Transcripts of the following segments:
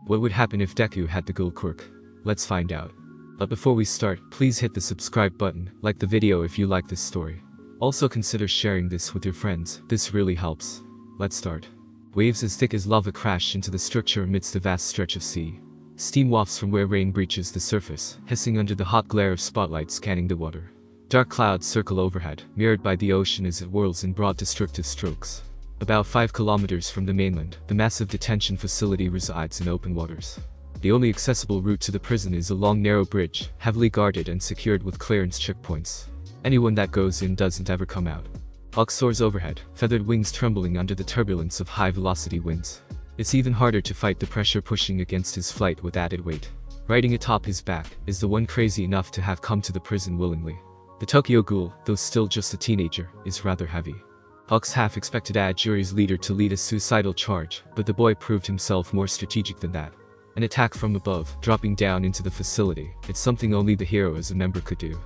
What would happen if Deku had the Ghoul Quirk? Let's find out. But before we start, please hit the subscribe button, like the video if you like this story. Also consider sharing this with your friends, this really helps. Let's start. Waves as thick as lava crash into the structure amidst a vast stretch of sea. Steam wafts from where rain breaches the surface, hissing under the hot glare of spotlights scanning the water. Dark clouds circle overhead, mirrored by the ocean as it whirls in broad destructive strokes. About 5 kilometers from the mainland, the massive detention facility resides in open waters. The only accessible route to the prison is a long narrow bridge, heavily guarded and secured with clearance checkpoints. Anyone that goes in doesn't ever come out. Hawk soars overhead, feathered wings trembling under the turbulence of high-velocity winds. It's even harder to fight the pressure pushing against his flight with added weight. Riding atop his back is the one crazy enough to have come to the prison willingly. The Tokyo Ghoul, though still just a teenager, is rather heavy. Hawks half expected Ajuri's leader to lead a suicidal charge, but the boy proved himself more strategic than that. An attack from above, dropping down into the facility, it's something only the hero as a member could do.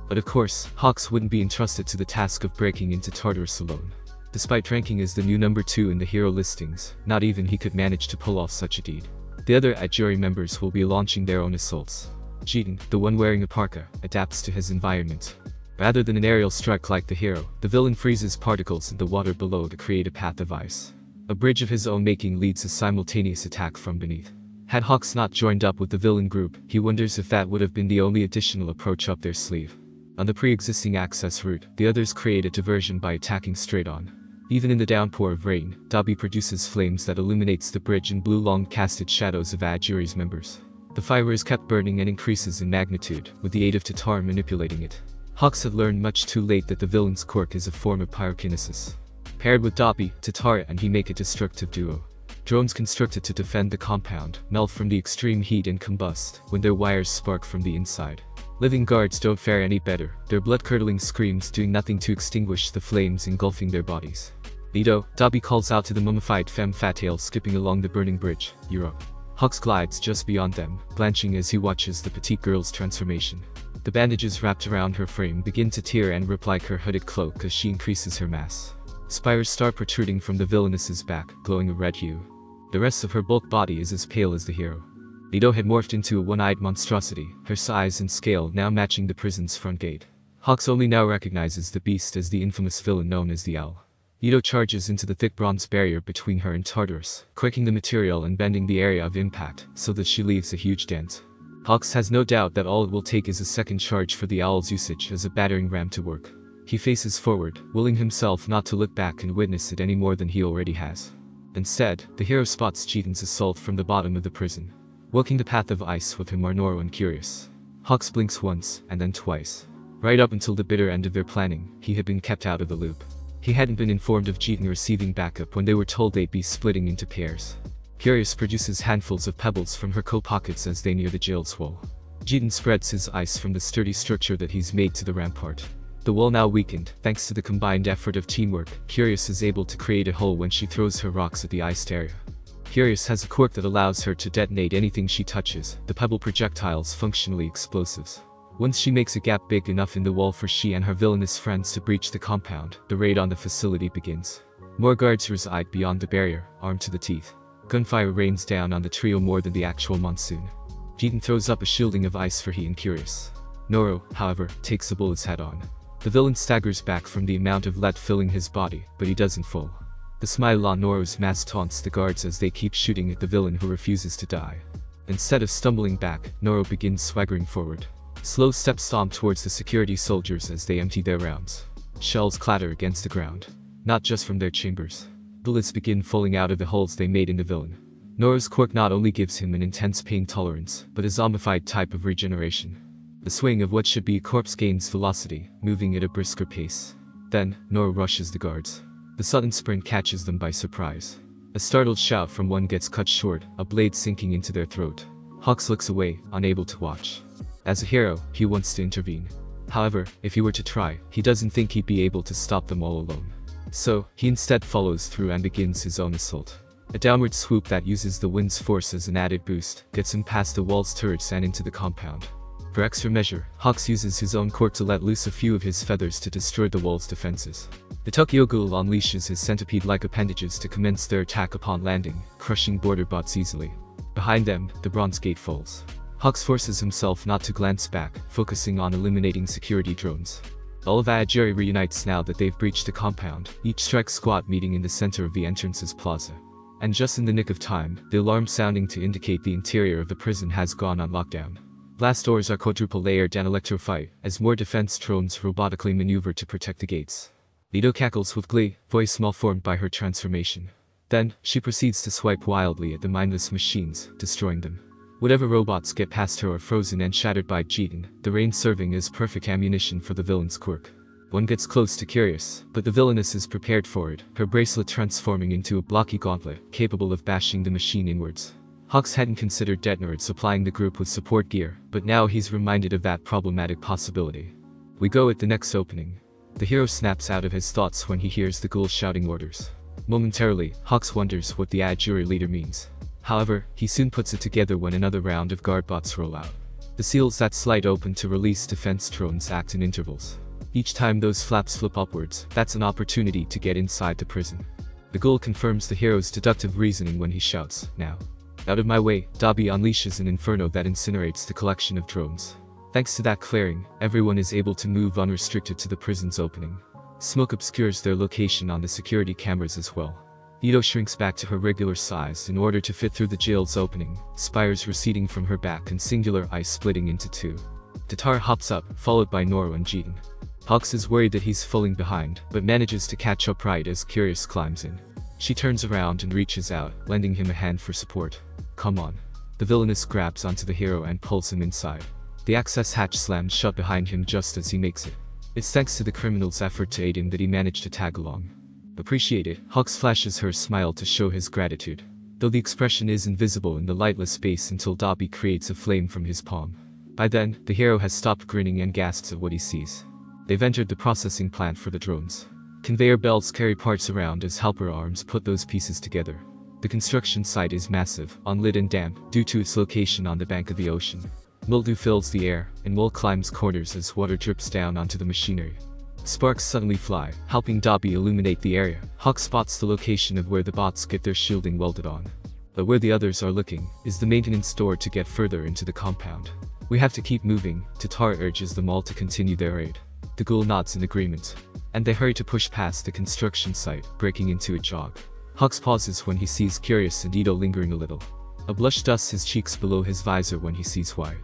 But of course, Hawks wouldn't be entrusted to the task of breaking into Tartarus alone. Despite ranking as the new number 2 in the hero listings, not even he could manage to pull off such a deed. The other Ajuri members will be launching their own assaults. Jigen, the one wearing a parka, adapts to his environment. Rather than an aerial strike like the hero, the villain freezes particles in the water below to create a path of ice. A bridge of his own making leads a simultaneous attack from beneath. Had Hawks not joined up with the villain group, he wonders if that would have been the only additional approach up their sleeve. On the pre-existing access route, the others create a diversion by attacking straight on. Even in the downpour of rain, Dabi produces flames that illuminates the bridge and blue long-casted shadows of Ajuri's members. The fire is kept burning and increases in magnitude, with the aid of Tatar manipulating it. Hawks had learned much too late that the villain's quirk is a form of pyrokinesis. Paired with Dabi, Tatar and he make a destructive duo. Drones constructed to defend the compound melt from the extreme heat and combust when their wires spark from the inside. Living guards don't fare any better, their blood-curdling screams doing nothing to extinguish the flames engulfing their bodies. Lido, Dabi calls out to the mummified femme fatale skipping along the burning bridge, "You're up." Hawks glides just beyond them, blanching as he watches the petite girl's transformation. The bandages wrapped around her frame begin to tear and rip like her hooded cloak as she increases her mass. Spires start protruding from the villainess's back, glowing a red hue. The rest of her bulk body is as pale as the hero. Lido had morphed into a one-eyed monstrosity, her size and scale now matching the prison's front gate. Hawks only now recognizes the beast as the infamous villain known as the Owl. Lido charges into the thick bronze barrier between her and Tartarus, quaking the material and bending the area of impact, so that she leaves a huge dent. Hawks has no doubt that all it will take is a second charge for the Owl's usage as a battering ram to work. He faces forward, willing himself not to look back and witness it any more than he already has. Instead, the hero spots Jigen's assault from the bottom of the prison. Walking the path of ice with him are Noro and Curious. Hawks blinks once, and then twice. Right up until the bitter end of their planning, he had been kept out of the loop. He hadn't been informed of Jigen receiving backup when they were told they'd be splitting into pairs. Curious produces handfuls of pebbles from her coat pockets as they near the jail's wall. Jigen spreads his ice from the sturdy structure that he's made to the rampart. The wall now weakened, thanks to the combined effort of teamwork, Curious is able to create a hole when she throws her rocks at the iced area. Curious has a quirk that allows her to detonate anything she touches, the pebble projectiles functionally explosives. Once she makes a gap big enough in the wall for she and her villainous friends to breach the compound, the raid on the facility begins. More guards reside beyond the barrier, armed to the teeth. Gunfire rains down on the trio more than the actual monsoon. Jigen throws up a shielding of ice for he and Curious. Noro, however, takes the bullets head-on. The villain staggers back from the amount of lead filling his body, but he doesn't fall. The smile on Noro's mask taunts the guards as they keep shooting at the villain who refuses to die. Instead of stumbling back, Noro begins swaggering forward. Slow steps stomp towards the security soldiers as they empty their rounds. Shells clatter against the ground. Not just from their chambers. Bullets begin falling out of the holes they made in the villain. Noro's quirk not only gives him an intense pain tolerance, but a zombified type of regeneration. The swing of what should be a corpse gains velocity, moving at a brisker pace. Then, Noro rushes the guards. The sudden sprint catches them by surprise. A startled shout from one gets cut short, a blade sinking into their throat. Hawks looks away, unable to watch. As a hero, he wants to intervene. However, if he were to try, he doesn't think he'd be able to stop them all alone. So, he instead follows through and begins his own assault. A downward swoop that uses the wind's force as an added boost, gets him past the wall's turrets and into the compound. For extra measure, Hawks uses his own quirk to let loose a few of his feathers to destroy the wall's defenses. The Tokyo Ghoul unleashes his centipede-like appendages to commence their attack upon landing, crushing border bots easily. Behind them, the bronze gate falls. Hux forces himself not to glance back, focusing on eliminating security drones. All of Ajiri reunites now that they've breached the compound, each strike squad meeting in the center of the entrance's plaza. And just in the nick of time, the alarm sounding to indicate the interior of the prison has gone on lockdown. Blast doors are quadruple layered and electrify, as more defense drones robotically maneuver to protect the gates. Ito cackles with glee, voice malformed by her transformation. Then, she proceeds to swipe wildly at the mindless machines, destroying them. Whatever robots get past her are frozen and shattered by Jitan, the rain serving as perfect ammunition for the villain's quirk. One gets close to Curious, but the villainess is prepared for it, her bracelet transforming into a blocky gauntlet, capable of bashing the machine inwards. Hux hadn't considered Detonord supplying the group with support gear, but now he's reminded of that problematic possibility. We go at the next opening. The hero snaps out of his thoughts when he hears the ghoul shouting orders. Momentarily, Hux wonders what the Ajiri leader means. However, he soon puts it together when another round of guard bots roll out. The seals that slide open to release defense drones act in intervals. Each time those flaps flip upwards, that's an opportunity to get inside the prison. The ghoul confirms the hero's deductive reasoning when he shouts, "Now. Out of my way," Dabi unleashes an inferno that incinerates the collection of drones. Thanks to that clearing, everyone is able to move unrestricted to the prison's opening. Smoke obscures their location on the security cameras as well. Ito shrinks back to her regular size in order to fit through the jail's opening, spires receding from her back and singular eyes splitting into two. Tatar hops up, followed by Noro and Jitan. Hux is worried that he's falling behind, but manages to catch up right as Curious climbs in. She turns around and reaches out, lending him a hand for support. "Come on." The villainess grabs onto the hero and pulls him inside. The access hatch slams shut behind him just as he makes it. It's thanks to the criminal's effort to aid him that he managed to tag along. Appreciated, Hux flashes her a smile to show his gratitude, though the expression is invisible in the lightless space until Dabi creates a flame from his palm. By then, the hero has stopped grinning and gasps at what he sees. They've entered the processing plant for the drones. Conveyor belts carry parts around as helper arms put those pieces together. The construction site is massive, unlit and damp, due to its location on the bank of the ocean. Mildew fills the air, and mold climbs corners as water drips down onto the machinery. Sparks suddenly fly, helping Dabi illuminate the area. Hux spots the location of where the bots get their shielding welded on. But where the others are looking, is the maintenance door to get further into the compound. "We have to keep moving," Tatar urges them all to continue their raid. The ghoul nods in agreement, and they hurry to push past the construction site, breaking into a jog. Hux pauses when he sees Curious and Ito lingering a little. A blush dusts his cheeks below his visor when he sees why.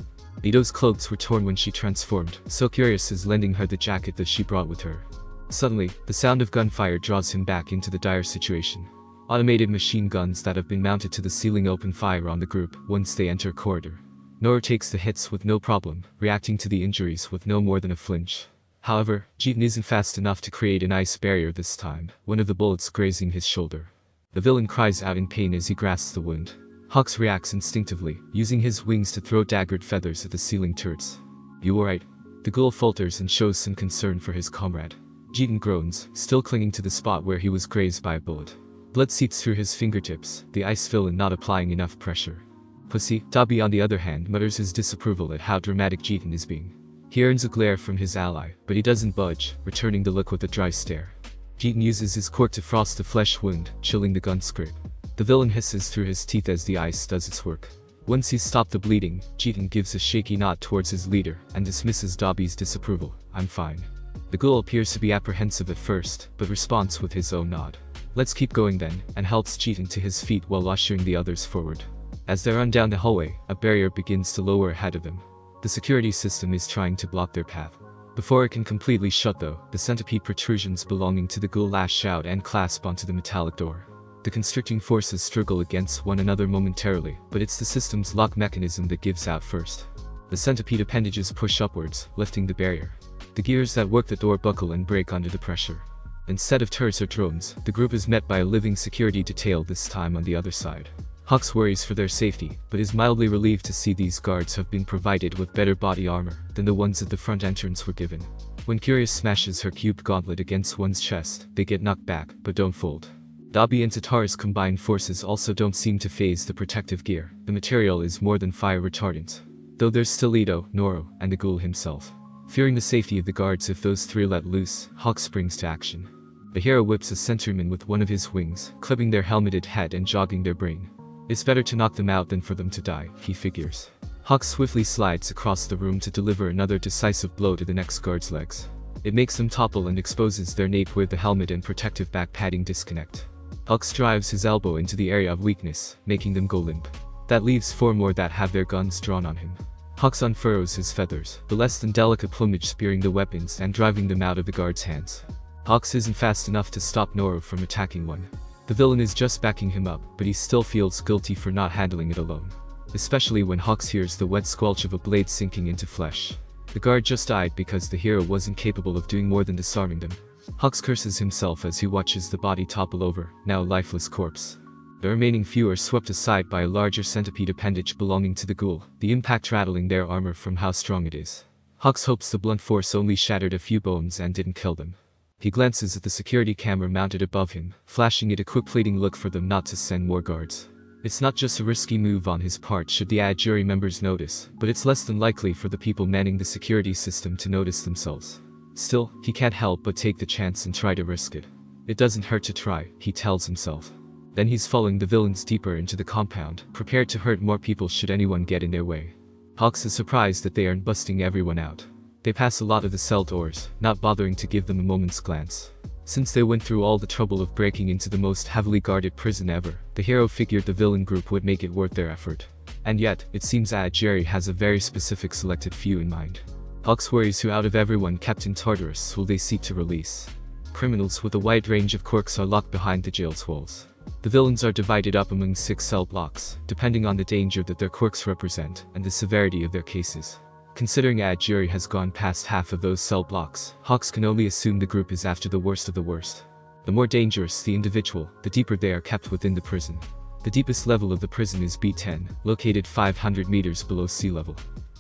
Ito's clothes were torn when she transformed, so Curious is lending her the jacket that she brought with her. Suddenly, the sound of gunfire draws him back into the dire situation. Automated machine guns that have been mounted to the ceiling open fire on the group once they enter a corridor. Nora takes the hits with no problem, reacting to the injuries with no more than a flinch. However, Jitan isn't fast enough to create an ice barrier this time, one of the bullets grazing his shoulder. The villain cries out in pain as he grasps the wound. Hux reacts instinctively, using his wings to throw daggered feathers at the ceiling turrets. "You alright?" The ghoul falters and shows some concern for his comrade. Jitan groans, still clinging to the spot where he was grazed by a bullet. Blood seeps through his fingertips, the ice villain not applying enough pressure. "Pussy," Dabi on the other hand mutters his disapproval at how dramatic Jitan is being. He earns a glare from his ally, but he doesn't budge, returning the look with a dry stare. Jitan uses his quirk to frost the flesh wound, chilling the gun scrape. The villain hisses through his teeth as the ice does its work. Once he's stopped the bleeding, Jitan gives a shaky nod towards his leader and dismisses Dabi's disapproval. "I'm fine." The ghoul appears to be apprehensive at first, but responds with his own nod. "Let's keep going then," and helps Jitan to his feet while ushering the others forward. As they run down the hallway, a barrier begins to lower ahead of them. The security system is trying to block their path. Before it can completely shut though, the centipede protrusions belonging to the ghoul lash out and clasp onto the metallic door. The constricting forces struggle against one another momentarily, but it's the system's lock mechanism that gives out first. The centipede appendages push upwards, lifting the barrier. The gears that work the door buckle and break under the pressure. Instead of turrets or drones, the group is met by a living security detail, this time on the other side. Hux worries for their safety, but is mildly relieved to see these guards have been provided with better body armor than the ones at the front entrance were given. When Curious smashes her cubed gauntlet against one's chest, they get knocked back, but don't fold. Dabi and Tatar's combined forces also don't seem to phase the protective gear. The material is more than fire retardant. Though there's still Ito, Noro, and the ghoul himself. Fearing the safety of the guards if those three let loose, Hux springs to action. The hero whips a sentryman with one of his wings, clipping their helmeted head and jogging their brain. It's better to knock them out than for them to die, he figures. Hawk swiftly slides across the room to deliver another decisive blow to the next guard's legs. It makes them topple and exposes their nape where the helmet and protective back padding disconnect. Hawk drives his elbow into the area of weakness, making them go limp. That leaves 4 more that have their guns drawn on him. Hawk unfurrows his feathers, the less than delicate plumage spearing the weapons and driving them out of the guard's hands. Hawk isn't fast enough to stop Noro from attacking one. The villain is just backing him up, but he still feels guilty for not handling it alone. Especially when Hawk hears the wet squelch of a blade sinking into flesh. The guard just died because the hero wasn't capable of doing more than disarming them. Hawk curses himself as he watches the body topple over, now a lifeless corpse. The remaining few are swept aside by a larger centipede appendage belonging to the ghoul, the impact rattling their armor from how strong it is. Hawk hopes the blunt force only shattered a few bones and didn't kill them. He glances at the security camera mounted above him, flashing it a quick pleading look for them not to send more guards. It's not just a risky move on his part should the jury members notice, but it's less than likely for the people manning the security system to notice themselves. Still, he can't help but take the chance and try to risk it. It doesn't hurt to try, he tells himself. Then he's following the villains deeper into the compound, prepared to hurt more people should anyone get in their way. Hawks is surprised that they aren't busting everyone out. They pass a lot of the cell doors, not bothering to give them a moment's glance. Since they went through all the trouble of breaking into the most heavily guarded prison ever, the hero figured the villain group would make it worth their effort. And yet, it seems Jerry has a very specific selected few in mind. Hawks worries who out of everyone kept in Tartarus will they seek to release. Criminals with a wide range of quirks are locked behind the jail's walls. The villains are divided up among 6 cell blocks, depending on the danger that their quirks represent and the severity of their cases. Considering Jerry has gone past half of those cell blocks, Hawks can only assume the group is after the worst of the worst. The more dangerous the individual, the deeper they are kept within the prison. The deepest level of the prison is B10, located 500 meters below sea level.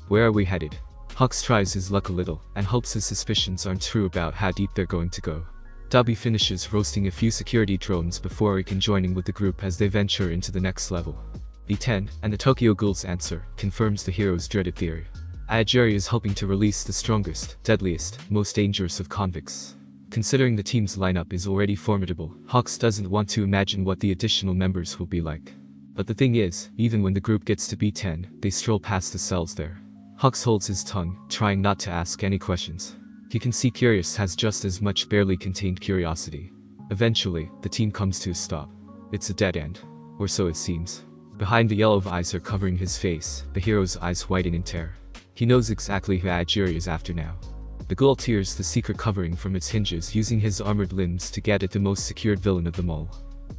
Where are we headed? Hawks tries his luck a little, and hopes his suspicions aren't true about how deep they're going to go. Dobby finishes roasting a few security drones before reconjoining with the group as they venture into the next level. B10, and the Tokyo Ghoul's answer, confirms the hero's dreaded theory. Jerry is hoping to release the strongest, deadliest, most dangerous of convicts. Considering the team's lineup is already formidable, Hawks doesn't want to imagine what the additional members will be like. But the thing is, even when the group gets to B10, they stroll past the cells there. Hawks holds his tongue, trying not to ask any questions. He can see Curious has just as much barely contained curiosity. Eventually, the team comes to a stop. It's a dead end. Or so it seems. Behind the yellow eyes are covering his face, the hero's eyes widen in terror. He knows exactly who Jerry is after now. The ghoul tears the secret covering from its hinges using his armored limbs to get at the most secured villain of them all.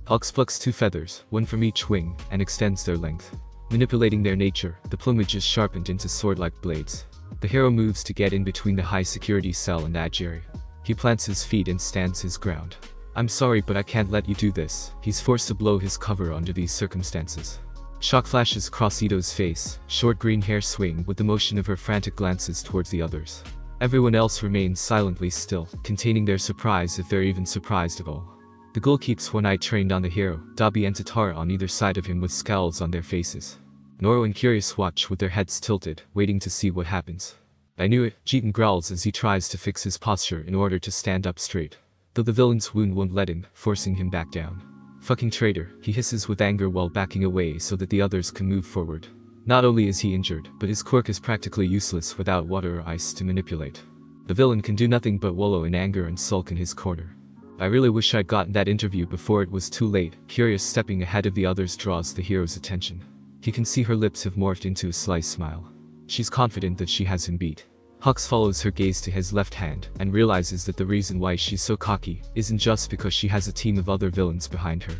Hawks plucks 2 feathers, 1 from each wing, and extends their length. Manipulating their nature, the plumage is sharpened into sword-like blades. The hero moves to get in between the high-security cell and Jerry. He plants his feet and stands his ground. I'm sorry but I can't let you do this. He's forced to blow his cover under these circumstances. Shock flashes across Ito's face, short green hair swaying with the motion of her frantic glances towards the others. Everyone else remains silently still, containing their surprise if they're even surprised at all. The ghoul keeps one eye trained on the hero, Dobby and Tatara on either side of him with scowls on their faces. Noro and Curious watch with their heads tilted, waiting to see what happens. I knew it, Jeeton growls as he tries to fix his posture in order to stand up straight. Though the villain's wound won't let him, forcing him back down. Fucking traitor, he hisses with anger while backing away so that the others can move forward. Not only is he injured, but his quirk is practically useless without water or ice to manipulate. The villain can do nothing but wallow in anger and sulk in his corner. I really wish I'd gotten that interview before it was too late. Curious stepping ahead of the others draws the hero's attention. He can see her lips have morphed into a sly smile. She's confident that she has him beat. Hawks follows her gaze to his left hand, and realizes that the reason why she's so cocky isn't just because she has a team of other villains behind her.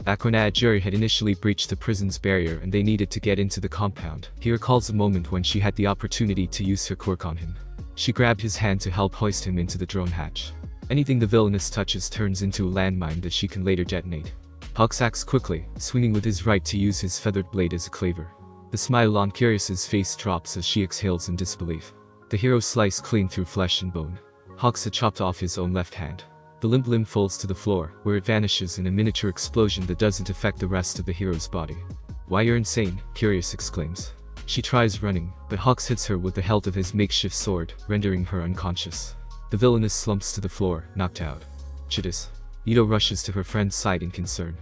Back when Jerry had initially breached the prison's barrier and they needed to get into the compound, he recalls a moment when she had the opportunity to use her quirk on him. She grabbed his hand to help hoist him into the drone hatch. Anything the villainess touches turns into a landmine that she can later detonate. Hawks acts quickly, swinging with his right to use his feathered blade as a claver. The smile on Curious's face drops as she exhales in disbelief. The hero sliced clean through flesh and bone. Hawks had chopped off his own left hand. The limp limb falls to the floor, where it vanishes in a miniature explosion that doesn't affect the rest of the hero's body. Why, you're insane, Curious exclaims. She tries running, but Hawks hits her with the hilt of his makeshift sword, rendering her unconscious. The villainess slumps to the floor, knocked out. Chidis. Ito rushes to her friend's side in concern.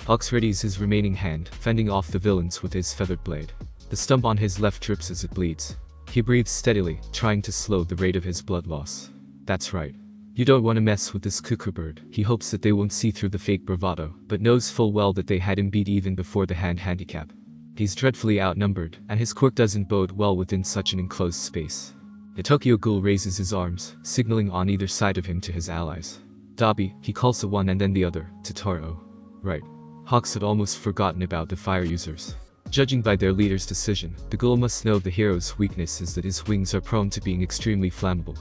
Hawks readies his remaining hand, fending off the villains with his feathered blade. The stump on his left drips as it bleeds. He breathes steadily, trying to slow the rate of his blood loss. That's right. You don't want to mess with this cuckoo bird. He hopes that they won't see through the fake bravado, but knows full well that they had him beat even before the hand handicap. He's dreadfully outnumbered, and his quirk doesn't bode well within such an enclosed space. The Tokyo Ghoul raises his arms, signaling on either side of him to his allies. Dobby, he calls to one and then the other, Totoro. Right. Hawks had almost forgotten about the fire users. Judging by their leader's decision, the ghoul must know the hero's weakness is that his wings are prone to being extremely flammable.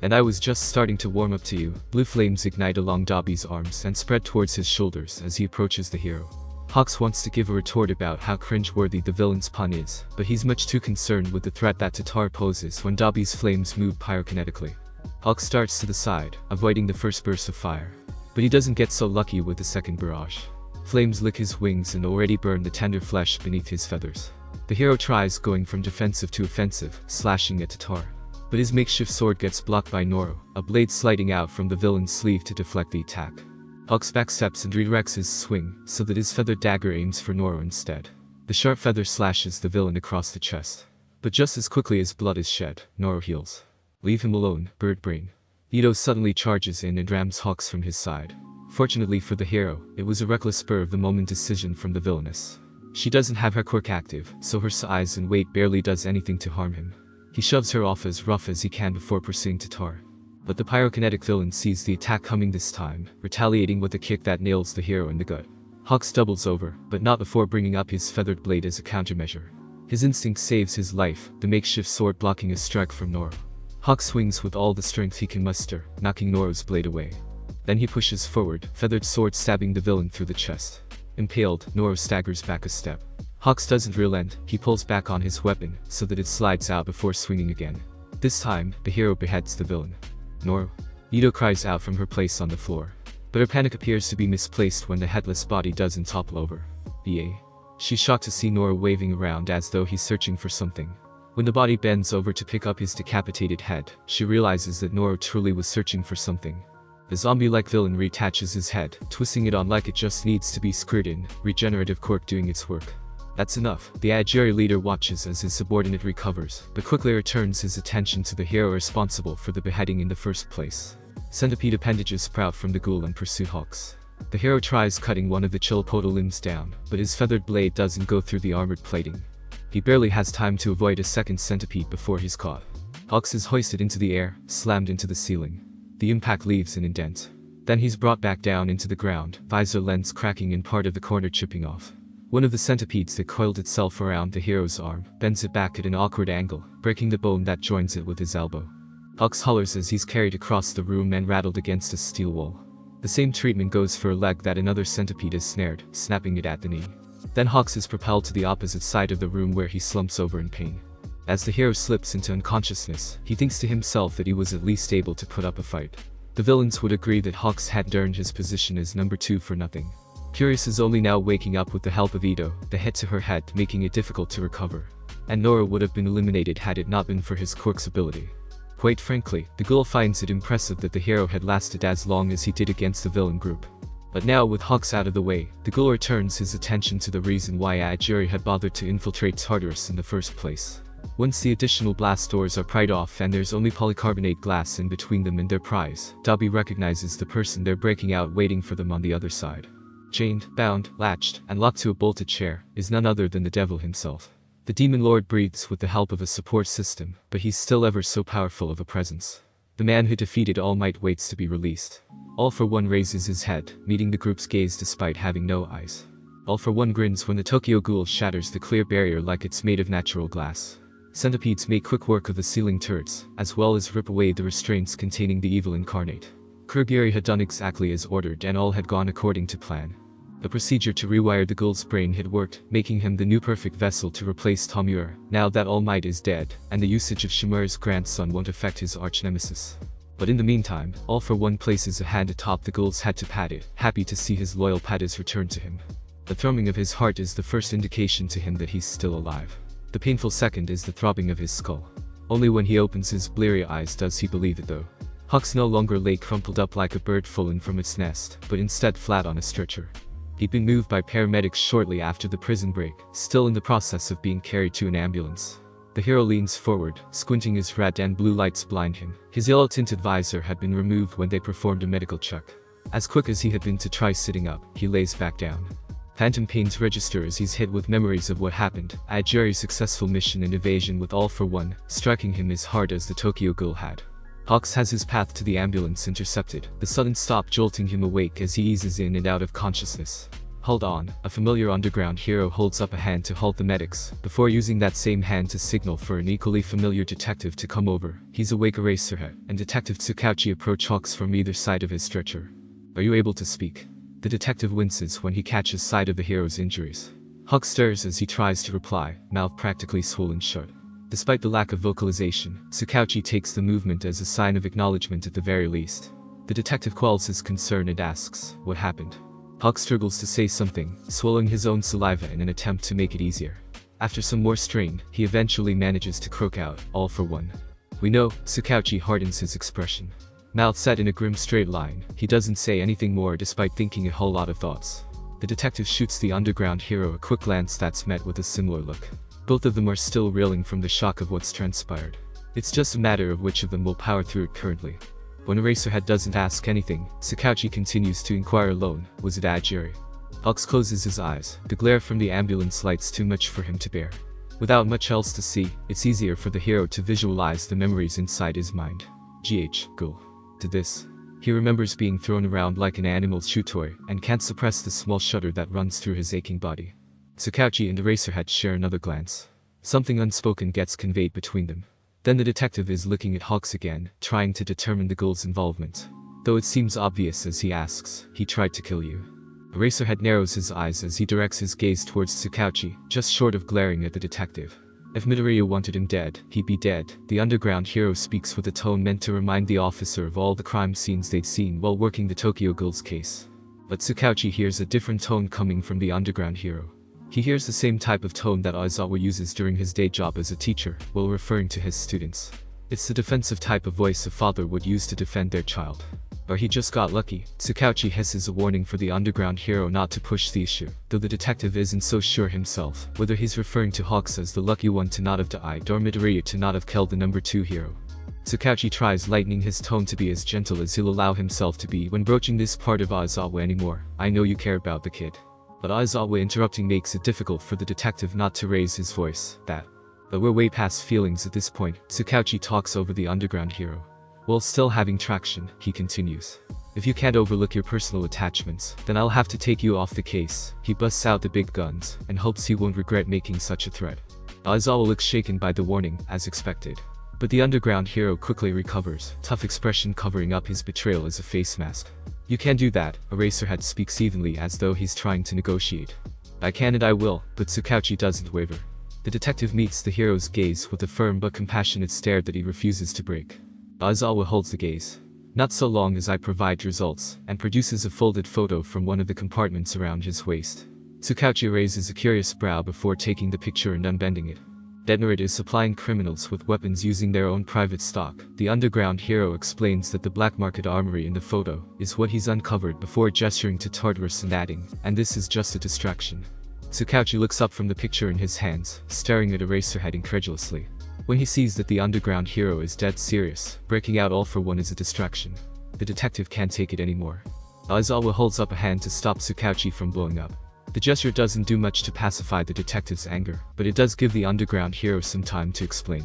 And I was just starting to warm up to you. Blue flames ignite along Dobby's arms and spread towards his shoulders as he approaches the hero. Hawks wants to give a retort about how cringe-worthy the villain's pun is, but he's much too concerned with the threat that Totoro poses when Dobby's flames move pyrokinetically. Hawks starts to the side, avoiding the first burst of fire. But he doesn't get so lucky with the second barrage. Flames lick his wings and already burn the tender flesh beneath his feathers. The hero tries going from defensive to offensive, slashing at Totoro. But his makeshift sword gets blocked by Noro, a blade sliding out from the villain's sleeve to deflect the attack. Hawks backsteps and redirects his swing, so that his feathered dagger aims for Noro instead. The sharp feather slashes the villain across the chest. But just as quickly as blood is shed, Noro heals. Leave him alone, bird brain. Ito suddenly charges in and rams Hawks from his side. Fortunately for the hero, it was a reckless spur-of-the-moment decision from the villainess. She doesn't have her quirk active, so her size and weight barely does anything to harm him. He shoves her off as rough as he can before pursuing Totoro. But the pyrokinetic villain sees the attack coming this time, retaliating with a kick that nails the hero in the gut. Hawks doubles over, but not before bringing up his feathered blade as a countermeasure. His instinct saves his life, the makeshift sword blocking a strike from Noro. Hawks swings with all the strength he can muster, knocking Noro's blade away. Then he pushes forward, feathered sword stabbing the villain through the chest. Impaled, Noro staggers back a step. Hawks doesn't relent, he pulls back on his weapon, so that it slides out before swinging again. This time, the hero beheads the villain. Noro. Ito cries out from her place on the floor. But her panic appears to be misplaced when the headless body doesn't topple over. Yay. She's shocked to see Noro waving around as though he's searching for something. When the body bends over to pick up his decapitated head, she realizes that Noro truly was searching for something. The zombie-like villain reattaches his head, twisting it on like it just needs to be screwed in, regenerative quirk doing its work. That's enough. The Ajiri leader watches as his subordinate recovers, but quickly returns his attention to the hero responsible for the beheading in the first place. Centipede appendages sprout from the ghoul and pursue Hawks. The hero tries cutting one of the chilopoda limbs down, but his feathered blade doesn't go through the armored plating. He barely has time to avoid a second centipede before he's caught. Hawks is hoisted into the air, slammed into the ceiling. The impact leaves an indent. Then he's brought back down into the ground, visor lens cracking and part of the corner chipping off. One of the centipedes that coiled itself around the hero's arm bends it back at an awkward angle, breaking the bone that joins it with his elbow. Hawks hollers as he's carried across the room and rattled against a steel wall. The same treatment goes for a leg that another centipede is snared, snapping it at the knee. Then Hawks is propelled to the opposite side of the room where he slumps over in pain. As the hero slips into unconsciousness, he thinks to himself that he was at least able to put up a fight. The villains would agree that Hawks hadn't earned his position as number 2 for nothing. Curious is only now waking up with the help of Ito, the hit to her head making it difficult to recover. And Noro would have been eliminated had it not been for his quirk's ability. Quite frankly, the ghoul finds it impressive that the hero had lasted as long as he did against the villain group. But now with Hawks out of the way, the ghoul returns his attention to the reason why Ajiri had bothered to infiltrate Tartarus in the first place. Once the additional blast doors are pried off and there's only polycarbonate glass in between them and their prize, Dobby recognizes the person they're breaking out waiting for them on the other side. Chained, bound, latched, and locked to a bolted chair, is none other than the devil himself. The demon lord breathes with the help of a support system, but he's still ever so powerful of a presence. The man who defeated All Might waits to be released. All for One raises his head, meeting the group's gaze despite having no eyes. All for One grins when the Tokyo Ghoul shatters the clear barrier like it's made of natural glass. Centipedes make quick work of the ceiling turrets, as well as rip away the restraints containing the evil incarnate. Kurogiri had done exactly as ordered and all had gone according to plan. The procedure to rewire the ghoul's brain had worked, making him the new perfect vessel to replace Tomura, now that All Might is dead, and the usage of Shimura's grandson won't affect his arch-nemesis. But in the meantime, All for One places a hand atop the ghoul's head to pat it, happy to see his loyal patties return to him. The thrumming of his heart is the first indication to him that he's still alive. The painful second is the throbbing of his skull. Only when he opens his bleary eyes does he believe it though. Hawks no longer lay crumpled up like a bird fallen from its nest, but instead flat on a stretcher. He'd been moved by paramedics shortly after the prison break, still in the process of being carried to an ambulance. The hero leans forward, squinting his red and blue lights blind him. His yellow-tinted visor had been removed when they performed a medical check. As quick as he had been to try sitting up, he lays back down. Phantom pains register as he's hit with memories of what happened at Jerry's successful mission and evasion with All for One, striking him as hard as the Tokyo Ghoul had. Hawks has his path to the ambulance intercepted, the sudden stop jolting him awake as he eases in and out of consciousness. Hold on, a familiar underground hero holds up a hand to halt the medics, before using that same hand to signal for an equally familiar detective to come over. He's awake. Eraserhead and Detective Tsukauchi approach Hawks from either side of his stretcher. Are you able to speak? The detective winces when he catches sight of the hero's injuries. Hawks stirs as he tries to reply, mouth practically swollen shut. Despite the lack of vocalization, Tsukauchi takes the movement as a sign of acknowledgement at the very least. The detective quells his concern and asks, what happened? Hawk struggles to say something, swallowing his own saliva in an attempt to make it easier. After some more strain, he eventually manages to croak out, All for One. We know. Tsukauchi hardens his expression. Mouth set in a grim straight line, he doesn't say anything more despite thinking a whole lot of thoughts. The detective shoots the underground hero a quick glance that's met with a similar look. Both of them are still reeling from the shock of what's transpired. It's just a matter of which of them will power through it currently. When Eraserhead doesn't ask anything, Tsukauchi continues to inquire alone, was it Jerry? Hawks closes his eyes, the glare from the ambulance lights too much for him to bear. Without much else to see, it's easier for the hero to visualize the memories inside his mind. Ghoul. To this. He remembers being thrown around like an animal's chew toy, and can't suppress the small shudder that runs through his aching body. Tsukauchi and Eraserhead share another glance. Something unspoken gets conveyed between them. Then the detective is looking at Hawks again, trying to determine the ghoul's involvement. Though it seems obvious as he asks, he tried to kill you. Eraserhead narrows his eyes as he directs his gaze towards Tsukauchi, just short of glaring at the detective. If Mirio wanted him dead, he'd be dead. The underground hero speaks with a tone meant to remind the officer of all the crime scenes they'd seen while working the Tokyo Ghoul's case. But Tsukauchi hears a different tone coming from the underground hero. He hears the same type of tone that Aizawa uses during his day job as a teacher, while referring to his students. It's the defensive type of voice a father would use to defend their child. Or he just got lucky. Tsukauchi hisses a warning for the underground hero not to push the issue, though the detective isn't so sure himself, whether he's referring to Hawks as the lucky one to not have died or Midoriya to not have killed the number 2 hero. Tsukauchi tries lightening his tone to be as gentle as he'll allow himself to be when broaching this part of Aizawa anymore. I know you care about the kid. But Aizawa interrupting makes it difficult for the detective not to raise his voice. But we're way past feelings at this point. Tsukauchi talks over the underground hero. While still having traction, he continues. If you can't overlook your personal attachments, then I'll have to take you off the case. He busts out the big guns, and hopes he won't regret making such a threat. Aizawa looks shaken by the warning, as expected. But the underground hero quickly recovers, tough expression covering up his betrayal as a face mask. You can't do that. Eraserhead speaks evenly as though he's trying to negotiate. I can and I will, but Tsukauchi doesn't waver. The detective meets the hero's gaze with a firm but compassionate stare that he refuses to break. Aizawa holds the gaze. Not so long as I provide results, and produces a folded photo from one of the compartments around his waist. Tsukauchi raises a curious brow before taking the picture and unbending it. Detmerit is supplying criminals with weapons using their own private stock. The underground hero explains that the black market armory in the photo is what he's uncovered before gesturing to Tartarus and adding, and this is just a distraction. Tsukauchi looks up from the picture in his hands, staring at Eraserhead incredulously. When he sees that the underground hero is dead serious, breaking out All for One is a distraction. The detective can't take it anymore. Aizawa holds up a hand to stop Tsukauchi from blowing up. The gesture doesn't do much to pacify the detective's anger, but it does give the underground hero some time to explain.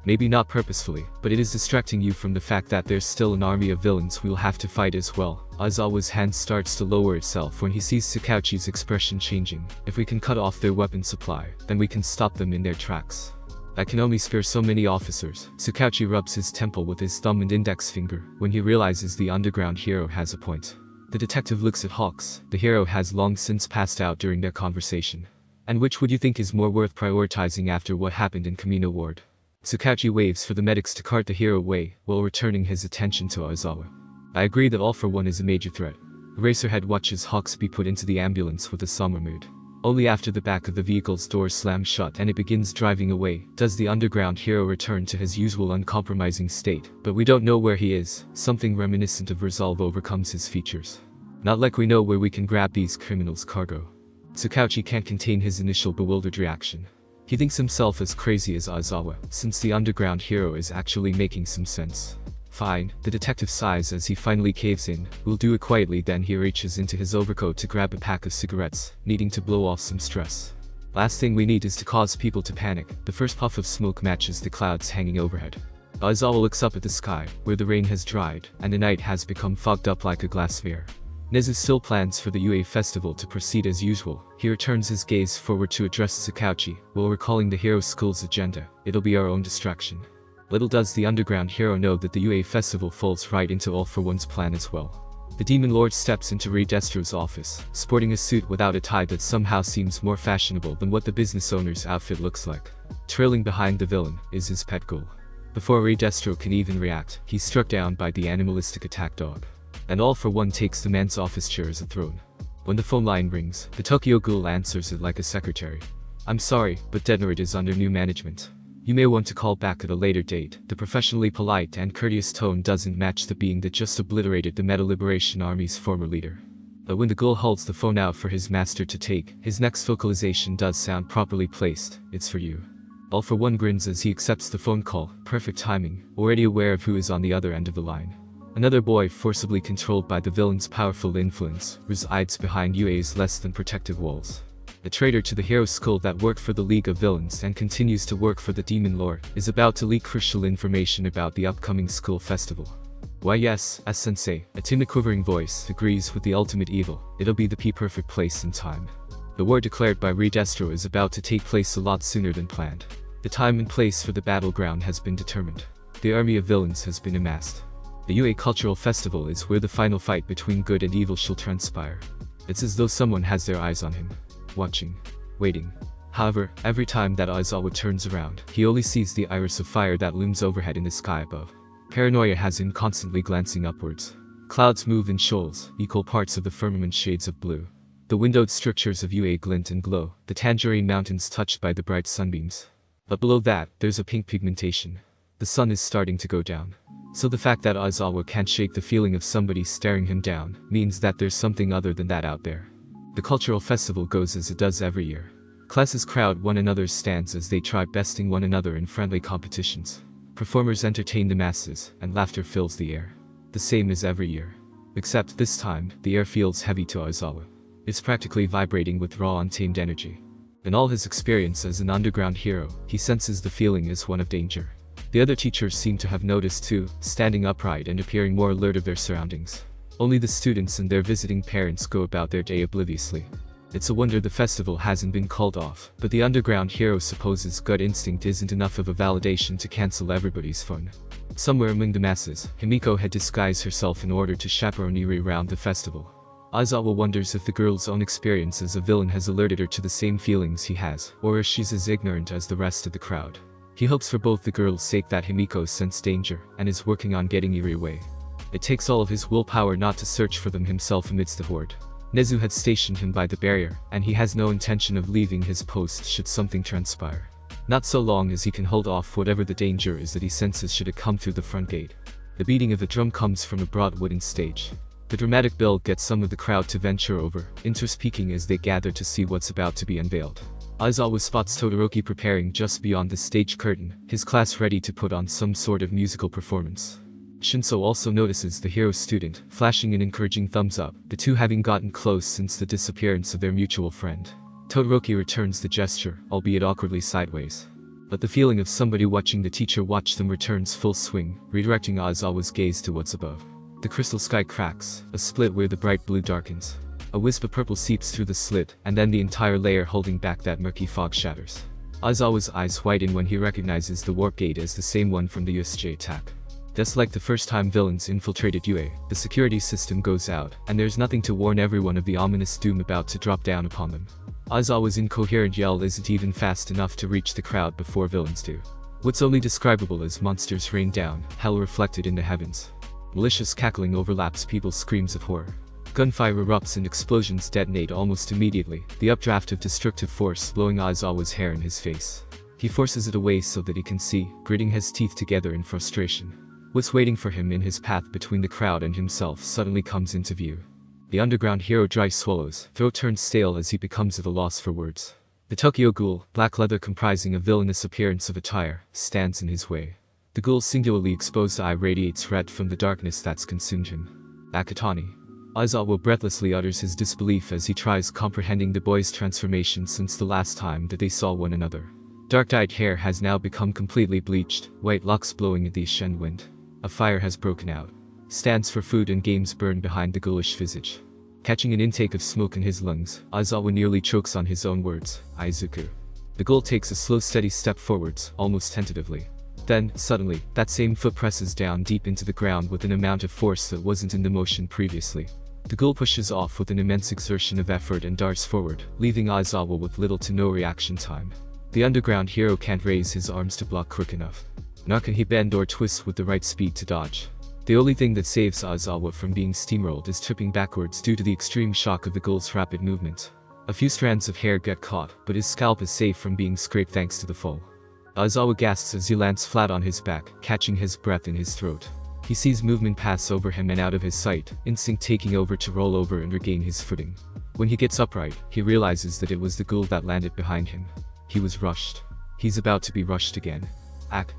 Maybe not purposefully, but it is distracting you from the fact that there's still an army of villains we'll have to fight as well. Aizawa's hand starts to lower itself when he sees Tsukauchi's expression changing. If we can cut off their weapon supply, then we can stop them in their tracks. I can only spare so many officers. Tsukauchi rubs his temple with his thumb and index finger when he realizes the underground hero has a point. The detective looks at Hawks. The hero has long since passed out during their conversation. And which would you think is more worth prioritizing after what happened in Kamino Ward? Tsukauchi waves for the medics to cart the hero away, while returning his attention to Aizawa. I agree that All for One is a major threat. Eraserhead watches Hawks be put into the ambulance with a somber mood. Only after the back of the vehicle's door slams shut and it begins driving away, does the underground hero return to his usual uncompromising state, but we don't know where he is. Something reminiscent of resolve overcomes his features. Not like we know where we can grab these criminals' cargo. Tsukauchi can't contain his initial bewildered reaction. He thinks himself as crazy as Aizawa, since the underground hero is actually making some sense. Fine, the detective sighs as he finally caves in. We'll do it quietly. Then he reaches into his overcoat to grab a pack of cigarettes, needing to blow off some stress. Last thing we need is to cause people to panic. The first puff of smoke matches the clouds hanging overhead. Aizawa looks up at the sky, where the rain has dried, and the night has become fogged up like a glass sphere. Nezu still plans for the UA festival to proceed as usual. He returns his gaze forward to address Tsukauchi, while recalling the hero school's agenda. It'll be our own distraction. Little does the underground hero know that the UA festival falls right into All for One's plan as well. The Demon Lord steps into Redestro's office, sporting a suit without a tie that somehow seems more fashionable than what the business owner's outfit looks like. Trailing behind the villain is his pet ghoul. Before Redestro can even react, he's struck down by the animalistic attack dog. And All for One takes the man's office chair as a throne. When the phone line rings, the Tokyo ghoul answers it like a secretary. "I'm sorry, but Detnorid is under new management. You may want to call back at a later date." The professionally polite and courteous tone doesn't match the being that just obliterated the Meta Liberation Army's former leader. But when the ghoul holds the phone out for his master to take, his next vocalization does sound properly placed. "It's for you." All for One grins as he accepts the phone call. Perfect timing, already aware of who is on the other end of the line. Another boy, forcibly controlled by the villain's powerful influence, resides behind UA's less than protective walls. A traitor to the hero school that worked for the League of Villains and continues to work for the Demon Lord, is about to leak crucial information about the upcoming school festival. "Why yes, as sensei," a timid quivering voice agrees with the ultimate evil. "It'll be the perfect place and time." The war declared by Redestro is about to take place a lot sooner than planned. The time and place for the battleground has been determined. The army of villains has been amassed. The UA Cultural Festival is where the final fight between good and evil shall transpire. It's as though someone has their eyes on him. Watching. Waiting. However, every time that Aizawa turns around, he only sees the iris of fire that looms overhead in the sky above. Paranoia has him constantly glancing upwards. Clouds move in shoals, equal parts of the firmament shades of blue. The windowed structures of UA glint and glow, the tangerine mountains touched by the bright sunbeams. But below that, there's a pink pigmentation. The sun is starting to go down. So the fact that Aizawa can't shake the feeling of somebody staring him down, means that there's something other than that out there. The cultural festival goes as it does every year. Classes crowd one another's stands as they try besting one another in friendly competitions. Performers entertain the masses, and laughter fills the air. The same as every year. Except this time, the air feels heavy to Aizawa. It's practically vibrating with raw, untamed energy. In all his experience as an underground hero, he senses the feeling as one of danger. The other teachers seem to have noticed too, standing upright and appearing more alert of their surroundings. Only the students and their visiting parents go about their day obliviously. It's a wonder the festival hasn't been called off, but the underground hero supposes gut instinct isn't enough of a validation to cancel everybody's fun. Somewhere among the masses, Himiko had disguised herself in order to chaperone Iri around the festival. Aizawa wonders if the girl's own experience as a villain has alerted her to the same feelings he has, or if she's as ignorant as the rest of the crowd. He hopes for both the girls' sake that Himiko sense danger, and is working on getting Iri away. It takes all of his willpower not to search for them himself amidst the horde. Nezu had stationed him by the barrier, and he has no intention of leaving his post should something transpire. Not so long as he can hold off whatever the danger is that he senses should it come through the front gate. The beating of a drum comes from a broad wooden stage. The dramatic build gets some of the crowd to venture over, interspeaking as they gather to see what's about to be unveiled. Aizawa spots Todoroki preparing just beyond the stage curtain, his class ready to put on some sort of musical performance. Shinso also notices the hero student, flashing an encouraging thumbs up, the two having gotten close since the disappearance of their mutual friend. Todoroki returns the gesture, albeit awkwardly sideways. But the feeling of somebody watching the teacher watch them returns full swing, redirecting Aizawa's gaze to what's above. The crystal sky cracks, a split where the bright blue darkens. A wisp of purple seeps through the slit, and then the entire layer holding back that murky fog shatters. Aizawa's eyes widen when he recognizes the warp gate as the same one from the USJ attack. Just like the first time villains infiltrated UA, the security system goes out, and there's nothing to warn everyone of the ominous doom about to drop down upon them. Aizawa's incoherent yell isn't even fast enough to reach the crowd before villains do. What's only describable as monsters rain down, hell reflected in the heavens. Malicious cackling overlaps people's screams of horror. Gunfire erupts and explosions detonate almost immediately, the updraft of destructive force blowing Aizawa's hair in his face. He forces it away so that he can see, gritting his teeth together in frustration. What's waiting for him in his path between the crowd and himself suddenly comes into view. The underground hero dry swallows, throat turns stale as he becomes at a loss for words. The Tokyo Ghoul, black leather comprising a villainous appearance of attire, stands in his way. The ghoul's singularly exposed eye radiates red from the darkness that's consumed him. Akatani. Aizawa breathlessly utters his disbelief as he tries comprehending the boy's transformation since the last time that they saw one another. Dark-dyed hair has now become completely bleached, white locks blowing in the Shen wind. A fire has broken out. Stands for food and games burn behind the ghoulish visage. Catching an intake of smoke in his lungs, Aizawa nearly chokes on his own words, Aizuku. The ghoul takes a slow steady step forwards, almost tentatively. Then, suddenly, that same foot presses down deep into the ground with an amount of force that wasn't in the motion previously. The ghoul pushes off with an immense exertion of effort and darts forward, leaving Aizawa with little to no reaction time. The underground hero can't raise his arms to block quick enough. Nor can he bend or twist with the right speed to dodge. The only thing that saves Aizawa from being steamrolled is tripping backwards due to the extreme shock of the ghoul's rapid movement. A few strands of hair get caught, but his scalp is safe from being scraped thanks to the fall. Aizawa gasps as he lands flat on his back, catching his breath in his throat. He sees movement pass over him and out of his sight, instinct taking over to roll over and regain his footing. When he gets upright, he realizes that it was the ghoul that landed behind him. He was rushed. He's about to be rushed again.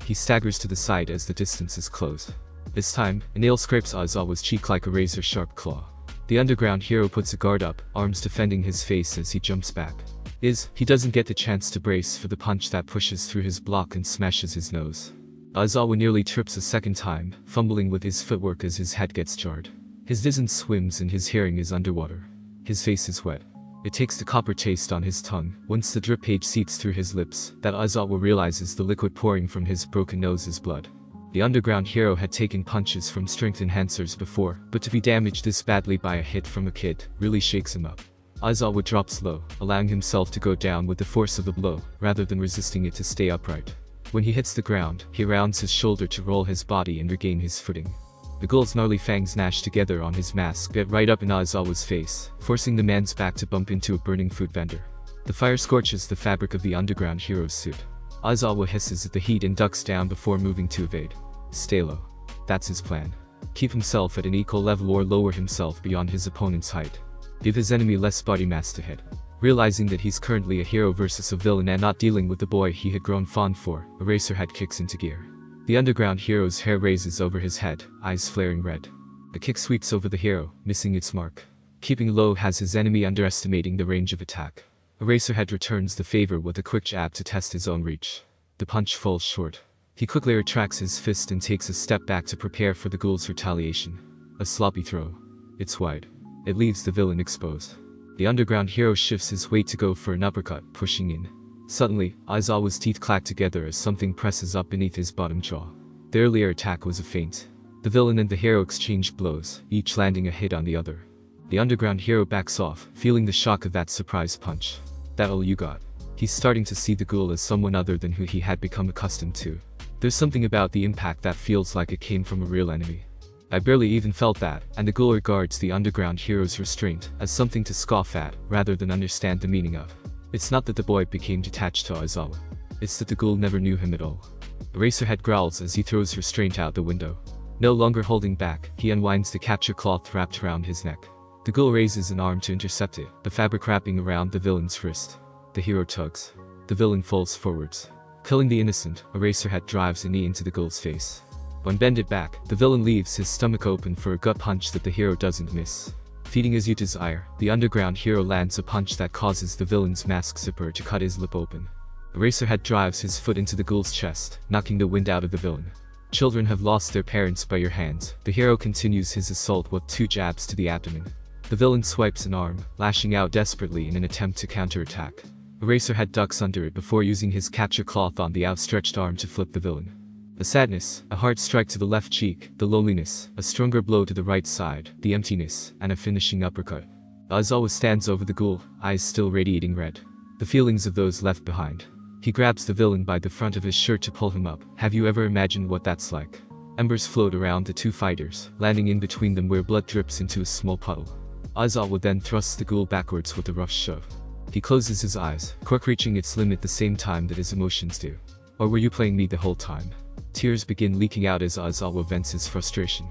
He staggers to the side as the distance is closed. This time, a nail scrapes Aizawa's cheek like a razor-sharp claw. The underground hero puts a guard up, arms defending his face as he jumps back. He doesn't get the chance to brace for the punch that pushes through his block and smashes his nose. Aizawa nearly trips a second time, fumbling with his footwork as his head gets jarred. His vision swims and his hearing is underwater. His face is wet. It takes the copper taste on his tongue. Once the drip page seeps through his lips, that Aizawa realizes the liquid pouring from his broken nose is blood. The underground hero had taken punches from strength enhancers before, but to be damaged this badly by a hit from a kid really shakes him up. Aizawa drops low, allowing himself to go down with the force of the blow, rather than resisting it to stay upright. When he hits the ground, he rounds his shoulder to roll his body and regain his footing. The ghoul's gnarly fangs gnash together on his mask, get right up in Aizawa's face, forcing the man's back to bump into a burning food vendor. The fire scorches the fabric of the underground hero's suit. Aizawa hisses at the heat and ducks down before moving to evade. Stay low. That's his plan. Keep himself at an equal level or lower himself beyond his opponent's height. Give his enemy less body mass to hit. Realizing that he's currently a hero versus a villain and not dealing with the boy he had grown fond for, Eraserhead kicks into gear. The underground hero's hair raises over his head, eyes flaring red. The kick sweeps over the hero, missing its mark. Keeping low has his enemy underestimating the range of attack. Eraserhead returns the favor with a quick jab to test his own reach. The punch falls short. He quickly retracts his fist and takes a step back to prepare for the ghoul's retaliation. A sloppy throw. It's wide. It leaves the villain exposed. The underground hero shifts his weight to go for an uppercut, pushing in. Suddenly, Aizawa's teeth clack together as something presses up beneath his bottom jaw. The earlier attack was a feint. The villain and the hero exchange blows, each landing a hit on the other. The underground hero backs off, feeling the shock of that surprise punch. That all you got? He's starting to see the ghoul as someone other than who he had become accustomed to. There's something about the impact that feels like it came from a real enemy. I barely even felt that, and the ghoul regards the underground hero's restraint as something to scoff at, rather than understand the meaning of. It's not that the boy became detached to Aizawa. It's that the ghoul never knew him at all. Eraserhead growls as he throws restraint out the window. No longer holding back, he unwinds the capture cloth wrapped around his neck. The ghoul raises an arm to intercept it, the fabric wrapping around the villain's wrist. The hero tugs. The villain falls forwards. Killing the innocent, Eraserhead drives a knee into the ghoul's face. When bended back, the villain leaves his stomach open for a gut punch that the hero doesn't miss. Feeding as you desire, the underground hero lands a punch that causes the villain's mask zipper to cut his lip open. Eraserhead drives his foot into the ghoul's chest, knocking the wind out of the villain. Children have lost their parents by your hands. The hero continues his assault with 2 jabs to the abdomen. The villain swipes an arm, lashing out desperately in an attempt to counterattack. Eraserhead ducks under it before using his capture cloth on the outstretched arm to flip the villain. The sadness, a hard strike to the left cheek, the loneliness, a stronger blow to the right side, the emptiness, and a finishing uppercut. Aizawa stands over the ghoul, eyes still radiating red. The feelings of those left behind. He grabs the villain by the front of his shirt to pull him up. Have you ever imagined what that's like? Embers float around the 2 fighters, landing in between them where blood drips into a small puddle. Aizawa then thrusts the ghoul backwards with a rough shove. He closes his eyes, quirk reaching its limit the same time that his emotions do. Or were you playing me the whole time? Tears begin leaking out as Aizawa vents his frustration.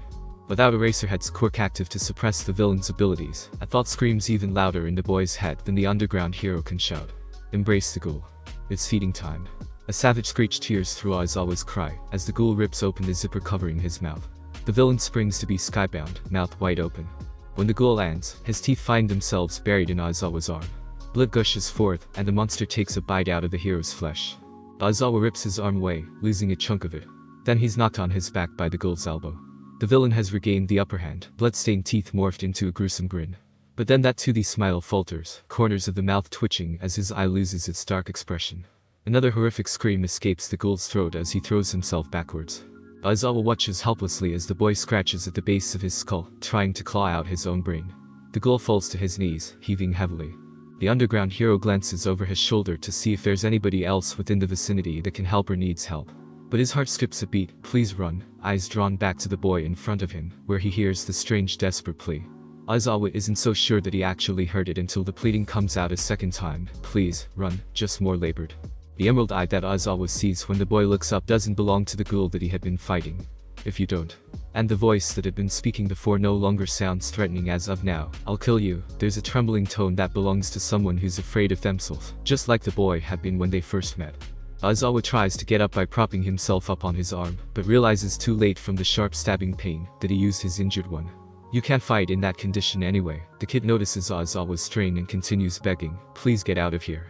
Without Eraserhead's quirk active to suppress the villain's abilities, a thought screams even louder in the boy's head than the underground hero can shout. Embrace the ghoul. It's feeding time. A savage screech tears through Aizawa's cry as the ghoul rips open the zipper covering his mouth. The villain springs to be skybound, mouth wide open. When the ghoul lands, his teeth find themselves buried in Aizawa's arm. Blood gushes forth, and the monster takes a bite out of the hero's flesh. Aizawa rips his arm away, losing a chunk of it. Then he's knocked on his back by the ghoul's elbow. The villain has regained the upper hand, blood-stained teeth morphed into a gruesome grin. But then that toothy smile falters, corners of the mouth twitching as his eye loses its dark expression. Another horrific scream escapes the ghoul's throat as he throws himself backwards. Aizawa watches helplessly as the boy scratches at the base of his skull, trying to claw out his own brain. The ghoul falls to his knees, heaving heavily. The underground hero glances over his shoulder to see if there's anybody else within the vicinity that can help or needs help. But his heart skips a beat. Please run, eyes drawn back to the boy in front of him, where he hears the strange desperate plea. Aizawa isn't so sure that he actually heard it until the pleading comes out a second time. Please, run, just more labored. The emerald eye that Aizawa sees when the boy looks up doesn't belong to the ghoul that he had been fighting. If you don't. And the voice that had been speaking before no longer sounds threatening as of now. I'll kill you. There's a trembling tone that belongs to someone who's afraid of themselves, just like the boy had been when they first met. Aizawa tries to get up by propping himself up on his arm, but realizes too late from the sharp stabbing pain that he used his injured one. You can't fight in that condition anyway. The kid notices Aizawa's strain and continues begging, please get out of here.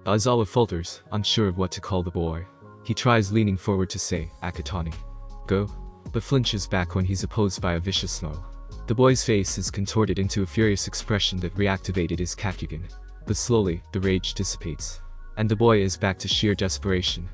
Aizawa falters, unsure of what to call the boy. He tries leaning forward to say, Akatani. Go. But flinches back when he's opposed by a vicious snarl. The boy's face is contorted into a furious expression that reactivated his Kakugan. But slowly, the rage dissipates. And the boy is back to sheer desperation.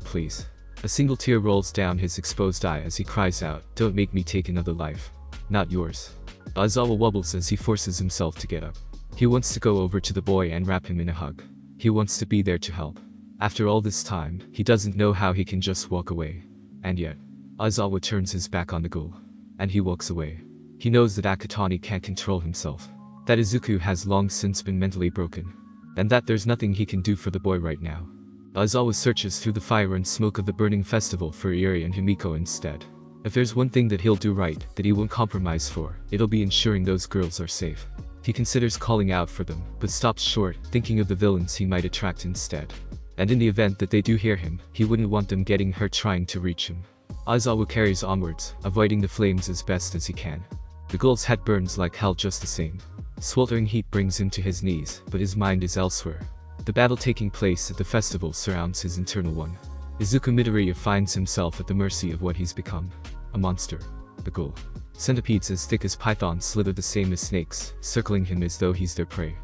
Please. A single tear rolls down his exposed eye as he cries out, don't make me take another life. Not yours. Aizawa wobbles as he forces himself to get up. He wants to go over to the boy and wrap him in a hug. He wants to be there to help. After all this time, he doesn't know how he can just walk away. And yet, Aizawa turns his back on the ghoul. And he walks away. He knows that Akatani can't control himself. That Izuku has long since been mentally broken. And that there's nothing he can do for the boy right now. Aizawa searches through the fire and smoke of the burning festival for Iri and Himiko instead. If there's one thing that he'll do right, that he won't compromise for, it'll be ensuring those girls are safe. He considers calling out for them, but stops short, thinking of the villains he might attract instead. And in the event that they do hear him, he wouldn't want them getting hurt trying to reach him. Aizawa carries onwards, avoiding the flames as best as he can. The ghoul's head burns like hell just the same. Sweltering heat brings him to his knees, but his mind is elsewhere. The battle taking place at the festival surrounds his internal one. Izuku Midoriya finds himself at the mercy of what he's become. A monster. The ghoul. Centipedes as thick as pythons slither the same as snakes, circling him as though he's their prey.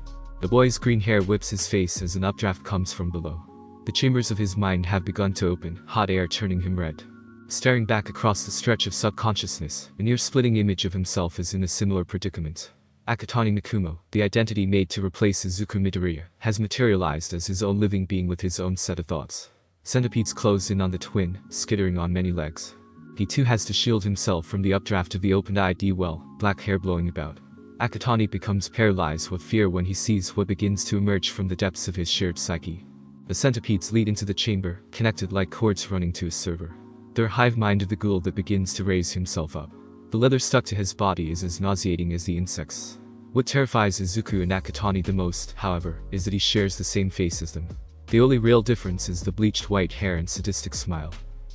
The boy's green hair whips his face as an updraft comes from below. The chambers of his mind have begun to open, hot air turning him red. Staring back across the stretch of subconsciousness, a near-splitting image of himself is in a similar predicament. Akatani Nakumo, the identity made to replace Izuku Midoriya, has materialized as his own living being with his own set of thoughts. Centipedes close in on the twin, skittering on many legs. He too has to shield himself from the updraft of the opened ID well, black hair blowing about. Akatani becomes paralyzed with fear when he sees what begins to emerge from the depths of his shared psyche. The centipedes lead into the chamber, connected like cords running to a server. They're a hive mind of the ghoul that begins to raise himself up. The leather stuck to his body is as nauseating as the insects. What terrifies Izuku and Akatani the most, however, is that he shares the same face as them. The only real difference is the bleached white hair and sadistic smile.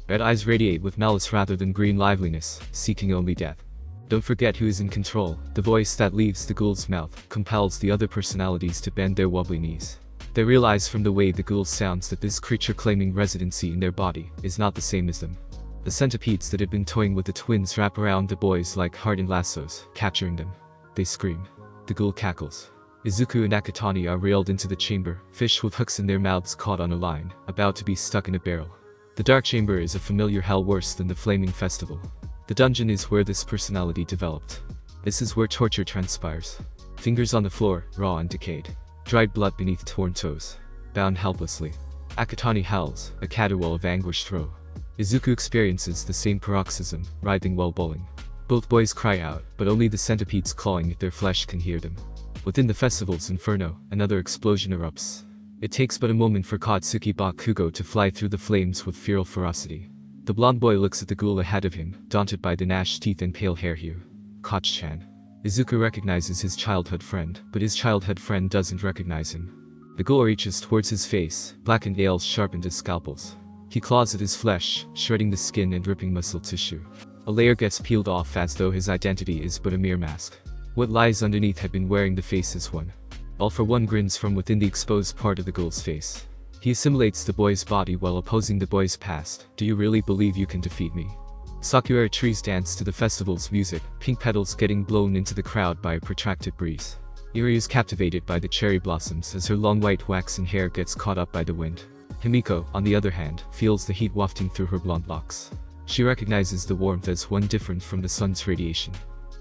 Red eyes radiate with malice rather than green liveliness, seeking only death. Don't forget who is in control. The voice that leaves the ghoul's mouth compels the other personalities to bend their wobbly knees. They realize from the way the ghoul sounds that this creature claiming residency in their body is not the same as them. The centipedes that had been toying with the twins wrap around the boys like hardened lassos, capturing them. They scream. The ghoul cackles. Izuku and Akatani are railed into the chamber, fish with hooks in their mouths caught on a line, about to be stuck in a barrel. The dark chamber is a familiar hell worse than the flaming festival. The dungeon is where this personality developed. This is where torture transpires. Fingers on the floor, raw and decayed. Dried blood beneath torn toes. Bound helplessly. Akatani howls, a caterwaul of anguished throe. Izuku experiences the same paroxysm, writhing while bawling. Both boys cry out, but only the centipedes clawing at their flesh can hear them. Within the festival's inferno, another explosion erupts. It takes but a moment for Katsuki Bakugo to fly through the flames with feral ferocity. The blonde boy looks at the ghoul ahead of him, daunted by the gnashed teeth and pale hair hue. Koch-chan. Izuku recognizes his childhood friend, but his childhood friend doesn't recognize him. The ghoul reaches towards his face, blackened nails sharpened as scalpels. He claws at his flesh, shredding the skin and ripping muscle tissue. A layer gets peeled off as though his identity is but a mere mask. What lies underneath had been wearing the faceless one. All for one grins from within the exposed part of the ghoul's face. He assimilates the boy's body while opposing the boy's past. Do you really believe you can defeat me? Sakura trees dance to the festival's music, pink petals getting blown into the crowd by a protracted breeze. Eri is captivated by the cherry blossoms as her long white waxen hair gets caught up by the wind. Himiko, on the other hand, feels the heat wafting through her blonde locks. She recognizes the warmth as one different from the sun's radiation.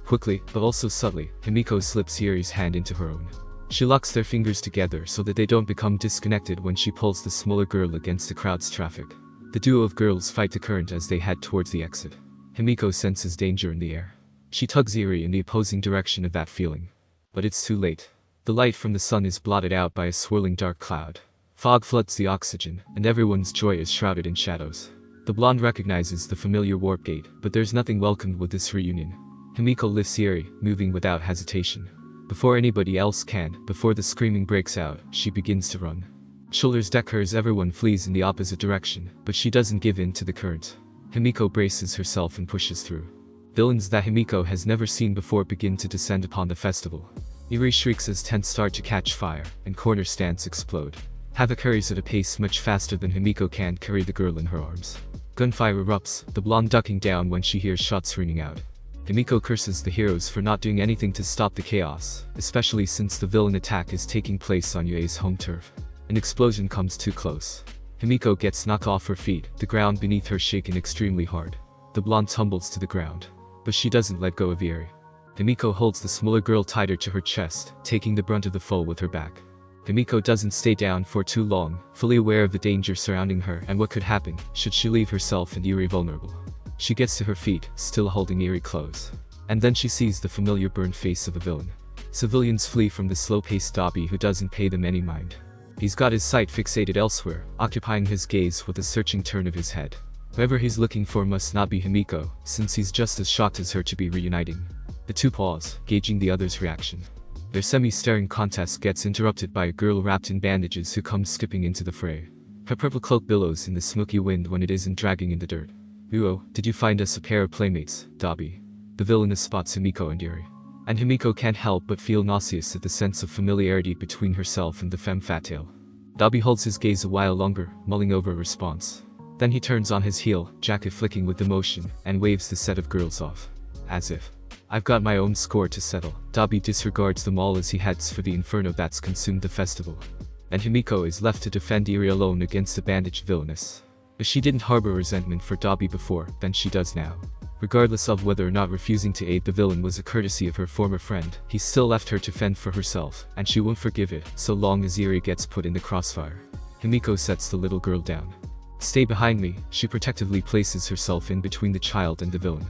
Quickly, but also subtly, Himiko slips Eri's hand into her own. She locks their fingers together so that they don't become disconnected when she pulls the smaller girl against the crowd's traffic. The duo of girls fight the current as they head towards the exit. Himiko senses danger in the air. She tugs Eri in the opposing direction of that feeling. But it's too late. The light from the sun is blotted out by a swirling dark cloud. Fog floods the oxygen, and everyone's joy is shrouded in shadows. The blonde recognizes the familiar warp gate, but there's nothing welcomed with this reunion. Himiko lifts Eri, moving without hesitation. Before anybody else can, before the screaming breaks out, she begins to run. Shoulders deck her as everyone flees in the opposite direction, but she doesn't give in to the current. Himiko braces herself and pushes through. Villains that Himiko has never seen before begin to descend upon the festival. Eri shrieks as tents start to catch fire, and corner stands explode. Havoc hurries at a pace much faster than Himiko can carry the girl in her arms. Gunfire erupts, the blonde ducking down when she hears shots ringing out. Himiko curses the heroes for not doing anything to stop the chaos, especially since the villain attack is taking place on Yue's home turf. An explosion comes too close. Himiko gets knocked off her feet, the ground beneath her shaken extremely hard. The blonde tumbles to the ground. But she doesn't let go of Eri. Himiko holds the smaller girl tighter to her chest, taking the brunt of the fall with her back. Himiko doesn't stay down for too long, fully aware of the danger surrounding her and what could happen should she leave herself and Eri vulnerable. She gets to her feet, still holding Eri close. And then she sees the familiar burned face of a villain. Civilians flee from the slow-paced Dobby who doesn't pay them any mind. He's got his sight fixated elsewhere, occupying his gaze with a searching turn of his head. Whoever he's looking for must not be Himiko, since he's just as shocked as her to be reuniting. The two pause, gauging the other's reaction. Their semi-staring contest gets interrupted by a girl wrapped in bandages who comes skipping into the fray. Her purple cloak billows in the smoky wind when it isn't dragging in the dirt. "Uo, did you find us a pair of playmates, Dobby?" The villainess spots Himiko and Eri. And Himiko can't help but feel nauseous at the sense of familiarity between herself and the femme fatale. Dobby holds his gaze a while longer, mulling over a response. Then he turns on his heel, jacket flicking with emotion, and waves the set of girls off. As if, "I've got my own score to settle." Dobby disregards them all as he heads for the inferno that's consumed the festival. And Himiko is left to defend Eri alone against the bandaged villainess. If she didn't harbor resentment for Dobby before, then she does now. Regardless of whether or not refusing to aid the villain was a courtesy of her former friend, he still left her to fend for herself, and she won't forgive it, so long as Eri gets put in the crossfire. Himiko sets the little girl down. "Stay behind me," she protectively places herself in between the child and the villain.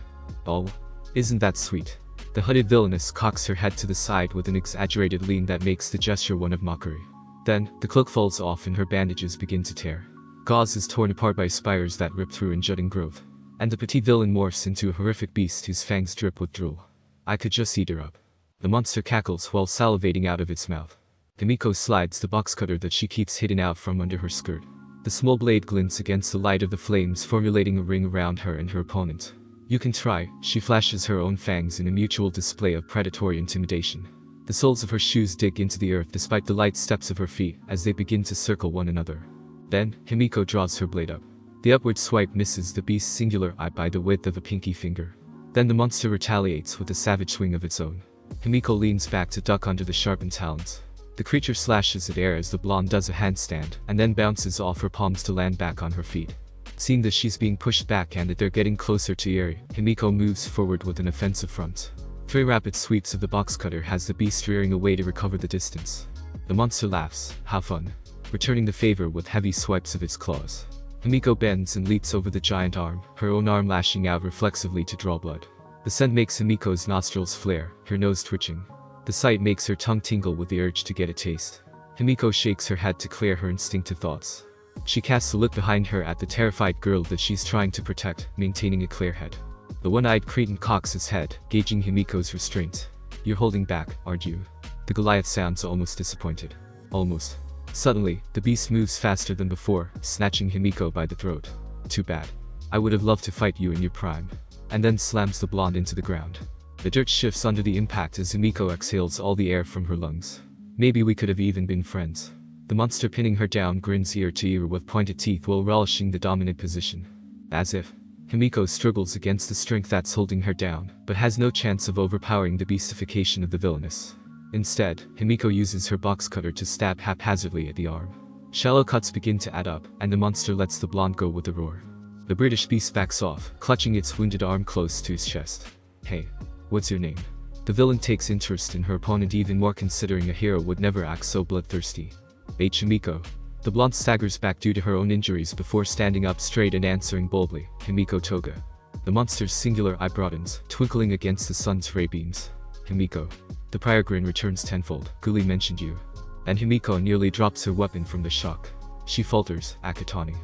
"Oh, isn't that sweet?" The hooded villainess cocks her head to the side with an exaggerated lean that makes the gesture one of mockery. Then, the cloak falls off and her bandages begin to tear. Gauze is torn apart by spires that rip through in jutting growth. And the petite villain morphs into a horrific beast whose fangs drip with drool. "I could just eat her up." The monster cackles while salivating out of its mouth. Himiko slides the box cutter that she keeps hidden out from under her skirt. The small blade glints against the light of the flames, formulating a ring around her and her opponent. "You can try," she flashes her own fangs in a mutual display of predatory intimidation. The soles of her shoes dig into the earth despite the light steps of her feet as they begin to circle one another. Then, Himiko draws her blade up. The upward swipe misses the beast's singular eye by the width of a pinky finger. Then the monster retaliates with a savage swing of its own. Himiko leans back to duck under the sharpened talons. The creature slashes at air as the blonde does a handstand, and then bounces off her palms to land back on her feet. Seeing that she's being pushed back and that they're getting closer to Eri, Himiko moves forward with an offensive front. 3 rapid sweeps of the box cutter has the beast rearing away to recover the distance. The monster laughs, "How fun," returning the favor with heavy swipes of its claws. Himiko bends and leaps over the giant arm, her own arm lashing out reflexively to draw blood. The scent makes Himiko's nostrils flare, her nose twitching. The sight makes her tongue tingle with the urge to get a taste. Himiko shakes her head to clear her instinctive thoughts. She casts a look behind her at the terrified girl that she's trying to protect, maintaining a clear head. The one-eyed cretin cocks his head, gauging Himiko's restraint. "You're holding back, aren't you?" The Goliath sounds almost disappointed. Almost. Suddenly, the beast moves faster than before, snatching Himiko by the throat. "Too bad. I would have loved to fight you in your prime." And then slams the blonde into the ground. The dirt shifts under the impact as Himiko exhales all the air from her lungs. "Maybe we could have even been friends." The monster pinning her down grins ear to ear with pointed teeth while relishing the dominant position. As if. Himiko struggles against the strength that's holding her down, but has no chance of overpowering the beastification of the villainess. Instead, Himiko uses her box cutter to stab haphazardly at the arm. Shallow cuts begin to add up, and the monster lets the blonde go with a roar. The British beast backs off, clutching its wounded arm close to his chest. "Hey, what's your name?" The villain takes interest in her opponent even more, considering a hero would never act so bloodthirsty. "Himiko." The blonde staggers back due to her own injuries before standing up straight and answering boldly, "Himiko Toga." The monster's singular eye broadens, twinkling against the sun's ray beams. "Himiko." The prior grin returns tenfold. "Ghoulie mentioned you." And Himiko nearly drops her weapon from the shock. She falters, "Akatani."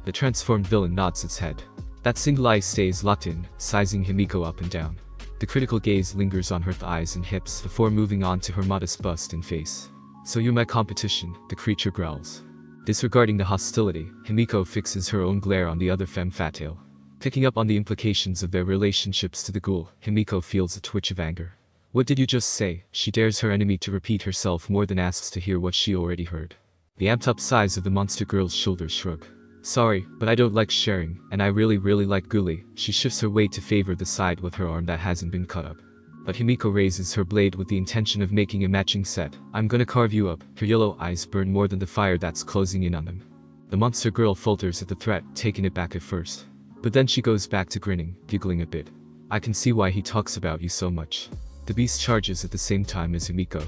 The transformed villain nods its head. That single eye stays locked in, sizing Himiko up and down. The critical gaze lingers on her thighs and hips before moving on to her modest bust and face. "So you're my competition," the creature growls. Disregarding the hostility, Himiko fixes her own glare on the other femme fatale. Picking up on the implications of their relationships to the ghoul, Himiko feels a twitch of anger. "What did you just say?" She dares her enemy to repeat herself more than asks to hear what she already heard. The amped-up size of the monster girl's shoulders shrug. "Sorry, but I don't like sharing, and I really like Ghoulie." She shifts her weight to favor the side with her arm that hasn't been cut up. But Himiko raises her blade with the intention of making a matching set. "I'm gonna carve you up." Her yellow eyes burn more than the fire that's closing in on them. The monster girl falters at the threat, taking it back at first. But then she goes back to grinning, giggling a bit. "I can see why he talks about you so much." The beast charges at the same time as Himiko.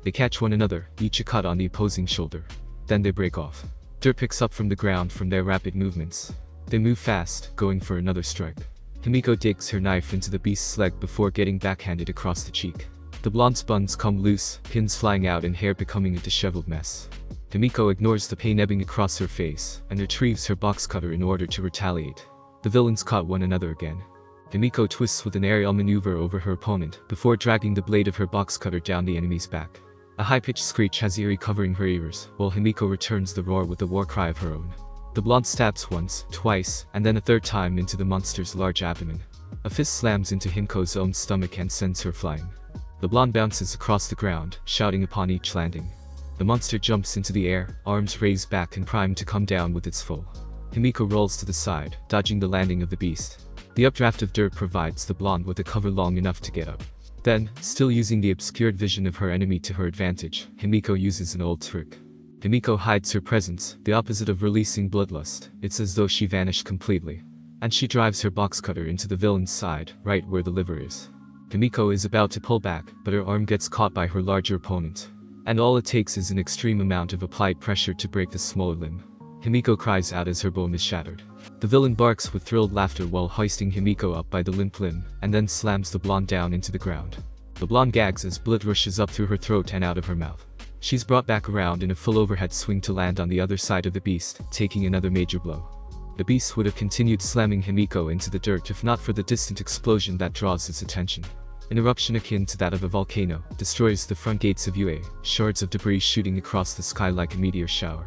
They catch one another, each a cut on the opposing shoulder. Then they break off. Dirt picks up from the ground from their rapid movements. They move fast, going for another strike. Himiko digs her knife into the beast's leg before getting backhanded across the cheek. The blonde's buns come loose, pins flying out and hair becoming a disheveled mess. Himiko ignores the pain ebbing across her face, and retrieves her box cutter in order to retaliate. The villains caught one another again. Himiko twists with an aerial maneuver over her opponent, before dragging the blade of her box cutter down the enemy's back. A high-pitched screech has eerie covering her ears, while Himiko returns the roar with a war cry of her own. The blonde stabs once, twice, and then a third time into the monster's large abdomen. A fist slams into Himiko's own stomach and sends her flying. The blonde bounces across the ground, shouting upon each landing. The monster jumps into the air, arms raised back and primed to come down with its foe. Himiko rolls to the side, dodging the landing of the beast. The updraft of dirt provides the blonde with a cover long enough to get up. Then, still using the obscured vision of her enemy to her advantage, Himiko uses an old trick. Himiko hides her presence, the opposite of releasing bloodlust. It's as though she vanished completely. And she drives her box cutter into the villain's side, right where the liver is. Himiko is about to pull back, but her arm gets caught by her larger opponent. And all it takes is an extreme amount of applied pressure to break the smaller limb. Himiko cries out as her bone is shattered. The villain barks with thrilled laughter while hoisting Himiko up by the limp limb, and then slams the blonde down into the ground. The blonde gags as blood rushes up through her throat and out of her mouth. She's brought back around in a full overhead swing to land on the other side of the beast, taking another major blow. The beast would have continued slamming Himiko into the dirt if not for the distant explosion that draws its attention. An eruption akin to that of a volcano destroys the front gates of UA, shards of debris shooting across the sky like a meteor shower.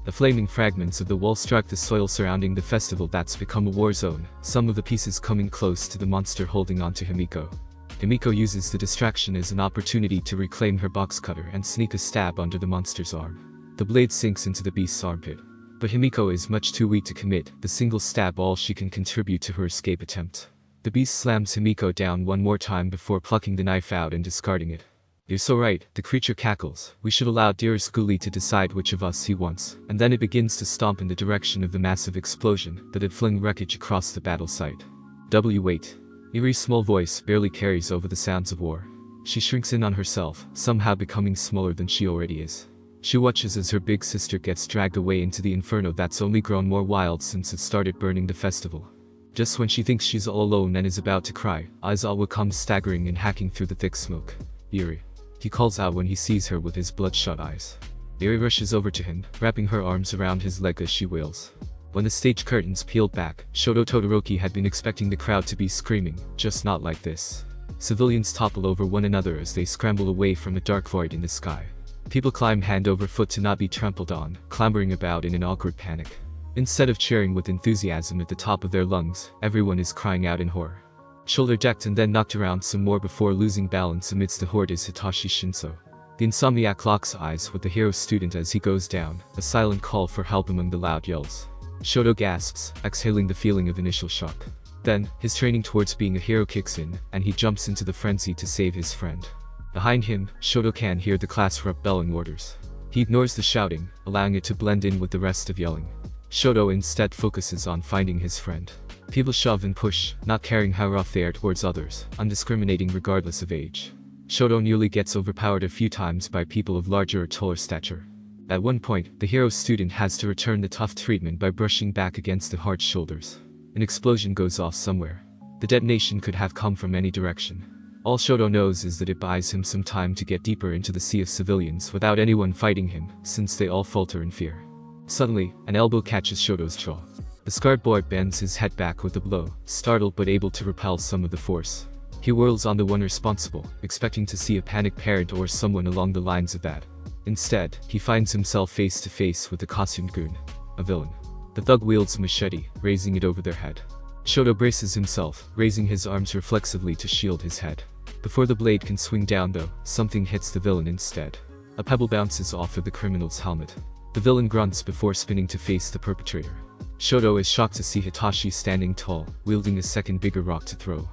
The flaming fragments of the wall struck the soil surrounding the festival that's become a war zone, some of the pieces coming close to the monster holding onto Himiko. Himiko uses the distraction as an opportunity to reclaim her box cutter and sneak a stab under the monster's arm. The blade sinks into the beast's armpit. But Himiko is much too weak to commit the single stab all she can contribute to her escape attempt. The beast slams Himiko down one more time before plucking the knife out and discarding it. "You're so right," the creature cackles. "We should allow dearest Ghoulie to decide which of us he wants." And then it begins to stomp in the direction of the massive explosion that had flung wreckage across the battle site. Wait. Erie's small voice barely carries over the sounds of war. She shrinks in on herself, somehow becoming smaller than she already is. She watches as her big sister gets dragged away into the inferno that's only grown more wild since it started burning the festival. Just when she thinks she's all alone and is about to cry, Aizawa comes staggering and hacking through the thick smoke. "Irie," he calls out when he sees her with his bloodshot eyes. Mirio rushes over to him, wrapping her arms around his leg as she wails. When the stage curtains peeled back, Todoroki had been expecting the crowd to be screaming, just not like this. Civilians topple over one another as they scramble away from a dark void in the sky. People climb hand over foot to not be trampled on, clambering about in an awkward panic. Instead of cheering with enthusiasm at the top of their lungs, everyone is crying out in horror. Shoulder-decked and then knocked around some more before losing balance amidst the horde is Hitachi Shinso. The insomniac locks eyes with the hero student as he goes down, a silent call for help among the loud yells. Shoto gasps, exhaling the feeling of initial shock. Then, his training towards being a hero kicks in, and he jumps into the frenzy to save his friend. Behind him, Shoto can hear the class rep belling orders. He ignores the shouting, allowing it to blend in with the rest of yelling. Shoto instead focuses on finding his friend. People shove and push, not caring how rough they are towards others, undiscriminating regardless of age. Shoto nearly gets overpowered a few times by people of larger or taller stature. At one point, the hero student has to return the tough treatment by brushing back against the hard shoulders. An explosion goes off somewhere. The detonation could have come from any direction. All Shoto knows is that it buys him some time to get deeper into the sea of civilians without anyone fighting him, since they all falter in fear. Suddenly, an elbow catches Shoto's jaw. The scarred boy bends his head back with the blow, startled but able to repel some of the force. He whirls on the one responsible, expecting to see a panicked parent or someone along the lines of that. Instead, he finds himself face to face with the costumed goon, a villain. The thug wields a machete, raising it over their head. Shoto braces himself, raising his arms reflexively to shield his head. Before the blade can swing down though, something hits the villain instead. A pebble bounces off of the criminal's helmet. The villain grunts before spinning to face the perpetrator. Shoto is shocked to see Hitachi standing tall, wielding a second bigger rock to throw.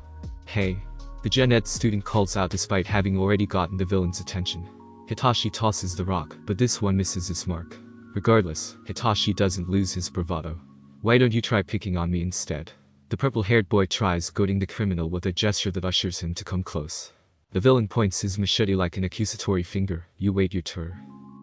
Hey! The Gen Ed student calls out despite having already gotten the villain's attention. Hitachi tosses the rock, but this one misses its mark. Regardless, Hitachi doesn't lose his bravado. Why don't you try picking on me instead? The purple-haired boy tries goading the criminal with a gesture that ushers him to come close. The villain points his machete like an accusatory finger, you wait your turn.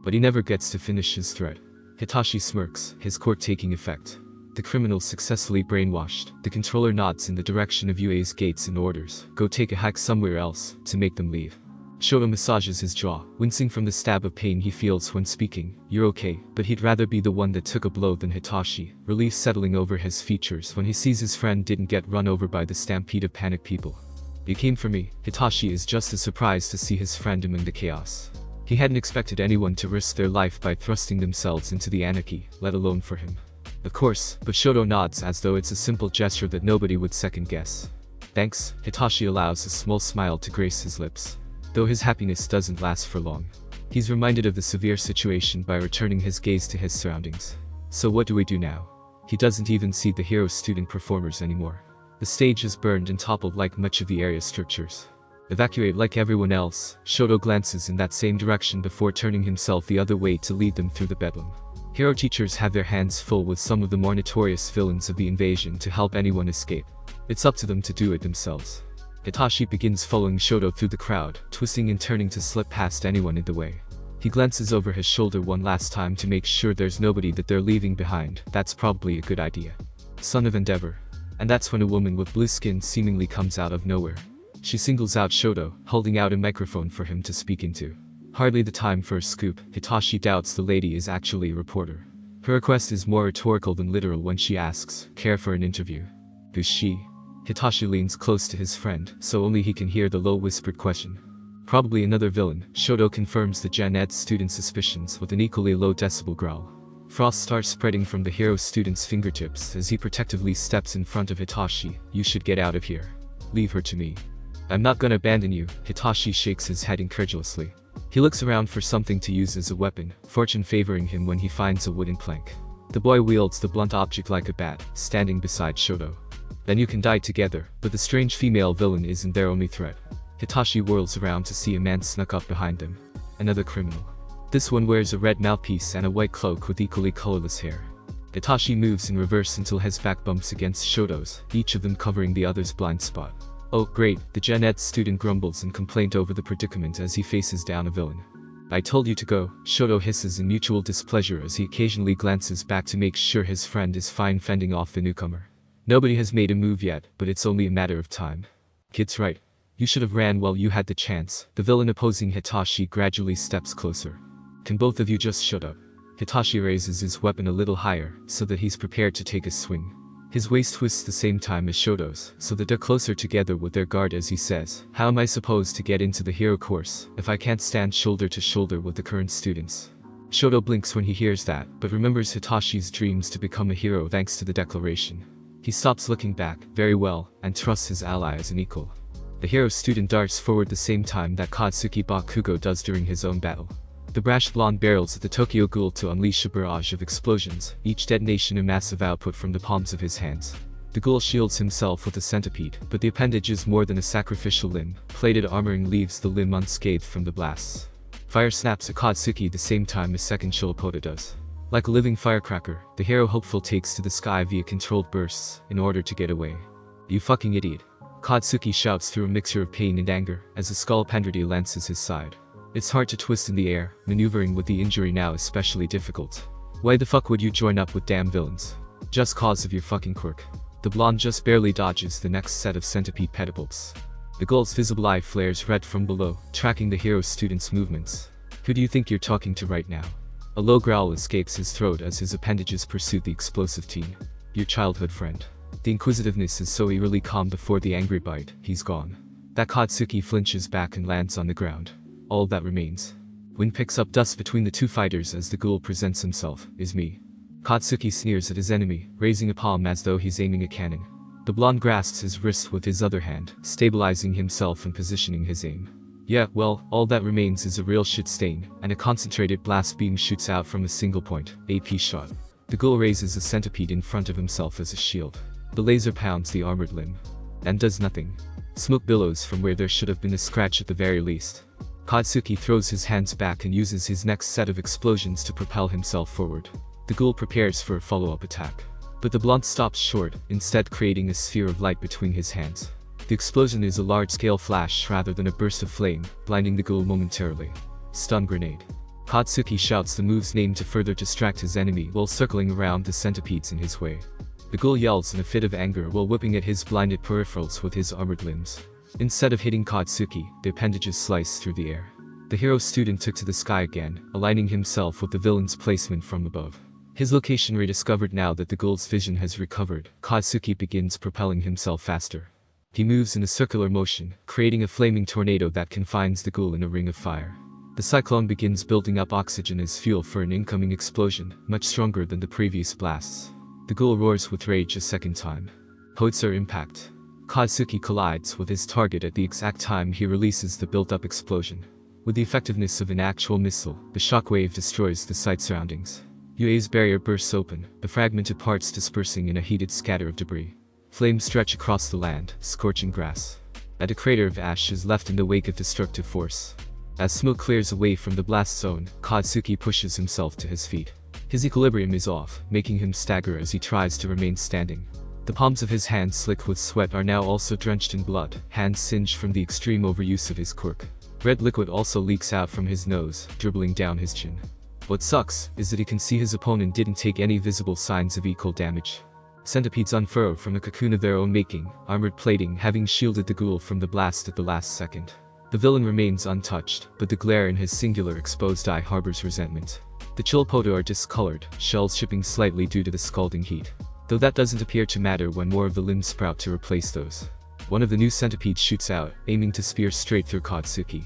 But he never gets to finish his threat. Hitachi smirks, his quirk taking effect. The criminal successfully brainwashed. The controller nods in the direction of UA's gates and orders, go take a hike somewhere else, to make them leave. Shoto massages his jaw, wincing from the stab of pain he feels when speaking, you're okay, but he'd rather be the one that took a blow than Hitachi, relief settling over his features when he sees his friend didn't get run over by the stampede of panicked people. You came for me. Hitachi is just as surprised to see his friend among the chaos. He hadn't expected anyone to risk their life by thrusting themselves into the anarchy, let alone for him. Of course, but Shoto nods as though it's a simple gesture that nobody would second guess. Thanks, Hitachi allows a small smile to grace his lips. Though his happiness doesn't last for long. He's reminded of the severe situation by returning his gaze to his surroundings. So what do we do now? He doesn't even see the hero student performers anymore. The stage is burned and toppled like much of the area's structures. Evacuate like everyone else. Shoto glances in that same direction before turning himself the other way to lead them through the bedlam. Hero teachers have their hands full with some of the more notorious villains of the invasion to help anyone escape. It's up to them to do it themselves. Hitachi begins following Shoto through the crowd, twisting and turning to slip past anyone in the way. He glances over his shoulder one last time to make sure there's nobody that they're leaving behind. That's probably a good idea. Son of Endeavor. And that's when a woman with blue skin seemingly comes out of nowhere. She singles out Shoto, holding out a microphone for him to speak into. Hardly the time for a scoop, Hitachi doubts the lady is actually a reporter. Her request is more rhetorical than literal when she asks, care for an interview? Who's she? Hitachi leans close to his friend, so only he can hear the low whispered question. Probably another villain. Shoto confirms the Gen Ed student's suspicions with an equally low decibel growl. Frost starts spreading from the hero student's fingertips as he protectively steps in front of Hitachi. You should get out of here. Leave her to me. I'm not gonna abandon you. Hitachi shakes his head incredulously. He looks around for something to use as a weapon, fortune favoring him when he finds a wooden plank. The boy wields the blunt object like a bat, standing beside Shoto. Then you can die together, but the strange female villain isn't their only threat. Hitachi whirls around to see a man snuck up behind them. Another criminal. This one wears a red mouthpiece and a white cloak with equally colorless hair. Hitachi moves in reverse until his back bumps against Shoto's, each of them covering the other's blind spot. Oh great, the Gen Ed student grumbles in complaint over the predicament as he faces down a villain. I told you to go, Shoto hisses in mutual displeasure as he occasionally glances back to make sure his friend is fine fending off the newcomer. Nobody has made a move yet, but it's only a matter of time. Kid's right. You should have ran while you had the chance. The villain opposing Hitachi gradually steps closer. Can both of you just shut up? Hitachi raises his weapon a little higher, so that he's prepared to take a swing. His waist twists the same time as Shoto's, so that they're closer together with their guard as he says, "How am I supposed to get into the hero course, if I can't stand shoulder to shoulder with the current students?" Shoto blinks when he hears that, but remembers Hitachi's dreams to become a hero thanks to the declaration. He stops looking back, very well, and trusts his ally as an equal. The hero student darts forward the same time that Katsuki Bakugo does during his own battle. The brash blonde barrels at the Tokyo Ghoul to unleash a barrage of explosions, each detonation a massive output from the palms of his hands. The ghoul shields himself with a centipede, but the appendage is more than a sacrificial limb. Plated armoring leaves the limb unscathed from the blasts. Fire snaps at Katsuki the same time as second Chilopota does. Like a living firecracker, the hero hopeful takes to the sky via controlled bursts, in order to get away. "You fucking idiot." Katsuki shouts through a mixture of pain and anger, as the skull pendulity lances his side. It's hard to twist in the air, maneuvering with the injury now especially difficult. "Why the fuck would you join up with damn villains? Just cause of your fucking quirk." The blonde just barely dodges the next set of centipede pedipalps. The ghoul's visible eye flares red from below, tracking the hero student's movements. "Who do you think you're talking to right now?" A low growl escapes his throat as his appendages pursue the explosive teen. "Your childhood friend." The inquisitiveness is so eerily calm before the angry bite, he's gone. That Katsuki flinches back and lands on the ground. All that remains. Wind picks up dust between the two fighters as the ghoul presents himself, "Is me." Katsuki sneers at his enemy, raising a palm as though he's aiming a cannon. The blonde grasps his wrist with his other hand, stabilizing himself and positioning his aim. "Yeah, well, all that remains is a real shit stain, and a concentrated blast beam shoots out from a single point, AP shot." The ghoul raises a centipede in front of himself as a shield. The laser pounds the armored limb. And does nothing. Smoke billows from where there should have been a scratch at the very least. Katsuki throws his hands back and uses his next set of explosions to propel himself forward. The ghoul prepares for a follow-up attack. But the blonde stops short, instead creating a sphere of light between his hands. The explosion is a large-scale flash rather than a burst of flame, blinding the ghoul momentarily. Stun grenade. Katsuki shouts the move's name to further distract his enemy while circling around the centipedes in his way. The ghoul yells in a fit of anger while whipping at his blinded peripherals with his armored limbs. Instead of hitting Katsuki, the appendages slice through the air. The hero student took to the sky again, aligning himself with the villain's placement from above. His location rediscovered now that the ghoul's vision has recovered, Katsuki begins propelling himself faster. He moves in a circular motion, creating a flaming tornado that confines the ghoul in a ring of fire. The cyclone begins building up oxygen as fuel for an incoming explosion, much stronger than the previous blasts. The ghoul roars with rage a second time. Howitzer impact. Katsuki collides with his target at the exact time he releases the built-up explosion. With the effectiveness of an actual missile, the shockwave destroys the site surroundings. Yue's barrier bursts open, the fragmented parts dispersing in a heated scatter of debris. Flames stretch across the land, scorching grass. A crater of ash is left in the wake of destructive force. As smoke clears away from the blast zone, Katsuki pushes himself to his feet. His equilibrium is off, making him stagger as he tries to remain standing. The palms of his hands slick with sweat are now also drenched in blood, hands singed from the extreme overuse of his quirk. Red liquid also leaks out from his nose, dribbling down his chin. What sucks is that he can see his opponent didn't take any visible signs of equal damage. Centipedes unfurrow from a cocoon of their own making, armored plating having shielded the ghoul from the blast at the last second. The villain remains untouched, but the glare in his singular exposed eye harbors resentment. The Chilopota are discolored, shells chipping slightly due to the scalding heat. Though that doesn't appear to matter when more of the limbs sprout to replace those. One of the new centipedes shoots out, aiming to spear straight through Katsuki.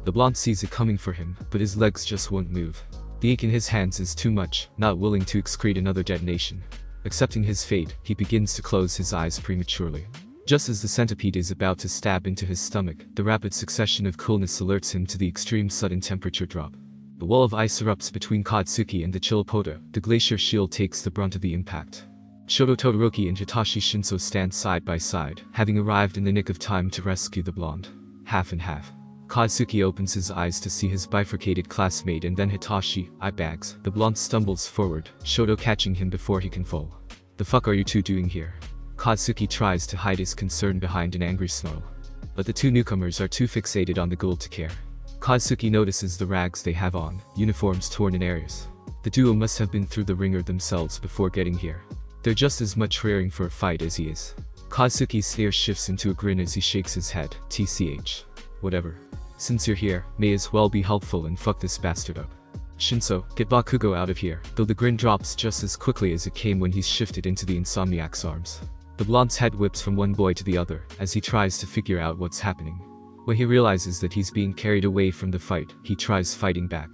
The blonde sees it coming for him, but his legs just won't move. The ink in his hands is too much, not willing to excrete another detonation. Accepting his fate, he begins to close his eyes prematurely. Just as the centipede is about to stab into his stomach, the rapid succession of coolness alerts him to the extreme sudden temperature drop. The wall of ice erupts between Katsuki and the Chilopota. The glacier shield takes the brunt of the impact. Shoto Todoroki and Hitachi Shinso stand side by side, having arrived in the nick of time to rescue the blonde. Half and half. Katsuki opens his eyes to see his bifurcated classmate and then Hitachi, eye bags. The blonde stumbles forward, Shoto catching him before he can fall. "The fuck are you two doing here?" Katsuki tries to hide his concern behind an angry snarl. But the two newcomers are too fixated on the ghoul to care. Katsuki notices the rags they have on, uniforms torn in areas. The duo must have been through the ringer themselves before getting here. They're just as much rearing for a fight as he is. Katsuki's sneer shifts into a grin as he shakes his head, "TCH. Whatever. Since you're here, may as well be helpful and fuck this bastard up." Shinso, get Bakugo out of here, though the grin drops just as quickly as it came when he's shifted into the Insomniac's arms. The blonde's head whips from one boy to the other as he tries to figure out what's happening. When he realizes that he's being carried away from the fight, he tries fighting back.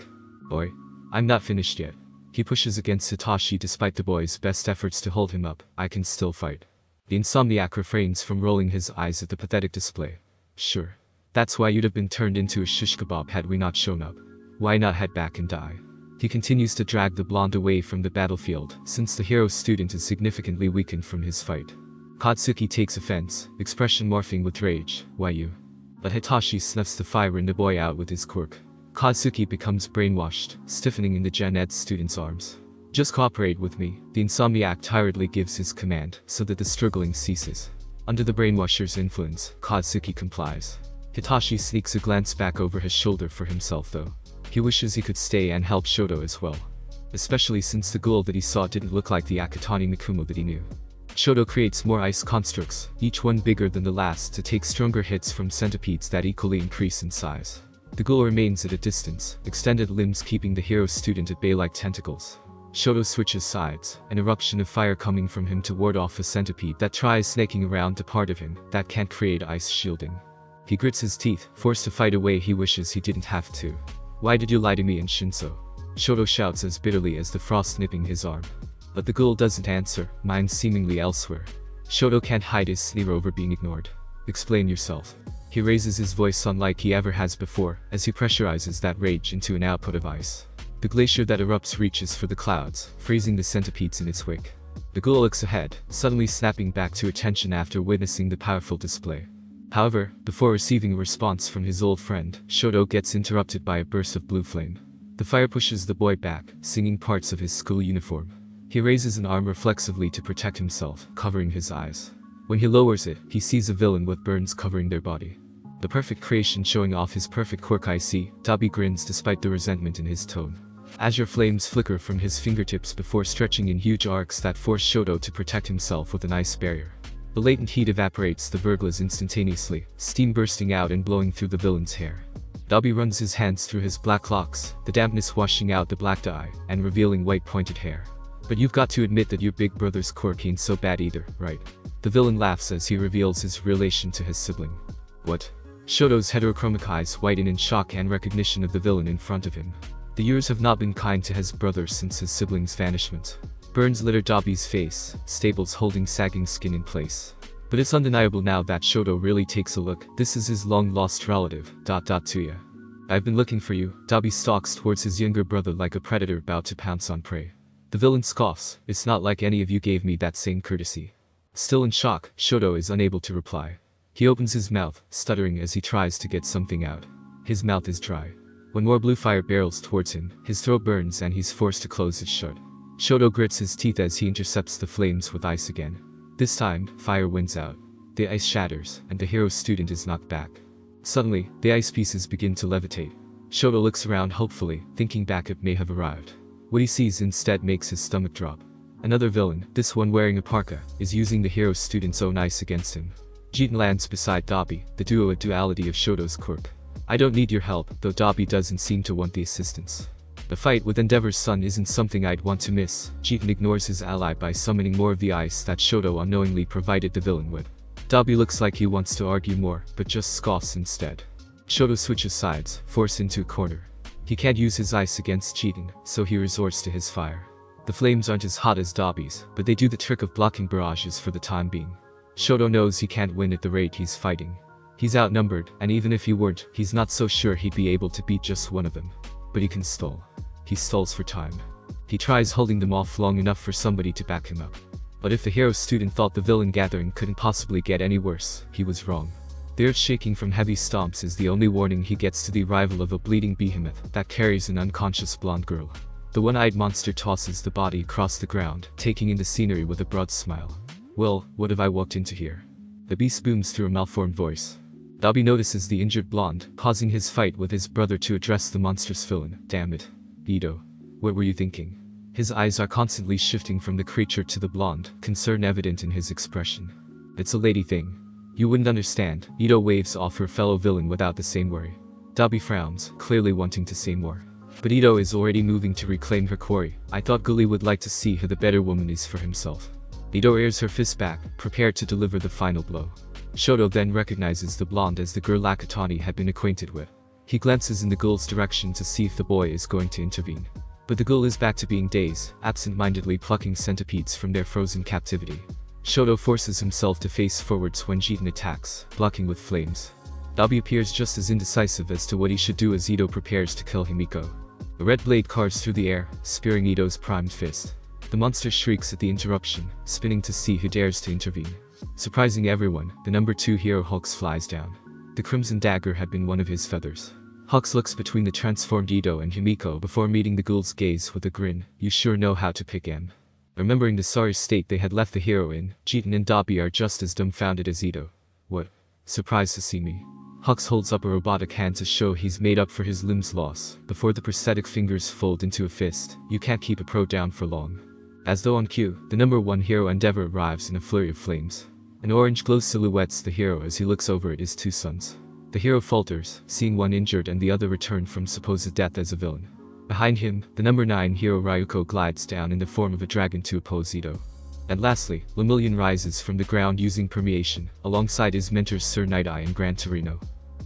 Boy, I'm not finished yet. He pushes against Hitachi despite the boy's best efforts to hold him up. I can still fight. The Insomniac refrains from rolling his eyes at the pathetic display. Sure. That's why you'd have been turned into a shish kebab had we not shown up. Why not head back and die? He continues to drag the blonde away from the battlefield, since the hero student is significantly weakened from his fight. Katsuki takes offense, expression morphing with rage. Why you? But Hitachi snuffs the fire in the boy out with his quirk. Katsuki becomes brainwashed, stiffening in the Gen Ed student's arms. Just cooperate with me, the Insomniac tiredly gives his command, so that the struggling ceases. Under the brainwasher's influence, Katsuki complies. Hitachi sneaks a glance back over his shoulder for himself though. He wishes he could stay and help Shoto as well. Especially since the ghoul that he saw didn't look like the Akatani Mikumo that he knew. Shoto creates more ice constructs, each one bigger than the last to take stronger hits from centipedes that equally increase in size. The ghoul remains at a distance, extended limbs keeping the hero student at bay like tentacles. Shoto switches sides, an eruption of fire coming from him to ward off a centipede that tries snaking around a part of him that can't create ice shielding. He grits his teeth, forced to fight a way he wishes he didn't have to. Why did you lie to me and Shinso? Shoto shouts as bitterly as the frost nipping his arm. But the ghoul doesn't answer, mind seemingly elsewhere. Shoto can't hide his sneer over being ignored. Explain yourself. He raises his voice unlike he ever has before, as he pressurizes that rage into an output of ice. The glacier that erupts reaches for the clouds, freezing the centipedes in its wake. The ghoul looks ahead, suddenly snapping back to attention after witnessing the powerful display. However, before receiving a response from his old friend, Shoto gets interrupted by a burst of blue flame. The fire pushes the boy back, singing parts of his school uniform. He raises an arm reflexively to protect himself, covering his eyes. When he lowers it, he sees a villain with burns covering their body. The perfect creation showing off his perfect quirk. I see, Dabi grins despite the resentment in his tone. Azure flames flicker from his fingertips before stretching in huge arcs that force Shoto to protect himself with an ice barrier. The latent heat evaporates the verglas instantaneously, steam bursting out and blowing through the villain's hair. Dabi runs his hands through his black locks, the dampness washing out the black dye, and revealing white pointed hair. But you've got to admit that your big brother's quirk ain't so bad either, right? The villain laughs as he reveals his relation to his sibling. What? Shoto's heterochromic eyes widen in shock and recognition of the villain in front of him. The years have not been kind to his brother since his sibling's vanishment. Burns litter Dabi's face, staples holding sagging skin in place. But it's undeniable now that Shoto really takes a look. This is his long-lost relative, Tuya. I've been looking for you. Dabi stalks towards his younger brother like a predator about to pounce on prey. The villain scoffs, it's not like any of you gave me that same courtesy. Still in shock, Shoto is unable to reply. He opens his mouth, stuttering as he tries to get something out. His mouth is dry. When more blue fire barrels towards him, his throat burns and he's forced to close it shut. Shoto grits his teeth as he intercepts the flames with ice again. This time, fire wins out. The ice shatters, and the hero student is knocked back. Suddenly, the ice pieces begin to levitate. Shoto looks around hopefully, thinking backup may have arrived. What he sees instead makes his stomach drop. Another villain, this one wearing a parka, is using the hero student's own ice against him. Jitan lands beside Dabi, the duo a duality of Shoto's quirk. I don't need your help, though Dabi doesn't seem to want the assistance. The fight with Endeavor's son isn't something I'd want to miss. Jitan ignores his ally by summoning more of the ice that Shoto unknowingly provided the villain with. Dabi looks like he wants to argue more, but just scoffs instead. Shoto switches sides, forced into a corner. He can't use his ice against Jitan, so he resorts to his fire. The flames aren't as hot as Dabi's, but they do the trick of blocking barrages for the time being. Shoto knows he can't win at the rate he's fighting. He's outnumbered, and even if he weren't, he's not so sure he'd be able to beat just one of them. But he can stall. He stalls for time. He tries holding them off long enough for somebody to back him up. But if the hero student thought the villain gathering couldn't possibly get any worse, he was wrong. The earth shaking from heavy stomps is the only warning he gets to the arrival of a bleeding behemoth that carries an unconscious blonde girl. The one-eyed monster tosses the body across the ground, taking in the scenery with a broad smile. Well, what have I walked into here? The beast booms through a malformed voice. Dabi notices the injured blonde, pausing his fight with his brother to address the monstrous villain. Damn it. Ito. What were you thinking? His eyes are constantly shifting from the creature to the blonde, concern evident in his expression. It's a lady thing. You wouldn't understand. Ito waves off her fellow villain without the same worry. Dabi frowns, clearly wanting to say more. But Ito is already moving to reclaim her quarry. I thought Gully would like to see who the better woman is for himself. Ito airs her fist back, prepared to deliver the final blow. Shoto then recognizes the blonde as the girl Akatani had been acquainted with. He glances in the ghoul's direction to see if the boy is going to intervene. But the ghoul is back to being dazed, absent-mindedly plucking centipedes from their frozen captivity. Shoto forces himself to face forwards when Jiten attacks, blocking with flames. Dabi appears just as indecisive as to what he should do as Ito prepares to kill Himiko. A red blade carves through the air, spearing Ito's primed fist. The monster shrieks at the interruption, spinning to see who dares to intervene. Surprising everyone, the number 2 hero Hux flies down. The crimson dagger had been one of his feathers. Hux looks between the transformed Ito and Himiko before meeting the ghoul's gaze with a grin. You sure know how to pick M. Remembering the sorry state they had left the hero in, Jiten and Dabi are just as dumbfounded as Ito. What? Surprised to see me? Hux holds up a robotic hand to show he's made up for his limbs loss, before the prosthetic fingers fold into a fist. You can't keep a pro down for long. As though on cue, the number 1 hero Endeavor arrives in a flurry of flames. An orange glow silhouettes the hero as he looks over at his 2 sons. The hero falters, seeing one injured and the other returned from supposed death as a villain. Behind him, the number 9 hero Ryuko glides down in the form of a dragon to oppose Ito. And lastly, Lemillion rises from the ground using permeation, alongside his mentors Sir Night-Eye and Gran Torino.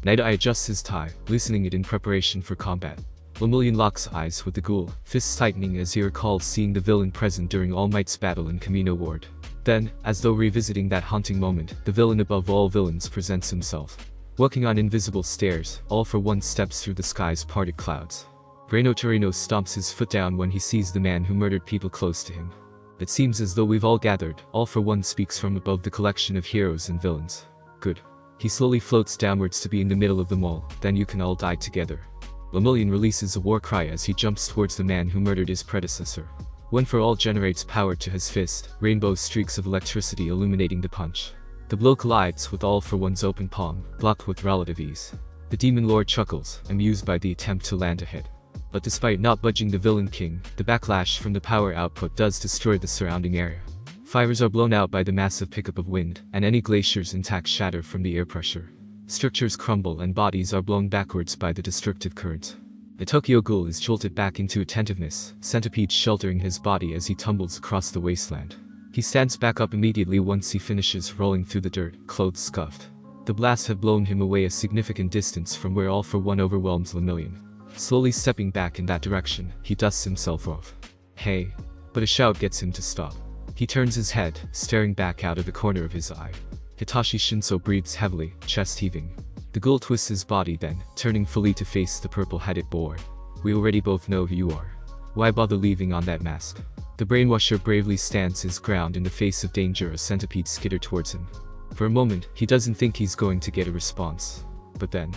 Night-Eye adjusts his tie, loosening it in preparation for combat. Lemillion locks eyes with the ghoul, fists tightening as he recalls seeing the villain present during All Might's battle in Camino Ward. Then, as though revisiting that haunting moment, the villain above all villains presents himself. Walking on invisible stairs, All for One steps through the sky's parted clouds. Gran Torino stomps his foot down when he sees the man who murdered people close to him. It seems as though we've all gathered. All for One speaks from above the collection of heroes and villains. Good. He slowly floats downwards to be in the middle of them all, then you can all die together. Lemillion releases a war cry as he jumps towards the man who murdered his predecessor. One for All generates power to his fist, rainbow streaks of electricity illuminating the punch. The blow collides with All for One's open palm, blocked with relative ease. The Demon Lord chuckles, amused by the attempt to land a hit. But despite not budging the villain king, the backlash from the power output does destroy the surrounding area. Fires are blown out by the massive pickup of wind, and any glaciers intact shatter from the air pressure. Structures crumble and bodies are blown backwards by the destructive current. The Tokyo Ghoul is jolted back into attentiveness, centipedes sheltering his body as he tumbles across the wasteland. He stands back up immediately once he finishes rolling through the dirt, clothes scuffed. The blasts have blown him away a significant distance from where All for One overwhelms Lemillion. Slowly stepping back in that direction, he dusts himself off. Hey! But a shout gets him to stop. He turns his head, staring back out of the corner of his eye. Hitachi Shinso breathes heavily, chest heaving. The ghoul twists his body then, turning fully to face the purple-headed boar. We already both know who you are. Why bother leaving on that mask? The brainwasher bravely stands his ground in the face of danger as centipedes skitter towards him. For a moment, he doesn't think he's going to get a response. But then,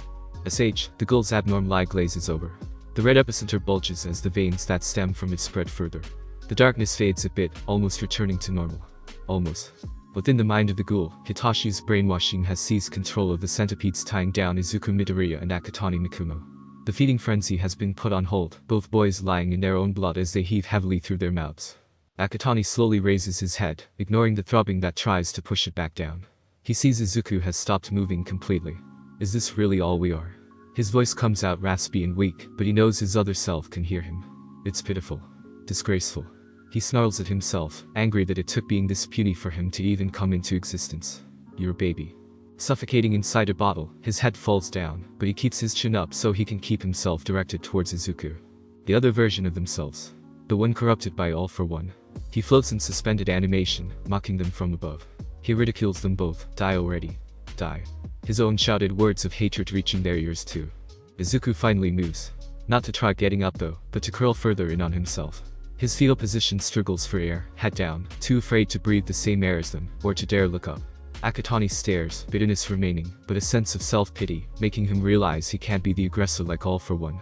SH, the ghoul's abnormal eye glazes over. The red epicenter bulges as the veins that stem from it spread further. The darkness fades a bit, almost returning to normal. Almost. Within the mind of the ghoul, Hitachi's brainwashing has seized control of the centipedes tying down Izuku Midoriya and Akatani Mikumo. The feeding frenzy has been put on hold, both boys lying in their own blood as they heave heavily through their mouths. Akatani slowly raises his head, ignoring the throbbing that tries to push it back down. He sees Izuku has stopped moving completely. Is this really all we are? His voice comes out raspy and weak, but he knows his other self can hear him. It's pitiful. Disgraceful. He snarls at himself, angry that it took being this puny for him to even come into existence. You're a baby. Suffocating inside a bottle, his head falls down, but he keeps his chin up so he can keep himself directed towards Izuku. The other version of themselves. The one corrupted by All for One. He floats in suspended animation, mocking them from above. He ridicules them both. Die already. Die. His own shouted words of hatred reaching their ears too. Izuku finally moves. Not to try getting up though, but to curl further in on himself. His fetal position struggles for air, head down, too afraid to breathe the same air as them, or to dare look up. Akatani stares, bitterness remaining, but a sense of self-pity, making him realize he can't be the aggressor like All for One.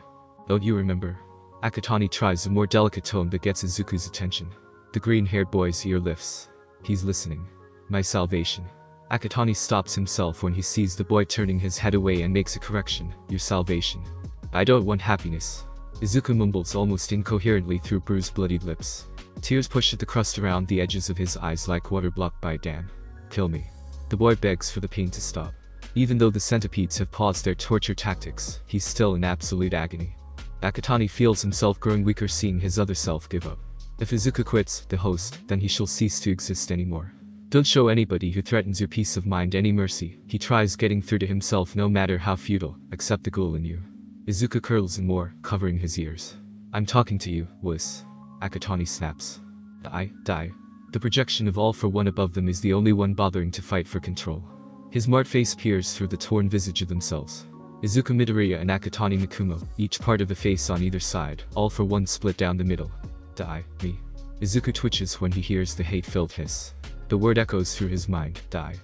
Don't you remember? Akatani tries a more delicate tone that gets Izuku's attention. The green-haired boy's ear lifts. He's listening. My salvation. Akatani stops himself when he sees the boy turning his head away and makes a correction. Your salvation. I don't want happiness. Izuku mumbles almost incoherently through bruised bloodied lips. Tears push at the crust around the edges of his eyes like water blocked by a dam. Kill me. The boy begs for the pain to stop. Even though the centipedes have paused their torture tactics, he's still in absolute agony. Akatani feels himself growing weaker seeing his other self give up. If Izuku quits, the host, then he shall cease to exist anymore. Don't show anybody who threatens your peace of mind any mercy. He tries getting through to himself no matter how futile, except the ghoul in you. Izuku curls in more, covering his ears. I'm talking to you, wuss. Akatani snaps. Die. The projection of All for One above them is the only one bothering to fight for control. His marred face peers through the torn visage of themselves. Izuku Midoriya and Akatani Mikumo, each part of the face on either side, All for One split down the middle. Die, me. Izuku twitches when he hears the hate-filled hiss. The word echoes through his mind, die.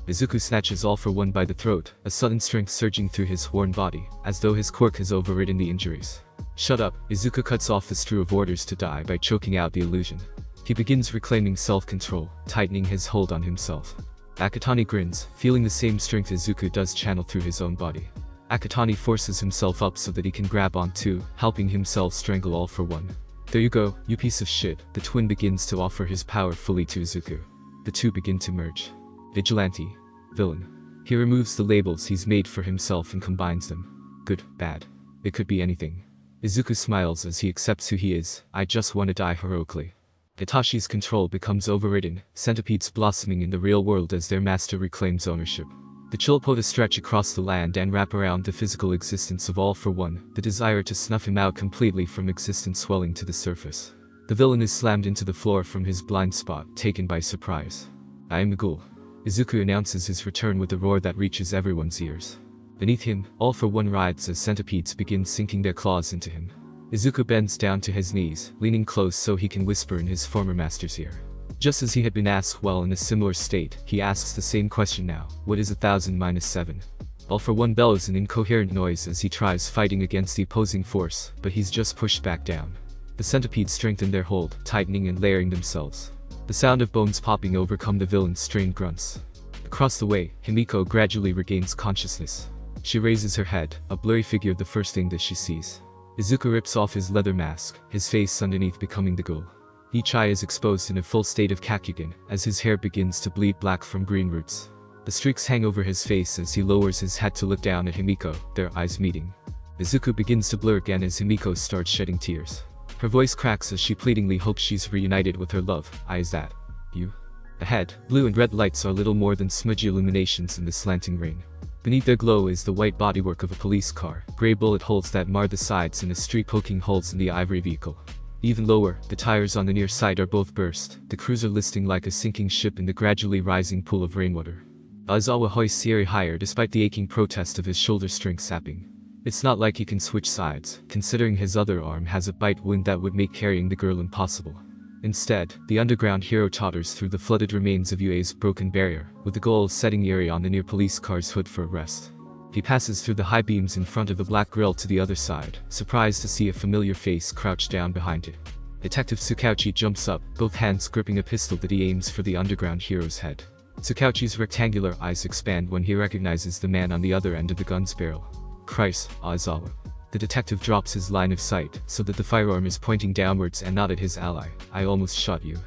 Izuku snatches All for One by the throat, a sudden strength surging through his worn body, as though his quirk has overridden the injuries. Shut up, Izuku cuts off the strew of orders to die by choking out the illusion. He begins reclaiming self-control, tightening his hold on himself. Akatani grins, feeling the same strength Izuku does channel through his own body. Akatani forces himself up so that he can grab onto, helping himself strangle All for One. There you go, you piece of shit. The twin begins to offer his power fully to Izuku. The two begin to merge. Vigilante. Villain. He removes the labels he's made for himself and combines them. Good, bad. It could be anything. Izuku smiles as he accepts who he is. I just want to die heroically. Itachi's control becomes overridden, centipedes blossoming in the real world as their master reclaims ownership. The Chilpota stretch across the land and wrap around the physical existence of All for One, the desire to snuff him out completely from existence swelling to the surface. The villain is slammed into the floor from his blind spot, taken by surprise. I am a ghoul. Izuku announces his return with a roar that reaches everyone's ears. Beneath him, All for One writhes as centipedes begin sinking their claws into him. Izuku bends down to his knees, leaning close so he can whisper in his former master's ear. Just as he had been asked while in a similar state, he asks the same question now. What is 1000 minus 7? All for One bellows an incoherent noise as he tries fighting against the opposing force, but he's just pushed back down. The centipedes strengthen their hold, tightening and layering themselves. The sound of bones popping overcome the villain's strained grunts. Across the way, Himiko gradually regains consciousness. She raises her head, a blurry figure the first thing that she sees. Izuku rips off his leather mask, his face underneath becoming the ghoul. Each eye is exposed in a full state of Kakugen, as his hair begins to bleed black from green roots. The streaks hang over his face as he lowers his head to look down at Himiko, their eyes meeting. Izuku begins to blur again as Himiko starts shedding tears. Her voice cracks as she pleadingly hopes she's reunited with her love. Is that you? Ahead, blue and red lights are little more than smudgy illuminations in the slanting rain. Beneath their glow is the white bodywork of a police car, gray bullet holes that mar the sides and a streak poking holes in the ivory vehicle. Even lower, the tires on the near side are both burst, the cruiser listing like a sinking ship in the gradually rising pool of rainwater. Aizawa hoists Sierra higher despite the aching protest of his shoulder strings sapping. It's not like he can switch sides, considering his other arm has a bite wound that would make carrying the girl impossible. Instead, the underground hero totters through the flooded remains of UA's broken barrier, with the goal of setting Yuri on the near police car's hood for arrest. He passes through the high beams in front of the black grille to the other side, surprised to see a familiar face crouched down behind it. Detective Tsukauchi jumps up, both hands gripping a pistol that he aims for the underground hero's head. Tsukauchi's rectangular eyes expand when he recognizes the man on the other end of the gun's barrel. Christ, Aizawa. The detective drops his line of sight, so that the firearm is pointing downwards and not at his ally. I almost shot you.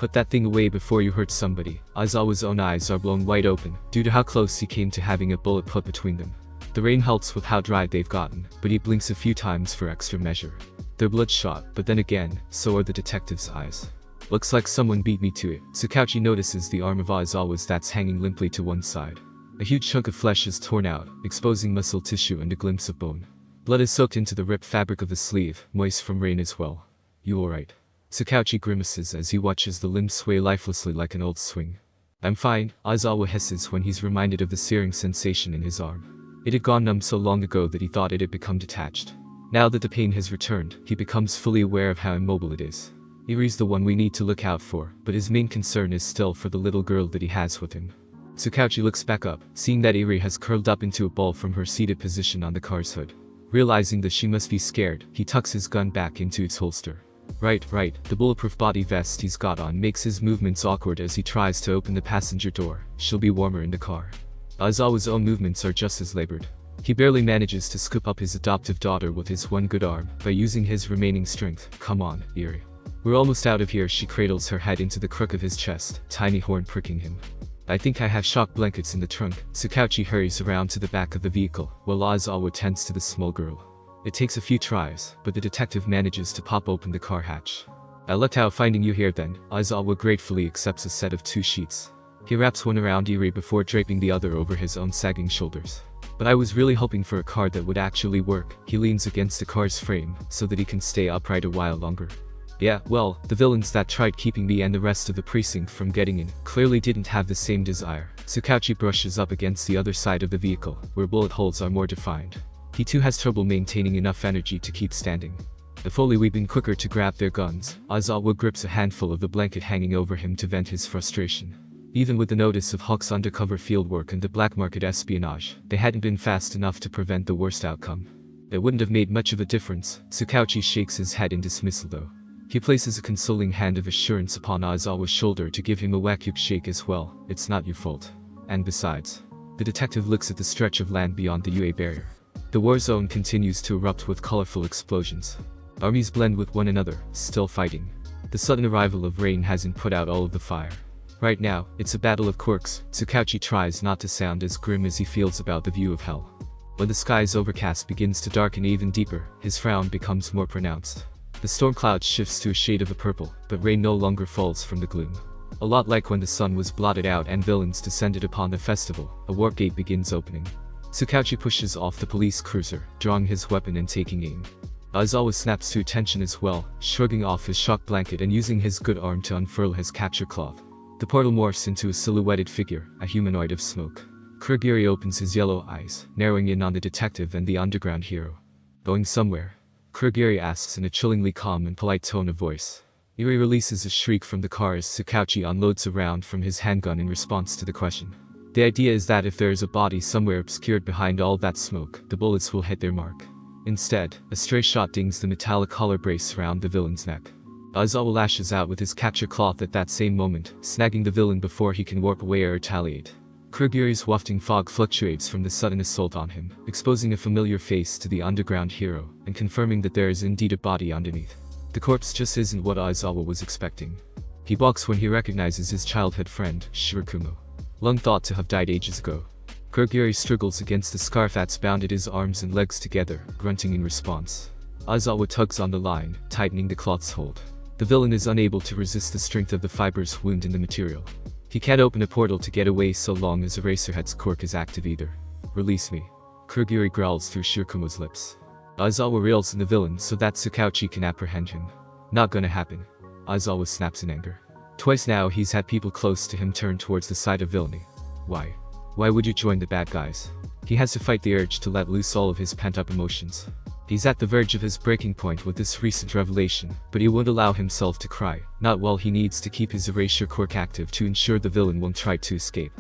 Put that thing away before you hurt somebody. Aizawa's own eyes are blown wide open, due to how close he came to having a bullet put between them. The rain helps with how dry they've gotten, but he blinks a few times for extra measure. They're bloodshot, but then again, so are the detective's eyes. Looks like someone beat me to it. Tsukauchi notices the arm of Aizawa's that's hanging limply to one side. A huge chunk of flesh is torn out, exposing muscle tissue and a glimpse of bone. Blood is soaked into the ripped fabric of the sleeve, moist from rain as well. You alright? Tsukauchi grimaces as he watches the limbs sway lifelessly like an old swing. I'm fine, Aizawa hisses when he's reminded of the searing sensation in his arm. It had gone numb so long ago that he thought it had become detached. Now that the pain has returned, he becomes fully aware of how immobile it is. Yuri's the one we need to look out for, but his main concern is still for the little girl that he has with him. Tsukauchi looks back up, seeing that Yuri has curled up into a ball from her seated position on the car's hood. Realizing that she must be scared, he tucks his gun back into its holster. Right, the bulletproof body vest he's got on makes his movements awkward as he tries to open the passenger door. She'll be warmer in the car. Aizawa's own movements are just as labored. He barely manages to scoop up his adoptive daughter with his one good arm, by using his remaining strength. Come on, Yuri. We're almost out of here. She cradles her head into the crook of his chest, tiny horn pricking him. I think I have shock blankets in the trunk. Tsukauchi hurries around to the back of the vehicle, while Aizawa tends to the small girl. It takes a few tries, but the detective manages to pop open the car hatch. "I lucked out finding you here then." Aizawa gratefully accepts a set of 2 sheets. He wraps one around Iri before draping the other over his own sagging shoulders. "But I was really hoping for a car that would actually work." He leans against the car's frame, so that he can stay upright a while longer. "Yeah, well, the villains that tried keeping me and the rest of the precinct from getting in clearly didn't have the same desire." Tsukauchi brushes up against the other side of the vehicle, where bullet holes are more defined. He too has trouble maintaining enough energy to keep standing. If only we'd been quicker to grab their guns. Aizawa grips a handful of the blanket hanging over him to vent his frustration. Even with the notice of Hawk's undercover fieldwork and the black market espionage, they hadn't been fast enough to prevent the worst outcome. It wouldn't have made much of a difference. Tsukauchi shakes his head in dismissal though. He places a consoling hand of assurance upon Aizawa's shoulder to give him a whack-up shake as well. "It's not your fault. And besides..." The detective looks at the stretch of land beyond the UA barrier. The war zone continues to erupt with colorful explosions. Armies blend with one another, still fighting. The sudden arrival of rain hasn't put out all of the fire. Right now, it's a battle of quirks. Tsukauchi tries not to sound as grim as he feels about the view of hell. When the sky's overcast begins to darken even deeper, his frown becomes more pronounced. The storm cloud shifts to a shade of a purple, but rain no longer falls from the gloom. A lot like when the sun was blotted out and villains descended upon the festival, a warp gate begins opening. Tsukauchi pushes off the police cruiser, drawing his weapon and taking aim. Aizawa snaps to attention as well, shrugging off his shock blanket and using his good arm to unfurl his capture cloth. The portal morphs into a silhouetted figure, a humanoid of smoke. Kurogiri opens his yellow eyes, narrowing in on the detective and the underground hero. "Going somewhere?" Kurogiri asks in a chillingly calm and polite tone of voice. Iri releases a shriek from the car as Tsukauchi unloads a round from his handgun in response to the question. The idea is that if there is a body somewhere obscured behind all that smoke, the bullets will hit their mark. Instead, a stray shot dings the metallic collar brace around the villain's neck. Aizawa lashes out with his capture cloth at that same moment, snagging the villain before he can warp away or retaliate. Kurogiri's wafting fog fluctuates from the sudden assault on him, exposing a familiar face to the underground hero, and confirming that there is indeed a body underneath. The corpse just isn't what Aizawa was expecting. He balks when he recognizes his childhood friend, Shirakumo. Long thought to have died ages ago. Kurogiri struggles against the scarf that's bounded his arms and legs together, grunting in response. Aizawa tugs on the line, tightening the cloth's hold. The villain is unable to resist the strength of the fiber's wound in the material. He can't open a portal to get away so long as Eraserhead's quirk is active either. "Release me." Kurogiri growls through Shirakumo's lips. Aizawa reels in the villain so that Tsukauchi can apprehend him. "Not gonna happen." Aizawa snaps in anger. Twice now he's had people close to him turn towards the side of villainy. Why? Why would you join the bad guys? He has to fight the urge to let loose all of his pent-up emotions. He's at the verge of his breaking point with this recent revelation, but he won't allow himself to cry, not while he needs to keep his erasure quirk active to ensure the villain won't try to escape.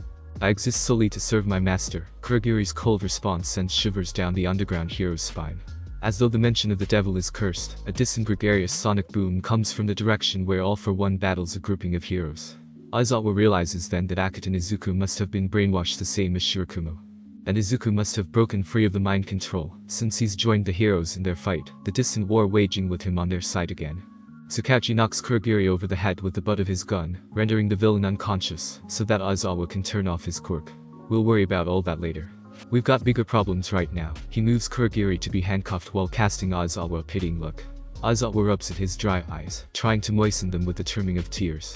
"I exist solely to serve my master." Kurogiri's cold response sends shivers down the underground hero's spine. As though the mention of the devil is cursed, a distant gregarious sonic boom comes from the direction where All for One battles a grouping of heroes. Aizawa realizes then that Akita and Izuku must have been brainwashed the same as Shirakumo. And Izuku must have broken free of the mind control, since he's joined the heroes in their fight, the distant war waging with him on their side again. Tsukauchi knocks Kurogiri over the head with the butt of his gun, rendering the villain unconscious, so that Aizawa can turn off his quirk. "We'll worry about all that later. We've got bigger problems right now." He moves Kurogiri to be handcuffed while casting Aizawa a pitying look. Aizawa rubs at his dry eyes, trying to moisten them with the trimming of tears.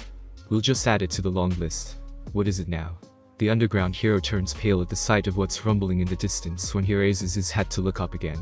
"We'll just add it to the long list." "What is it now?" The underground hero turns pale at the sight of what's rumbling in the distance when he raises his head to look up again.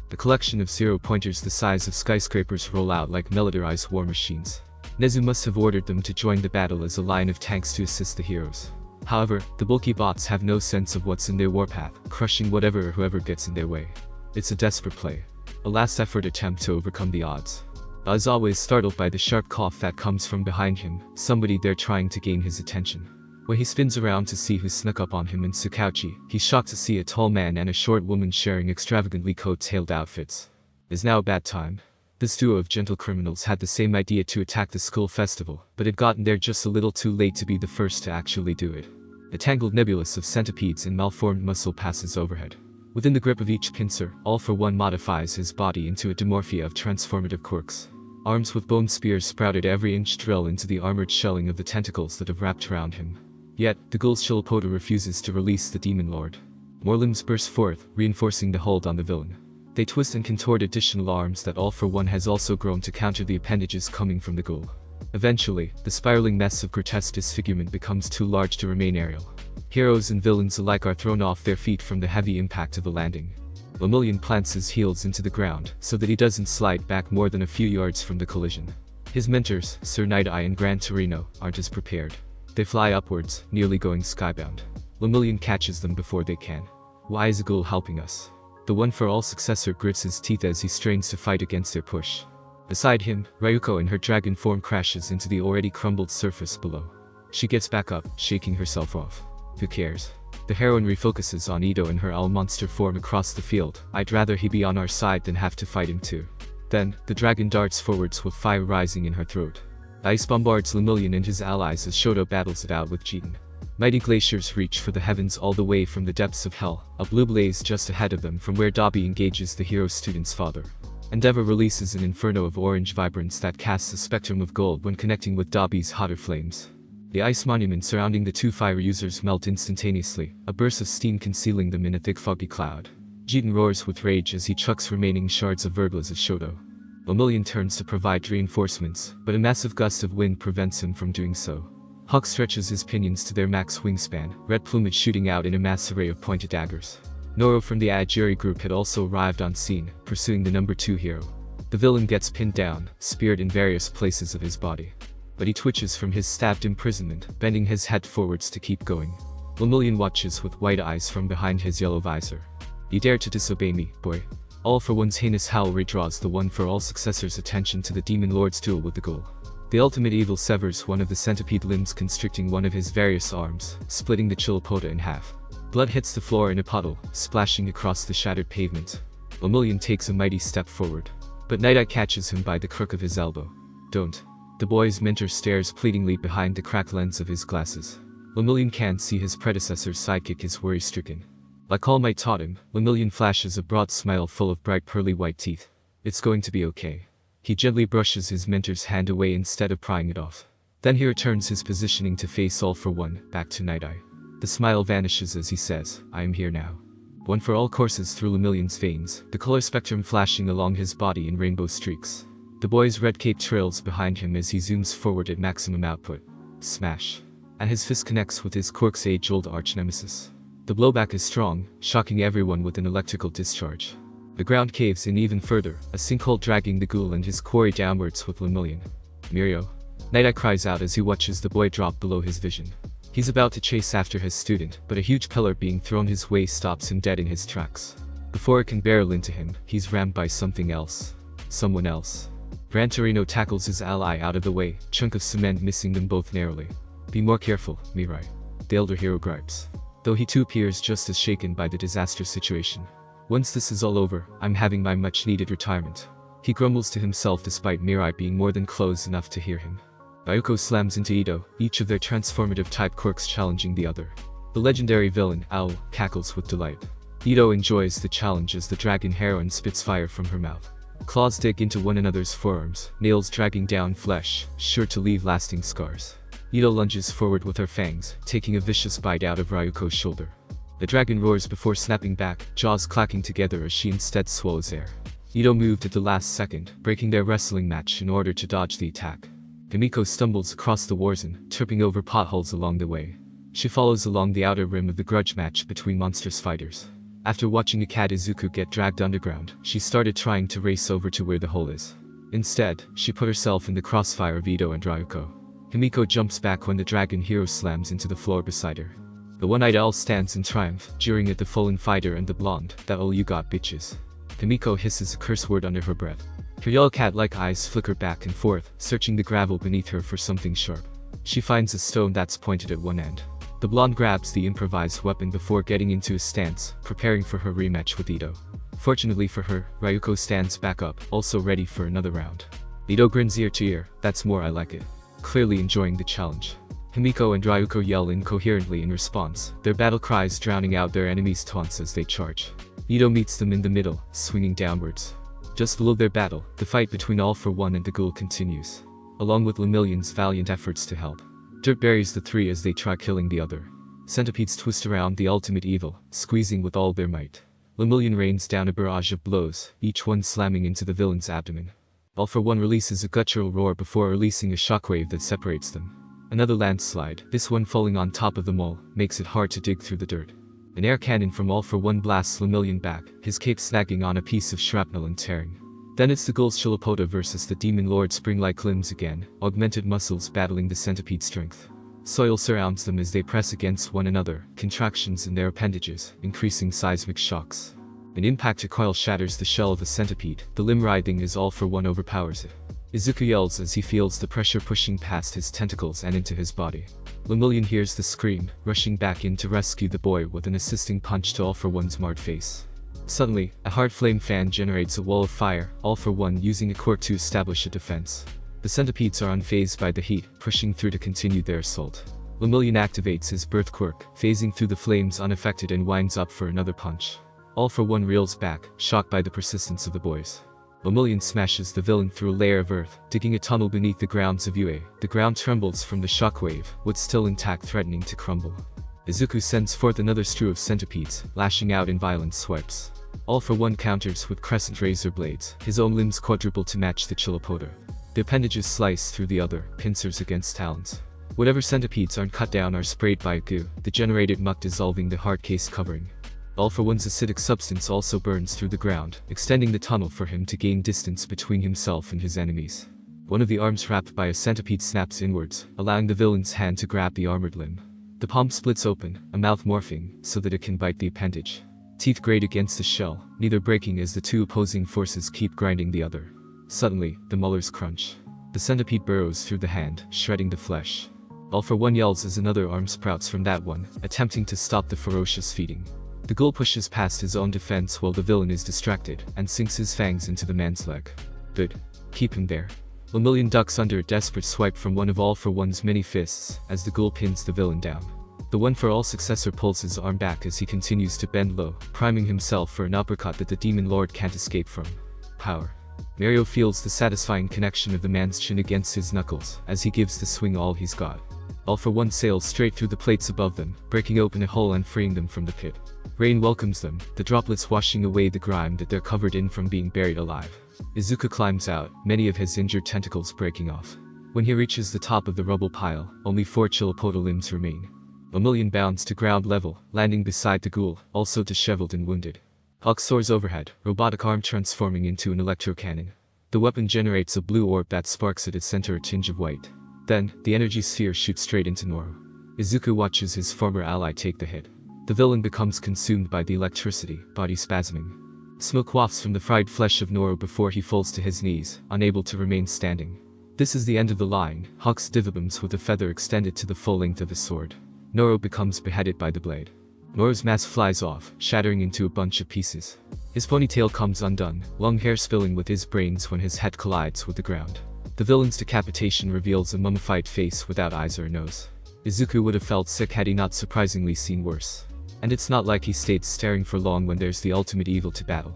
The collection of zero-pointers the size of skyscrapers roll out like militarized war machines. Nezu must have ordered them to join the battle as a line of tanks to assist the heroes. However, the bulky bots have no sense of what's in their warpath, crushing whatever or whoever gets in their way. It's a desperate play. A last-effort attempt to overcome the odds. Aizawa is startled by the sharp cough that comes from behind him, somebody there trying to gain his attention. When he spins around to see who snuck up on him and Tsukauchi, he's shocked to see a tall man and a short woman sharing extravagantly coat-tailed outfits. Is now a bad time? This duo of gentle criminals had the same idea to attack the school festival, but had gotten there just a little too late to be the first to actually do it. A tangled nebulous of centipedes and malformed muscle passes overhead. Within the grip of each pincer, All for One modifies his body into a dimorphia of transformative quirks. Arms with bone spears sprouted every inch drill into the armored shelling of the tentacles that have wrapped around him. Yet, the ghoul's Shilapota refuses to release the demon lord. More limbs burst forth, reinforcing the hold on the villain. They twist and contort additional arms that All for One has also grown to counter the appendages coming from the ghoul. Eventually, the spiraling mess of grotesque disfigurement becomes too large to remain aerial. Heroes and villains alike are thrown off their feet from the heavy impact of the landing. Lemillion plants his heels into the ground so that he doesn't slide back more than a few yards from the collision. His mentors, Sir Night-Eye and Gran Torino, aren't as prepared. They fly upwards, nearly going skybound. Lemillion catches them before they can. Why is a ghoul helping us? The one-for-all successor grits his teeth as he strains to fight against their push. Beside him, Ryuko in her dragon form crashes into the already crumbled surface below. She gets back up, shaking herself off. Who cares? The heroine refocuses on Ito in her owl monster form across the field. I'd rather he be on our side than have to fight him too. Then, the dragon darts forwards with fire rising in her throat. Ice bombards Lemillion and his allies as Shoto battles it out with Jigen. Mighty glaciers reach for the heavens all the way from the depths of hell, a blue blaze just ahead of them from where Dabi engages the hero student's father. Endeavor releases an inferno of orange vibrance that casts a spectrum of gold when connecting with Dabi's hotter flames. The ice monument surrounding the two fire users melt instantaneously, a burst of steam concealing them in a thick foggy cloud. Jigen roars with rage as he chucks remaining shards of Verglas at Shoto. Lemillion turns to provide reinforcements, but a massive gust of wind prevents him from doing so. Hawk stretches his pinions to their max wingspan, red plumage shooting out in a mass array of pointed daggers. Noro from the Ajiri group had also arrived on scene, pursuing the number 2 hero. The villain gets pinned down, speared in various places of his body. But he twitches from his stabbed imprisonment, bending his head forwards to keep going. Lemillion watches with white eyes from behind his yellow visor. You dare to disobey me, boy. All for One's heinous howl redraws the one-for-all successor's attention to the Demon Lord's duel with the ghoul. The ultimate evil severs one of the centipede limbs, constricting one of his various arms, splitting the Chilipota in half. Blood hits the floor in a puddle, splashing across the shattered pavement. Lemillion takes a mighty step forward. But Night-Eye catches him by the crook of his elbow. Don't. The boy's mentor stares pleadingly behind the cracked lens of his glasses. Lemillion can't see his predecessor's sidekick is worry-stricken. Like All Might taught him, Lemillion flashes a broad smile full of bright pearly white teeth. It's going to be okay. He gently brushes his mentor's hand away instead of prying it off. Then he returns his positioning to face All for One, back to Night-Eye. The smile vanishes as he says, I am here now. One for all courses through Lemillion's veins, the color spectrum flashing along his body in rainbow streaks. The boy's red cape trails behind him as he zooms forward at maximum output. Smash. And his fist connects with his Quirk's age-old arch-nemesis. The blowback is strong, shocking everyone with an electrical discharge. The ground caves in even further, a sinkhole dragging the ghoul and his quarry downwards with Lemillion. Mirio. Night-Eye cries out as he watches the boy drop below his vision. He's about to chase after his student, but a huge pillar being thrown his way stops him dead in his tracks. Before it can barrel into him, he's rammed by something else. Someone else. Gran Torino tackles his ally out of the way, chunk of cement missing them both narrowly. Be more careful, Mirai. The elder hero gripes. Though he too appears just as shaken by the disaster situation. Once this is all over, I'm having my much-needed retirement. He grumbles to himself despite Mirai being more than close enough to hear him. Ryuko slams into Ito, each of their transformative type quirks challenging the other. The legendary villain, Owl, cackles with delight. Ito enjoys the challenge as the dragon heroine spits fire from her mouth. Claws dig into one another's forearms, nails dragging down flesh, sure to leave lasting scars. Ito lunges forward with her fangs, taking a vicious bite out of Ryuko's shoulder. The dragon roars before snapping back, jaws clacking together as she instead swallows air. Ito moved at the last second, breaking their wrestling match in order to dodge the attack. Kamiko stumbles across the warzone, tripping over potholes along the way. She follows along the outer rim of the grudge match between monstrous fighters. After watching Akad Izuku get dragged underground, she started trying to race over to where the hole is. Instead, she put herself in the crossfire of Ito and Ryuko. Kamiko jumps back when the dragon hero slams into the floor beside her. The one-eyed owl stands in triumph, jeering at the fallen fighter and the blonde, that all you got bitches. Kamiko hisses a curse word under her breath. Her yellow cat-like eyes flicker back and forth, searching the gravel beneath her for something sharp. She finds a stone that's pointed at one end. The blonde grabs the improvised weapon before getting into a stance, preparing for her rematch with Ito. Fortunately for her, Ryuko stands back up, also ready for another round. Ito grins ear to ear, that's more I like it. Clearly enjoying the challenge. Himiko and Ryuko yell incoherently in response, their battle cries drowning out their enemies' taunts as they charge. Ito meets them in the middle, swinging downwards. Just below their battle, the fight between All for One and the ghoul continues. Along with Lemillion's valiant efforts to help. Dirt buries the three as they try killing the other. Centipedes twist around the ultimate evil, squeezing with all their might. Lemillion rains down a barrage of blows, each one slamming into the villain's abdomen. All for One releases a guttural roar before releasing a shockwave that separates them. Another landslide, this one falling on top of the mole, makes it hard to dig through the dirt. An air cannon from All for One blasts Lemillion back, his cape snagging on a piece of shrapnel and tearing. Then it's the Ghoul's Chilopoda versus the Demon Lord's spring-like limbs again, augmented muscles battling the centipede's strength. Soil surrounds them as they press against one another, contractions in their appendages, increasing seismic shocks. An impact recoil shatters the shell of the centipede, the limb writhing as All for One overpowers it. Izuku yells as he feels the pressure pushing past his tentacles and into his body. Lemillion hears the scream, rushing back in to rescue the boy with an assisting punch to All for One's marred face. Suddenly, a hard flame fan generates a wall of fire, All for One using a quirk to establish a defense. The centipedes are unfazed by the heat, pushing through to continue their assault. Lemillion activates his birth quirk, phasing through the flames unaffected and winds up for another punch. All for One reels back, shocked by the persistence of the boys. Lemillion smashes the villain through a layer of earth, digging a tunnel beneath the grounds of UA. The ground trembles from the shockwave, wood still intact threatening to crumble. Izuku sends forth another strew of centipedes, lashing out in violent swipes. All for One counters with crescent razor blades, his own limbs quadruple to match the Chilopoda. The appendages slice through the other, pincers against talons. Whatever centipedes aren't cut down are sprayed by a goo, the generated muck dissolving the hard case covering. All for One's acidic substance also burns through the ground, extending the tunnel for him to gain distance between himself and his enemies. One of the arms wrapped by a centipede snaps inwards, allowing the villain's hand to grab the armored limb. The palm splits open, a mouth morphing, so that it can bite the appendage. Teeth grate against the shell, neither breaking as the two opposing forces keep grinding the other. Suddenly, the molars crunch. The centipede burrows through the hand, shredding the flesh. All for One yells as another arm sprouts from that one, attempting to stop the ferocious feeding. The ghoul pushes past his own defense while the villain is distracted, and sinks his fangs into the man's leg. Good. Keep him there. Lemillion ducks under a desperate swipe from one of All for One's many fists, as the ghoul pins the villain down. The One for All successor pulls his arm back as he continues to bend low, priming himself for an uppercut that the Demon Lord can't escape from. Power. Mirio feels the satisfying connection of the man's chin against his knuckles, as he gives the swing all he's got. All for One sails straight through the plates above them, breaking open a hole and freeing them from the pit. Rain welcomes them, the droplets washing away the grime that they're covered in from being buried alive. Izuku climbs out, many of his injured tentacles breaking off. When he reaches the top of the rubble pile, only 4 Chilopoda limbs remain. Lemillion bounds to ground level, landing beside the ghoul, also disheveled and wounded. Hawk soars overhead, robotic arm transforming into an electro cannon. The weapon generates a blue orb that sparks at its center a tinge of white. Then, the energy sphere shoots straight into Noro. Izuku watches his former ally take the hit. The villain becomes consumed by the electricity, body spasming. Smoke wafts from the fried flesh of Noro before he falls to his knees, unable to remain standing. This is the end of the line. Hawk's divibombs with a feather extended to the full length of his sword. Noro becomes beheaded by the blade. Noro's mask flies off, shattering into a bunch of pieces. His ponytail comes undone, long hair spilling with his brains when his head collides with the ground. The villain's decapitation reveals a mummified face without eyes or nose. Izuku would have felt sick had he not surprisingly seen worse. And it's not like he stayed staring for long when there's the ultimate evil to battle.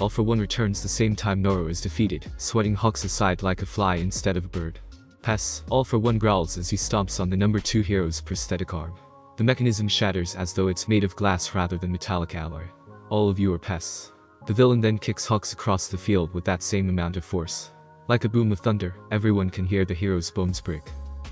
All for One returns the same time Noro is defeated, swatting Hawks aside like a fly instead of a bird. Pests, All for One growls as he stomps on the number 2 hero's prosthetic arm. The mechanism shatters as though it's made of glass rather than metallic alloy. All of you are pests. The villain then kicks Hawks across the field with that same amount of force. Like a boom of thunder, everyone can hear the hero's bones break.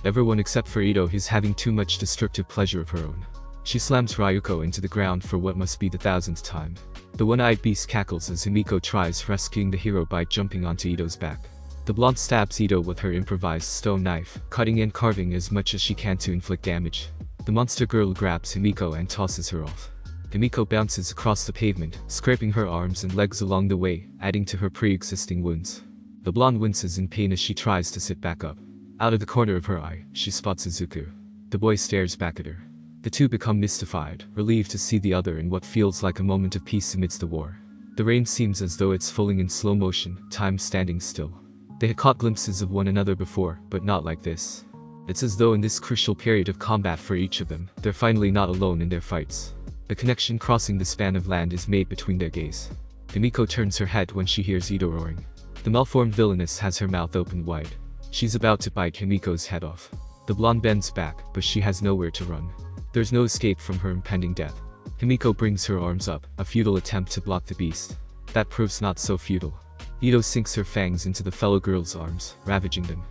Everyone except for Ito is having too much destructive pleasure of her own. She slams Ryuko into the ground for what must be the 1000th time. The one-eyed beast cackles as Himiko tries rescuing the hero by jumping onto Ito's back. The blonde stabs Ito with her improvised stone knife, cutting and carving as much as she can to inflict damage. The monster girl grabs Himiko and tosses her off. Himiko bounces across the pavement, scraping her arms and legs along the way, adding to her pre-existing wounds. The blonde winces in pain as she tries to sit back up. Out of the corner of her eye, she spots Izuku. The boy stares back at her. The two become mystified, relieved to see the other in what feels like a moment of peace amidst the war. The rain seems as though it's falling in slow motion, time standing still. They had caught glimpses of one another before, but not like this. It's as though in this crucial period of combat for each of them, they're finally not alone in their fights. A connection crossing the span of land is made between their gaze. Himiko turns her head when she hears Ito roaring. The malformed villainess has her mouth opened wide. She's about to bite Himiko's head off. The blonde bends back, but she has nowhere to run. There's no escape from her impending death. Himiko brings her arms up, a futile attempt to block the beast. That proves not so futile. Ito sinks her fangs into the fellow girl's arms, ravaging them.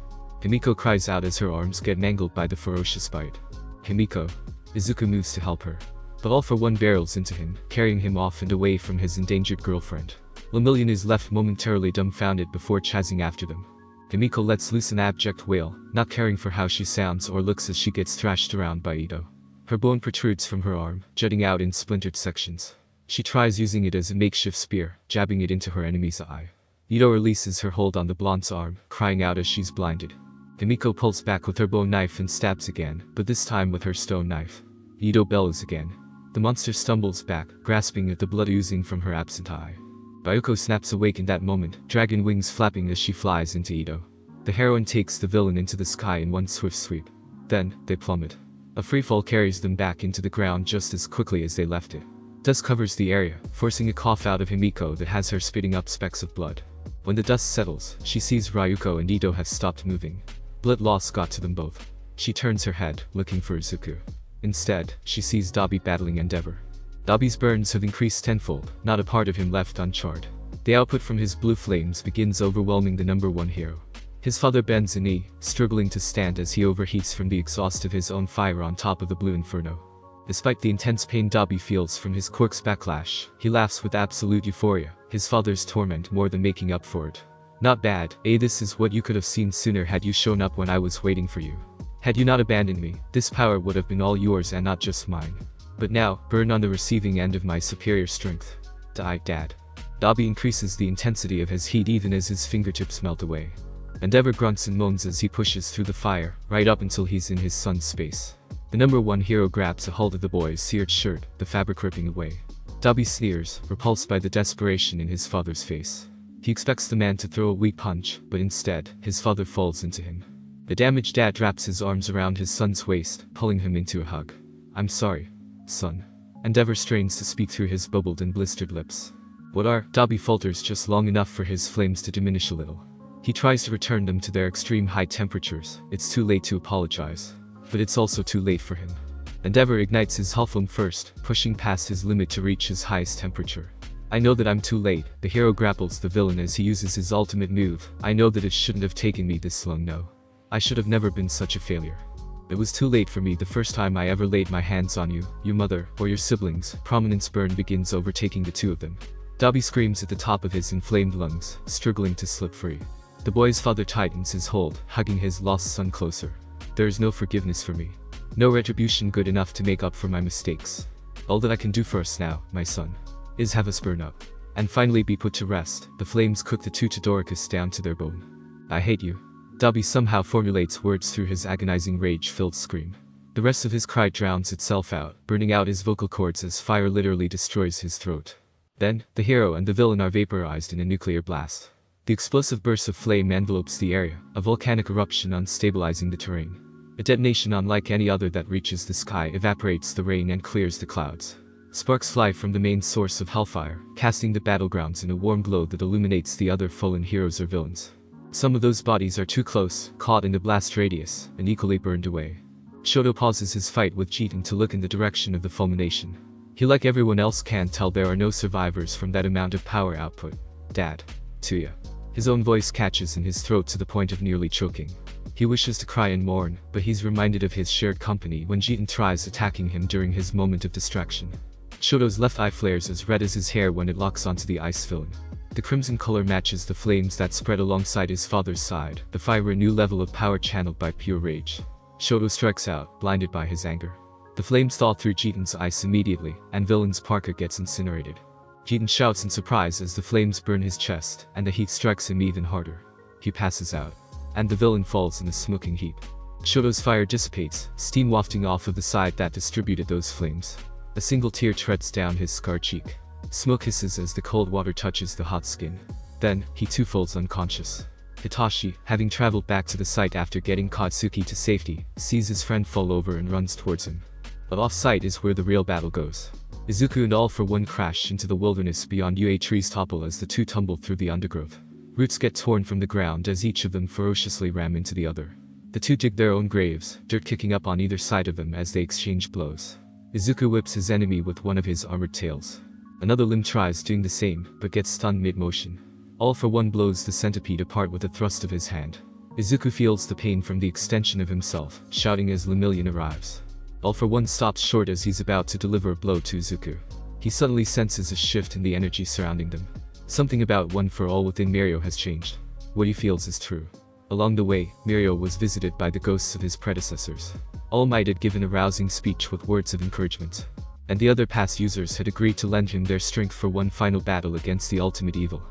Himiko cries out as her arms get mangled by the ferocious bite. Himiko. Izuku moves to help her. But all for one barrels into him, carrying him off and away from his endangered girlfriend. Lemillion is left momentarily dumbfounded before chasing after them. Himiko lets loose an abject wail, not caring for how she sounds or looks as she gets thrashed around by Ito. Her bone protrudes from her arm, jutting out in splintered sections. She tries using it as a makeshift spear, jabbing it into her enemy's eye. Ito releases her hold on the blonde's arm, crying out as she's blinded. Himiko pulls back with her bone knife and stabs again, but this time with her stone knife. Ito bellows again. The monster stumbles back, grasping at the blood oozing from her absent eye. Bayuko snaps awake in that moment, dragon wings flapping as she flies into Ito. The heroine takes the villain into the sky in one swift sweep. Then, they plummet. A freefall carries them back into the ground just as quickly as they left it. Dust covers the area, forcing a cough out of Himiko that has her spitting up specks of blood. When the dust settles, she sees Ryuko and Ito have stopped moving. Blood loss got to them both. She turns her head, looking for Izuku. Instead, she sees Dabi battling Endeavor. Dabi's burns have increased tenfold, not a part of him left uncharred. The output from his blue flames begins overwhelming the number one hero. His father bends a knee, struggling to stand as he overheats from the exhaust of his own fire on top of the blue inferno. Despite the intense pain Dabi feels from his quirk's backlash, he laughs with absolute euphoria, his father's torment more than making up for it. Not bad, this is what you could have seen sooner had you shown up when I was waiting for you. Had you not abandoned me, this power would have been all yours and not just mine. But now, burn on the receiving end of my superior strength. Die, Dad. Dabi increases the intensity of his heat even as his fingertips melt away. Endeavor grunts and moans as he pushes through the fire, right up until he's in his son's space. The number one hero grabs a hold of the boy's seared shirt, the fabric ripping away. Dabi sneers, repulsed by the desperation in his father's face. He expects the man to throw a weak punch, but instead, his father falls into him. The damaged dad wraps his arms around his son's waist, pulling him into a hug. I'm sorry, son. Endeavor strains to speak through his bubbled and blistered lips. What are? Dabi falters just long enough for his flames to diminish a little. He tries to return them to their extreme high temperatures. It's too late to apologize. But it's also too late for him. Endeavor ignites his Hufflum first, pushing past his limit to reach his highest temperature. I know that I'm too late. The hero grapples the villain as he uses his ultimate move. I know that it shouldn't have taken me this long, no. I should have never been such a failure. It was too late for me the first time I ever laid my hands on you, your mother, or your siblings. Prominence burn begins overtaking the two of them. Dabi screams at the top of his inflamed lungs, struggling to slip free. The boy's father tightens his hold, hugging his lost son closer. There is no forgiveness for me. No retribution good enough to make up for my mistakes. All that I can do for us now, my son, is have us burn up. And finally be put to rest. The flames cook the two Todoroki down to their bone. I hate you. Dabi somehow formulates words through his agonizing rage-filled scream. The rest of his cry drowns itself out, burning out his vocal cords as fire literally destroys his throat. Then, the hero and the villain are vaporized in a nuclear blast. The explosive burst of flame envelopes the area, a volcanic eruption unstabilizing the terrain. A detonation unlike any other that reaches the sky evaporates the rain and clears the clouds. Sparks fly from the main source of hellfire, casting the battlegrounds in a warm glow that illuminates the other fallen heroes or villains. Some of those bodies are too close, caught in the blast radius, and equally burned away. Shoto pauses his fight with Jigen to look in the direction of the fulmination. He, like everyone else, can tell there are no survivors from that amount of power output. Dad. To ya. His own voice catches in his throat to the point of nearly choking. He wishes to cry and mourn, but he's reminded of his shared company when Jigen tries attacking him during his moment of distraction. Shoto's left eye flares as red as his hair when it locks onto the ice villain. The crimson color matches the flames that spread alongside his father's side, the fire a new level of power channeled by pure rage. Shoto strikes out, blinded by his anger. The flames thaw through Jigen's ice immediately, and villain's parka gets incinerated. Jigen shouts in surprise as the flames burn his chest, and the heat strikes him even harder. He passes out, and the villain falls in a smoking heap. Shoto's fire dissipates, steam wafting off of the side that distributed those flames. A single tear treads down his scarred cheek. Smoke hisses as the cold water touches the hot skin. Then, he too falls unconscious. Hitachi, having traveled back to the site after getting Katsuki to safety, sees his friend fall over and runs towards him. But off-site is where the real battle goes. Izuku and all for one crash into the wilderness beyond UA trees topple as the two tumble through the undergrowth. Roots get torn from the ground as each of them ferociously ram into the other. The two dig their own graves, dirt kicking up on either side of them as they exchange blows. Izuku whips his enemy with one of his armored tails. Another limb tries doing the same, but gets stunned mid-motion. All for One blows the centipede apart with a thrust of his hand. Izuku feels the pain from the extension of himself, shouting as Lemillion arrives. All for One stops short as he's about to deliver a blow to Izuku. He suddenly senses a shift in the energy surrounding them. Something about One for All within Mirio has changed. What he feels is true. Along the way, Mirio was visited by the ghosts of his predecessors. All Might had given a rousing speech with words of encouragement. And the other past users had agreed to lend him their strength for one final battle against the ultimate evil.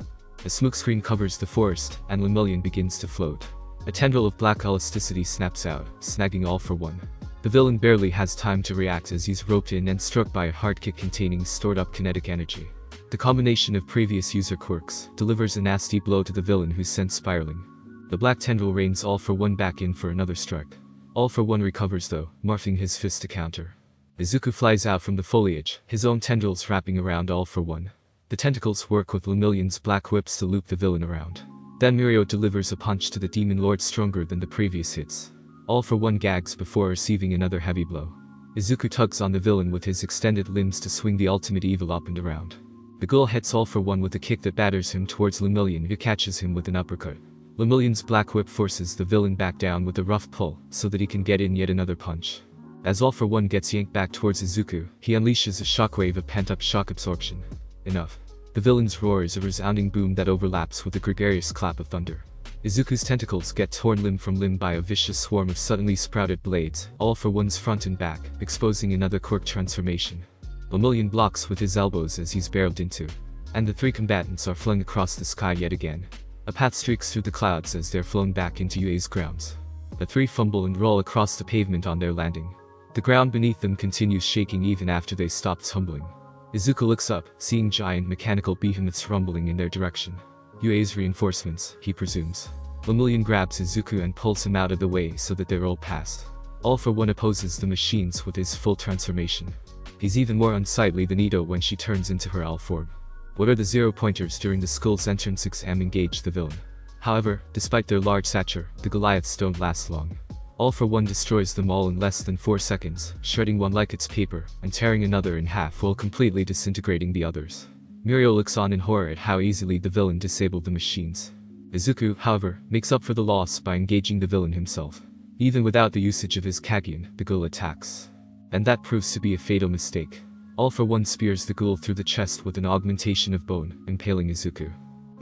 A smokescreen covers the forest, and Lemillion begins to float. A tendril of black elasticity snaps out, snagging All for One. The villain barely has time to react as he's roped in and struck by a hard kick containing stored-up kinetic energy. The combination of previous user quirks delivers a nasty blow to the villain who's sent spiraling. The black tendril reins All for One back in for another strike. All for One recovers though, morphing his fist to counter. Izuku flies out from the foliage, his own tendrils wrapping around All for One. The tentacles work with Lemillion's black whips to loop the villain around. Then Mirio delivers a punch to the demon lord stronger than the previous hits. All for One gags before receiving another heavy blow. Izuku tugs on the villain with his extended limbs to swing the ultimate evil up and around. The ghoul hits All for One with a kick that batters him towards Lemillion, who catches him with an uppercut. Lemillion's black whip forces the villain back down with a rough pull, so that he can get in yet another punch. As All for One gets yanked back towards Izuku, he unleashes a shockwave of pent-up shock absorption. Enough. The villain's roar is a resounding boom that overlaps with a gregarious clap of thunder. Izuku's tentacles get torn limb from limb by a vicious swarm of suddenly sprouted blades, All for One's front and back, exposing another quirk transformation. Lemillion blocks with his elbows as he's barreled into. And the three combatants are flung across the sky yet again. A path streaks through the clouds as they're flown back into UA's grounds. The three fumble and roll across the pavement on their landing. The ground beneath them continues shaking even after they stop tumbling. Izuku looks up, seeing giant mechanical behemoths rumbling in their direction. UA's reinforcements, he presumes. Lemillion grabs Izuku and pulls him out of the way so that they roll past. All for One opposes the machines with his full transformation. He's even more unsightly than Ito when she turns into her owl form. What are the 0-pointers during the school's entrance exam engage the villain? However, despite their large stature, the Goliaths don't last long. All for One destroys them all in less than 4 seconds, shredding one like it's paper, and tearing another in half while completely disintegrating the others. Mirio looks on in horror at how easily the villain disabled the machines. Izuku, however, makes up for the loss by engaging the villain himself. Even without the usage of his Kageon, the ghoul attacks. And that proves to be a fatal mistake. All for One spears the ghoul through the chest with an augmentation of bone, impaling Izuku.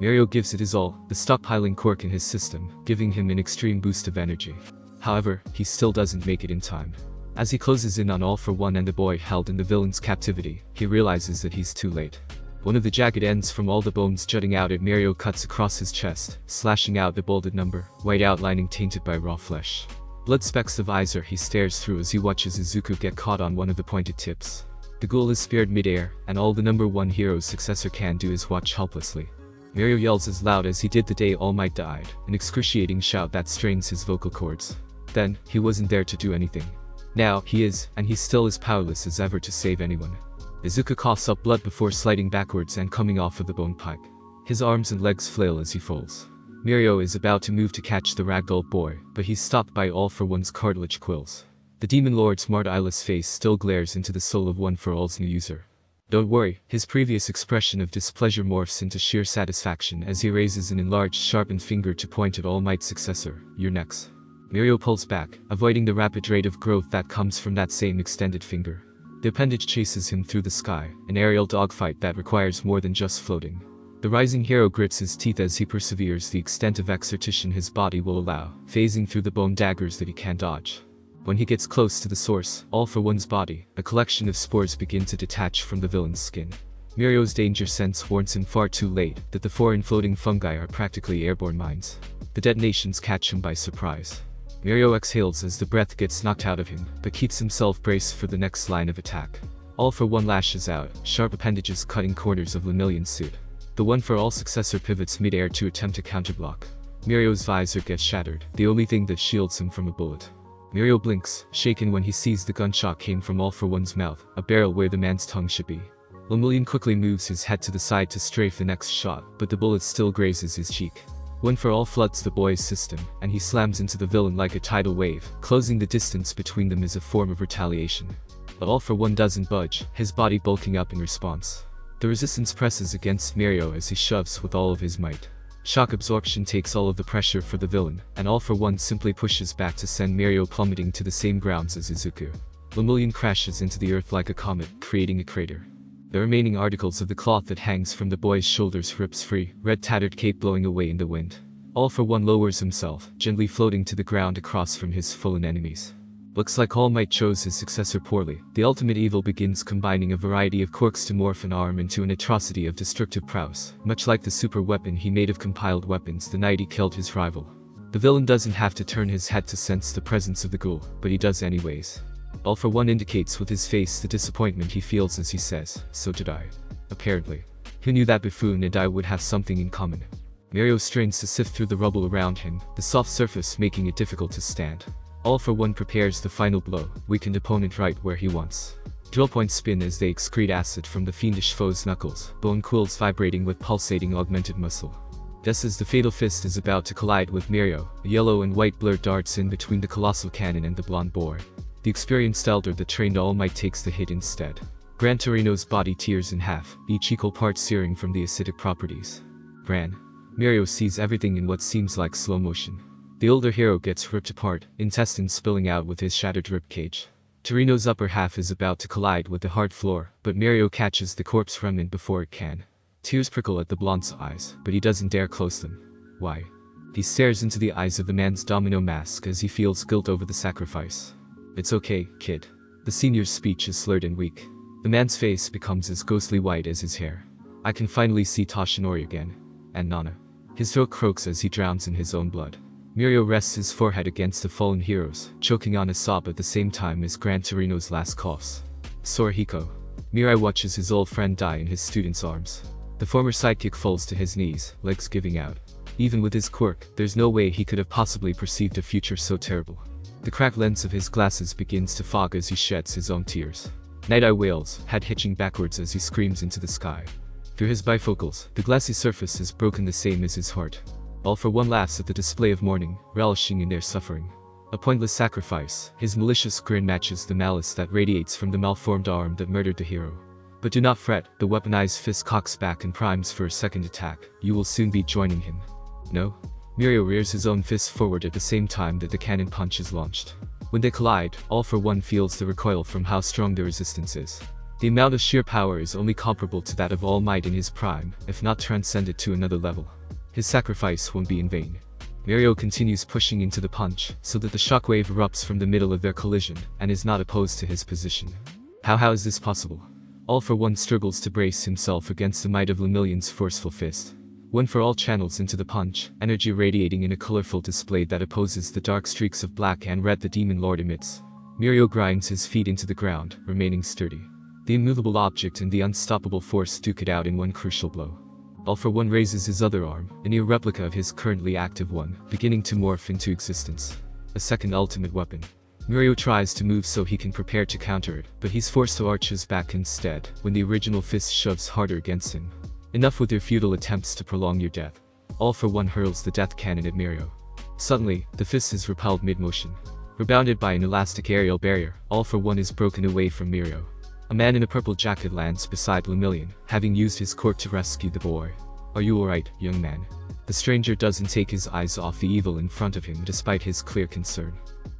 Mirio gives it his all, the stockpiling quirk in his system, giving him an extreme boost of energy. However, he still doesn't make it in time. As he closes in on All for One and the boy held in the villain's captivity, he realizes that he's too late. One of the jagged ends from all the bones jutting out at Mirio cuts across his chest, slashing out the bolded number, white outlining tainted by raw flesh. Blood specks the visor he stares through as he watches Izuku get caught on one of the pointed tips. The ghoul is speared mid-air, and all the number 1 hero's successor can do is watch helplessly. Mirio yells as loud as he did the day All Might died, an excruciating shout that strains his vocal cords. Then, he wasn't there to do anything. Now, he is, and he's still as powerless as ever to save anyone. Izuku coughs up blood before sliding backwards and coming off of the bone pike. His arms and legs flail as he falls. Mirio is about to move to catch the ragdoll boy, but he's stopped by All for One's cartilage quills. The Demon Lord's marred eyeless face still glares into the soul of One for All's new user. Don't worry, his previous expression of displeasure morphs into sheer satisfaction as he raises an enlarged sharpened finger to point at All Might's successor, you're next. Mirio pulls back, avoiding the rapid rate of growth that comes from that same extended finger. The appendage chases him through the sky, an aerial dogfight that requires more than just floating. The rising hero grits his teeth as he perseveres the extent of exertion his body will allow, phasing through the bone daggers that he can't dodge. When he gets close to the source, All for One's body, a collection of spores begin to detach from the villain's skin. Mirio's danger sense warns him far too late that the foreign floating fungi are practically airborne mines. The detonations catch him by surprise. Mirio exhales as the breath gets knocked out of him, but keeps himself braced for the next line of attack. All for One lashes out, sharp appendages cutting corners of Lemillion's suit. The One for All successor pivots mid-air to attempt a counterblock. Mirio's visor gets shattered, the only thing that shields him from a bullet. Mirio blinks, shaken when he sees the gunshot came from All for One's mouth, a barrel where the man's tongue should be. Lemillion quickly moves his head to the side to strafe the next shot, but the bullet still grazes his cheek. One for All floods the boy's system, and he slams into the villain like a tidal wave, closing the distance between them as a form of retaliation. but All for One doesn't budge, his body bulking up in response. The resistance presses against Mirio as he shoves with all of his might. Shock absorption takes all of the pressure for the villain, and All for One simply pushes back to send Mirio plummeting to the same grounds as Izuku. Lemillion crashes into the earth like a comet, creating a crater. The remaining articles of the cloth that hangs from the boy's shoulders rips free, red tattered cape blowing away in the wind. All for One lowers himself, gently floating to the ground across from his fallen enemies. Looks like All Might chose his successor poorly. The ultimate evil begins combining a variety of quirks to morph an arm into an atrocity of destructive prowess, much like the super weapon he made of compiled weapons the night he killed his rival. The villain doesn't have to turn his head to sense the presence of the ghoul, but he does anyways. All for One indicates with his face the disappointment he feels as he says, "So did I." Apparently. Who knew that buffoon and I would have something in common? Mirio strains to sift through the rubble around him, the soft surface making it difficult to stand. All for One prepares the final blow, weakened opponent right where he wants. Drill points spin as they excrete acid from the fiendish foe's knuckles, bone quills vibrating with pulsating augmented muscle. Just as the fatal fist is about to collide with Mirio, a yellow and white blur darts in between the colossal cannon and the blonde boar. The experienced elder that trained All Might takes the hit instead. Gran Torino's body tears in half, each equal part searing from the acidic properties. Gran. Mirio sees everything in what seems like slow motion. The older hero gets ripped apart, intestines spilling out with his shattered ribcage. Torino's upper half is about to collide with the hard floor, but Mirio catches the corpse remnant before it can. Tears prickle at the blonde's eyes, but he doesn't dare close them. Why? He stares into the eyes of the man's domino mask as he feels guilt over the sacrifice. "It's okay, kid." The senior's speech is slurred and weak. The man's face becomes as ghostly white as his hair. "I can finally see Toshinori again. And Nana." His throat croaks as he drowns in his own blood. Mirio rests his forehead against the fallen heroes, choking on a sob at the same time as Gran Torino's last coughs. Sorihiko. Mirai watches his old friend die in his student's arms. The former sidekick falls to his knees, legs giving out. Even with his quirk, there's no way he could have possibly perceived a future so terrible. The cracked lens of his glasses begins to fog as he sheds his own tears. Night Eye wails, head hitching backwards as he screams into the sky. Through his bifocals, the glassy surface is broken the same as his heart. All for One laughs at the display of mourning, relishing in their suffering. A pointless sacrifice, his malicious grin matches the malice that radiates from the malformed arm that murdered the hero. But do not fret, the weaponized fist cocks back and primes for a second attack. You will soon be joining him. No? Mirio rears his own fist forward at the same time that the cannon punch is launched. When they collide, All for One feels the recoil from how strong the resistance is. The amount of sheer power is only comparable to that of All Might in his prime, if not transcended to another level. His sacrifice won't be in vain. Mirio continues pushing into the punch, so that the shockwave erupts from the middle of their collision, and is not opposed to his position. How is this possible? All for One struggles to brace himself against the might of Lemillion's forceful fist. One for all channels into the punch, energy radiating in a colorful display that opposes the dark streaks of black and red the Demon Lord emits. Mirio grinds his feet into the ground, remaining sturdy. The immovable object and the unstoppable force duke it out in one crucial blow. All for One raises his other arm, a near replica of his currently active one, beginning to morph into existence. A second ultimate weapon. Mirio tries to move so he can prepare to counter it, but he's forced to arch his back instead, when the original fist shoves harder against him. Enough with your futile attempts to prolong your death. All for One hurls the death cannon at Mirio. Suddenly, the fist is repelled mid-motion. Rebounded by an elastic aerial barrier, All for One is broken away from Mirio. A man in a purple jacket lands beside Lemillion, having used his quirk to rescue the boy. "Are you alright, young man?" The stranger doesn't take his eyes off the evil in front of him despite his clear concern.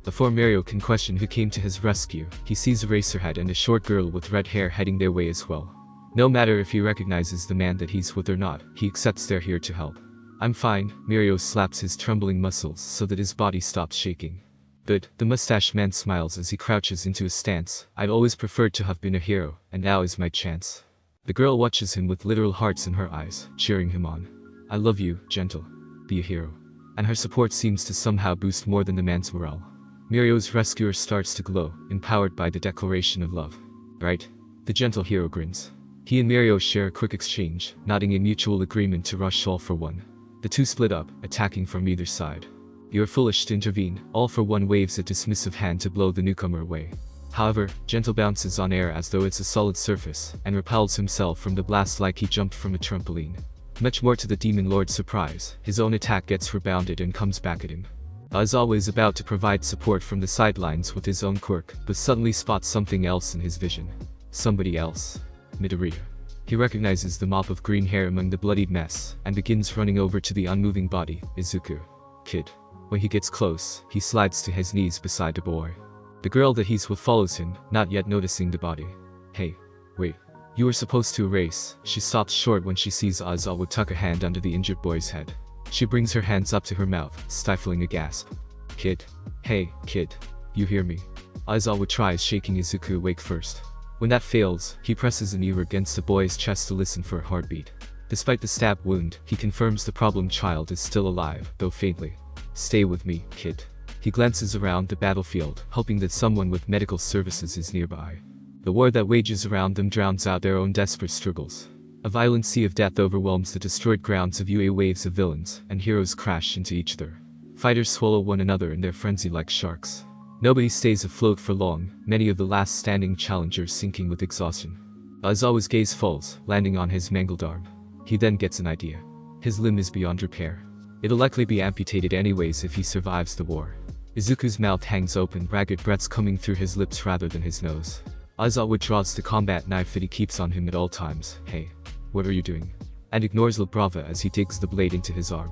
Before Mirio can question who came to his rescue, he sees Eraserhead and a short girl with red hair heading their way as well. No matter if he recognizes the man that he's with or not, he accepts they're here to help. "I'm fine," Mirio slaps his trembling muscles so that his body stops shaking. "Good," the mustache man smiles as he crouches into a stance. "I'd always preferred to have been a hero, and now is my chance." The girl watches him with literal hearts in her eyes, cheering him on. "I love you, gentle. Be a hero." And her support seems to somehow boost more than the man's morale. Mirio's rescuer starts to glow, empowered by the declaration of love. "Right?" The gentle hero grins. He and Mirio share a quick exchange, nodding in mutual agreement to rush All for One. The two split up, attacking from either side. "You're foolish to intervene," All for One waves a dismissive hand to blow the newcomer away. However, Gentle bounces on air as though it's a solid surface, and repels himself from the blast like he jumped from a trampoline. Much more to the Demon Lord's surprise, his own attack gets rebounded and comes back at him. Aizawa is about to provide support from the sidelines with his own quirk, but suddenly spots something else in his vision. Somebody else. Midoriya. He recognizes the mop of green hair among the bloodied mess, and begins running over to the unmoving body, Izuku. Kid. When he gets close, he slides to his knees beside the boy. The girl that he's with follows him, not yet noticing the body. Hey. Wait. You were supposed to erase. She stops short when she sees Aizawa tuck a hand under the injured boy's head. She brings her hands up to her mouth, stifling a gasp. Kid. Hey, kid. You hear me? Aizawa tries shaking Izuku awake first. When that fails, he presses an ear against the boy's chest to listen for a heartbeat. Despite the stab wound, he confirms the problem child is still alive, though faintly. Stay with me, kid. He glances around the battlefield, hoping that someone with medical services is nearby. The war that wages around them drowns out their own desperate struggles. A violent sea of death overwhelms the destroyed grounds of UA waves of villains, and heroes crash into each other. Fighters swallow one another in their frenzy like sharks. Nobody stays afloat for long, many of the last standing challengers sinking with exhaustion. Aizawa's gaze falls, landing on his mangled arm. He then gets an idea. His limb is beyond repair. It'll likely be amputated anyways if he survives the war. Izuku's mouth hangs open, ragged breaths coming through his lips rather than his nose. Aizawa draws the combat knife that he keeps on him at all times. Hey. What are you doing? And ignores La Brava as he digs the blade into his arm.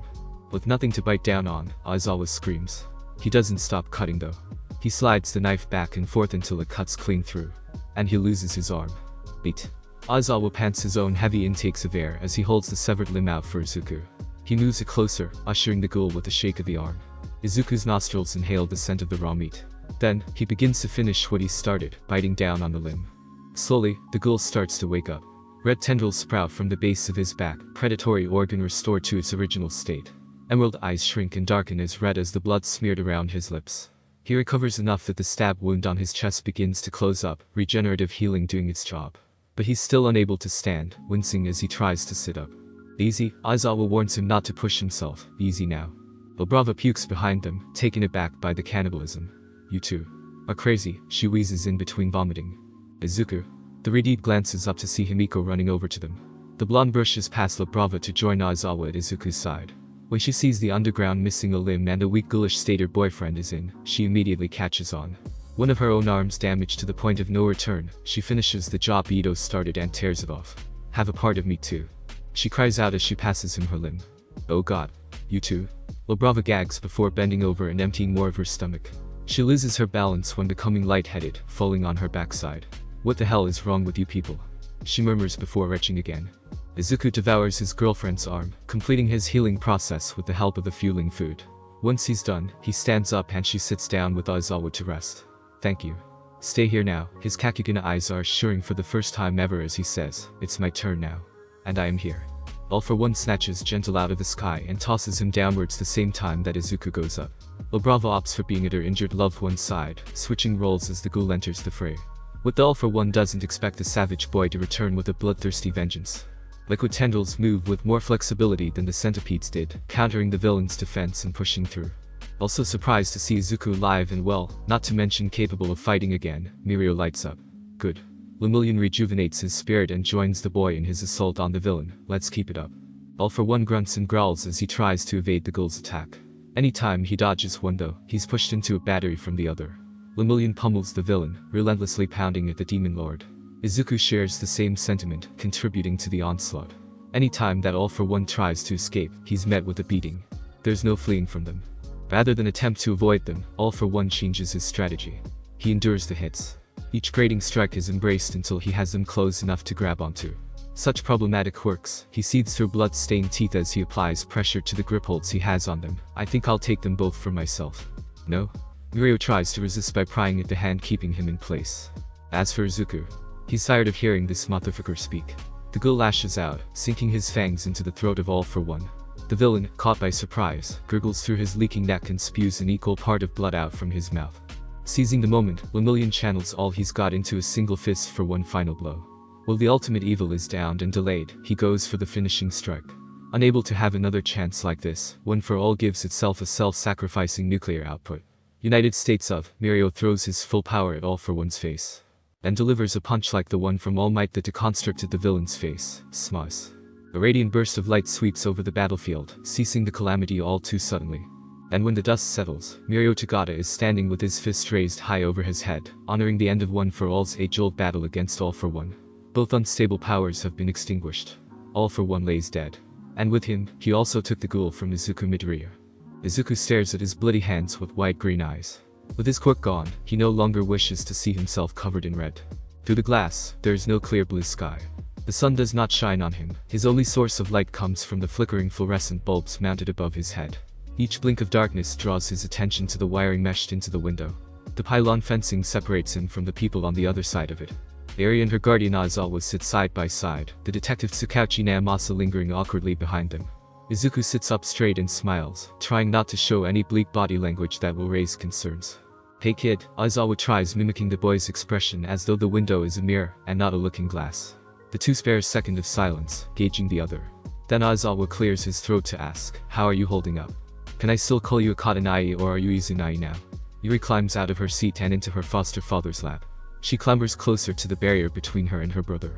With nothing to bite down on, Aizawa screams. He doesn't stop cutting though. He slides the knife back and forth until it cuts clean through. And he loses his arm. Beat. Aizawa pants his own heavy intakes of air as he holds the severed limb out for Izuku. He moves it closer, ushering the ghoul with a shake of the arm. Izuku's nostrils inhale the scent of the raw meat. Then, he begins to finish what he started, biting down on the limb. Slowly, the ghoul starts to wake up. Red tendrils sprout from the base of his back, predatory organ restored to its original state. Emerald eyes shrink and darken as red as the blood smeared around his lips. He recovers enough that the stab wound on his chest begins to close up, regenerative healing doing its job. But he's still unable to stand, wincing as he tries to sit up. Easy, Aizawa warns him not to push himself. Easy now. La Brava pukes behind them, taken aback by the cannibalism. You two are crazy, she wheezes in between vomiting. Izuku. The Redeed glances up to see Himiko running over to them. The blonde brushes past La Brava to join Aizawa at Izuku's side. When she sees the underground missing a limb and the weak ghoulish state her boyfriend is in, she immediately catches on. One of her own arms damaged to the point of no return, she finishes the job Ito started and tears it off. Have a part of me too. She cries out as she passes him her limb. Oh god. You too? La Brava gags before bending over and emptying more of her stomach. She loses her balance when becoming lightheaded, falling on her backside. What the hell is wrong with you people? She murmurs before retching again. Izuku devours his girlfriend's arm, completing his healing process with the help of the fueling food. Once he's done, he stands up and she sits down with Aizawa to rest. Thank you. Stay here now, his Kakugina eyes are assuring for the first time ever as he says, it's my turn now. And I am here. All for One snatches Gentle out of the sky and tosses him downwards the same time that Izuku goes up. La Brava opts for being at her injured loved one's side, switching roles as the ghoul enters the fray. What the All for One doesn't expect the savage boy to return with a bloodthirsty vengeance. Liquid tendrils move with more flexibility than the centipedes did, countering the villain's defense and pushing through. Also surprised to see Izuku alive and well, not to mention capable of fighting again, Mirio lights up. Good. Lemillion rejuvenates his spirit and joins the boy in his assault on the villain. Let's keep it up. All for One grunts and growls as he tries to evade the ghoul's attack. Anytime he dodges one though, he's pushed into a battery from the other. Lemillion pummels the villain, relentlessly pounding at the demon lord. Izuku shares the same sentiment, contributing to the onslaught. Anytime that All for One tries to escape, he's met with a beating. There's no fleeing from them. Rather than attempt to avoid them, All for One changes his strategy. He endures the hits. Each grating strike is embraced until he has them close enough to grab onto. Such problematic quirks, he seethes through blood-stained teeth as he applies pressure to the grip holds he has on them. I think I'll take them both for myself. No? Mirio tries to resist by prying at the hand keeping him in place. As for Izuku, he's tired of hearing this motherfucker speak. The ghoul lashes out, sinking his fangs into the throat of All for One. The villain, caught by surprise, gurgles through his leaking neck and spews an equal part of blood out from his mouth. Seizing the moment, Lemillion channels all he's got into a single fist for one final blow. While the ultimate evil is downed and delayed, he goes for the finishing strike. Unable to have another chance like this, One for All gives itself a self-sacrificing nuclear output. United States of, Mirio throws his full power at All for One's face. And delivers a punch like the one from All Might that deconstructed the villain's face. Smiles. A radiant burst of light sweeps over the battlefield, ceasing the calamity all too suddenly. And when the dust settles, Mirio Toga is standing with his fist raised high over his head, honoring the end of One For All's age-old battle against All For One. Both unstable powers have been extinguished. All For One lays dead. And with him, he also took the ghoul from Izuku Midoriya. Izuku stares at his bloody hands with wide green eyes. With his quirk gone, he no longer wishes to see himself covered in red. Through the glass, there is no clear blue sky. The sun does not shine on him, his only source of light comes from the flickering fluorescent bulbs mounted above his head. Each blink of darkness draws his attention to the wiring meshed into the window. The pylon fencing separates him from the people on the other side of it. Eri and her guardian Aizawa sit side by side, the detective Tsukauchi Naomasa lingering awkwardly behind them. Izuku sits up straight and smiles, trying not to show any bleak body language that will raise concerns. Hey kid, Aizawa tries mimicking the boy's expression as though the window is a mirror and not a looking glass. The two spare a second of silence, gauging the other. Then Aizawa clears his throat to ask, how are you holding up? Can I still call you a Katanai or are you Izunai now? Yuri climbs out of her seat and into her foster father's lap. She clambers closer to the barrier between her and her brother.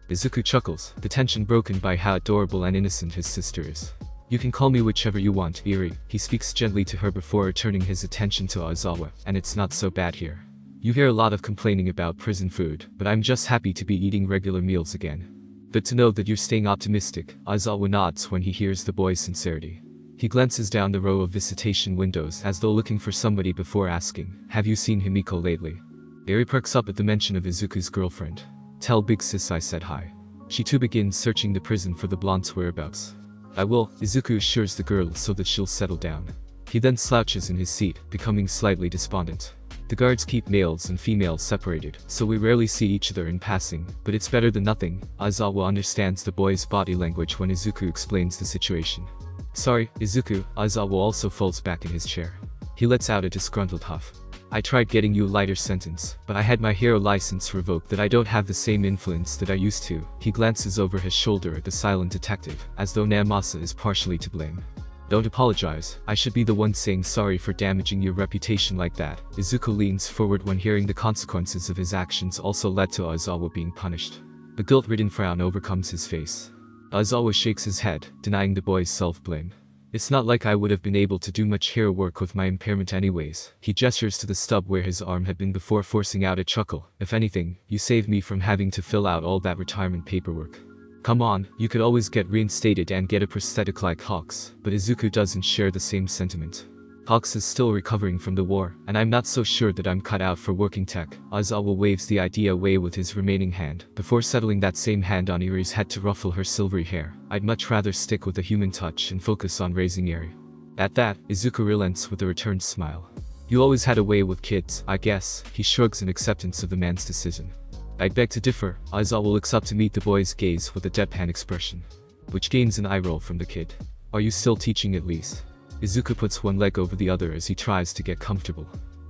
Izuku chuckles, the tension broken by how adorable and innocent his sister is. You can call me whichever you want, Eri. He speaks gently to her before returning his attention to Aizawa, and it's not so bad here. You hear a lot of complaining about prison food, but I'm just happy to be eating regular meals again. But to know that you're staying optimistic, Aizawa nods when he hears the boy's sincerity. He glances down the row of visitation windows as though looking for somebody before asking, have you seen Himiko lately? Eri perks up at the mention of Izuku's girlfriend. Tell big sis I said hi. She too begins searching the prison for the blonde's whereabouts. I will, Izuku assures the girl so that she'll settle down. He then slouches in his seat, becoming slightly despondent. The guards keep males and females separated, so we rarely see each other in passing, but it's better than nothing. Aizawa understands the boy's body language when Izuku explains the situation. Sorry, Izuku, Aizawa also falls back in his chair. He lets out a disgruntled huff. I tried getting you a lighter sentence, but I had my hero license revoked that I don't have the same influence that I used to. He glances over his shoulder at the silent detective, as though Naomasa is partially to blame. Don't apologize, I should be the one saying sorry for damaging your reputation like that. Izuku leans forward when hearing the consequences of his actions also led to Aizawa being punished. A guilt-ridden frown overcomes his face. Aizawa shakes his head, denying the boy's self-blame. It's not like I would have been able to do much hero work with my impairment anyways. He gestures to the stub where his arm had been before forcing out a chuckle. If anything, you saved me from having to fill out all that retirement paperwork. Come on, you could always get reinstated and get a prosthetic like Hawks, but Izuku doesn't share the same sentiment. Hawks is still recovering from the war, and I'm not so sure that I'm cut out for working tech. Aizawa waves the idea away with his remaining hand, before settling that same hand on Eri's head to ruffle her silvery hair. I'd much rather stick with a human touch and focus on raising Eri. At that, Izuku relents with a returned smile. You always had a way with kids, I guess. He shrugs in acceptance of the man's decision. I beg to differ. Aizawa looks up to meet the boy's gaze with a deadpan expression, which gains an eye roll from the kid. Are you still teaching at least? Izuku puts one leg over the other as he tries to get comfortable.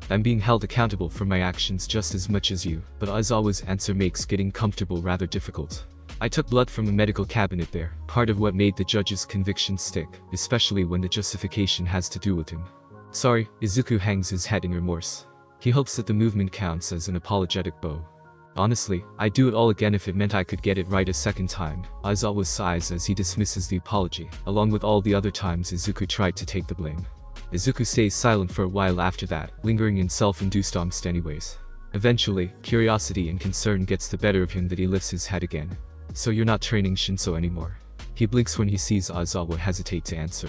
I'm being held accountable for my actions just as much as you, but Aizawa's answer makes getting comfortable rather difficult. I took blood from a medical cabinet there, part of what made the judge's conviction stick, especially when the justification has to do with him. Sorry, Izuku hangs his head in remorse. He hopes that the movement counts as an apologetic bow. Honestly, I'd do it all again if it meant I could get it right a second time. Aizawa sighs as he dismisses the apology, along with all the other times Izuku tried to take the blame. Izuku stays silent for a while after that, lingering in self-induced angst anyways. Eventually, curiosity and concern gets the better of him that he lifts his head again. So you're not training Shinso anymore? He blinks when he sees Aizawa hesitate to answer.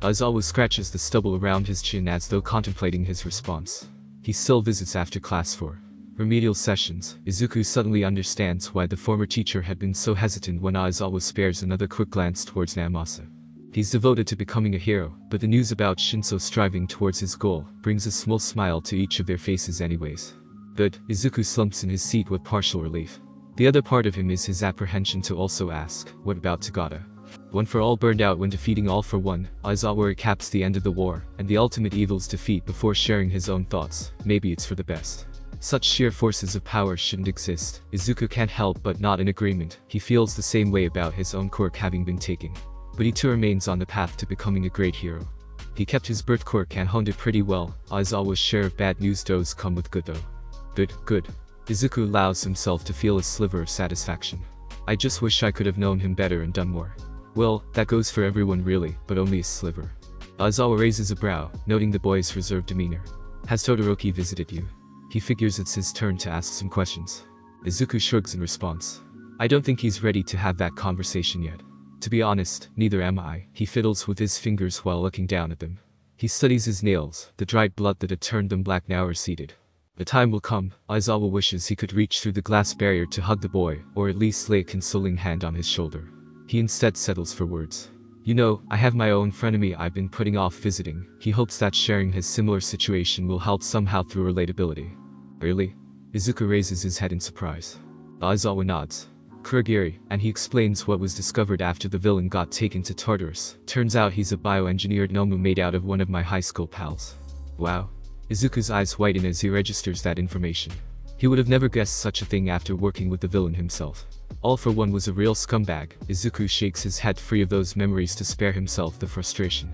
Aizawa scratches the stubble around his chin as though contemplating his response. He still visits after class for remedial sessions. Izuku suddenly understands why the former teacher had been so hesitant when Aizawa spares another quick glance towards Naomasa. He's devoted to becoming a hero, but the news about Shinso striving towards his goal brings a small smile to each of their faces anyways. Good, Izuku slumps in his seat with partial relief. The other part of him is his apprehension to also ask, what about Toga? One for All burned out when defeating All for One. Aizawa recaps the end of the war, and the ultimate evil's defeat before sharing his own thoughts. Maybe it's for the best. Such sheer forces of power shouldn't exist. Izuku can't help but nod in agreement. He feels the same way about his own quirk having been taken. But he too remains on the path to becoming a great hero. He kept his birth quirk and honed it pretty well. Aizawa's share of bad news does come with good though. Good. Izuku allows himself to feel a sliver of satisfaction. I just wish I could have known him better and done more. Well, that goes for everyone really, but only a sliver. Aizawa raises a brow, noting the boy's reserved demeanor. Has Todoroki visited you? He figures it's his turn to ask some questions. Izuku shrugs in response. I don't think he's ready to have that conversation yet. To be honest, neither am I. He fiddles with his fingers while looking down at them. He studies his nails, the dried blood that had turned them black now receded. The time will come. Aizawa wishes he could reach through the glass barrier to hug the boy, or at least lay a consoling hand on his shoulder. He instead settles for words. You know, I have my own frenemy I've been putting off visiting. He hopes that sharing his similar situation will help somehow through relatability. Really? Izuku raises his head in surprise. Aizawa nods. Kurogiri, and he explains what was discovered after the villain got taken to Tartarus. Turns out he's a bioengineered Nomu made out of one of my high school pals. Wow. Izuku's eyes whiten as he registers that information. He would have never guessed such a thing after working with the villain himself. All for One was a real scumbag. Izuku shakes his head free of those memories to spare himself the frustration.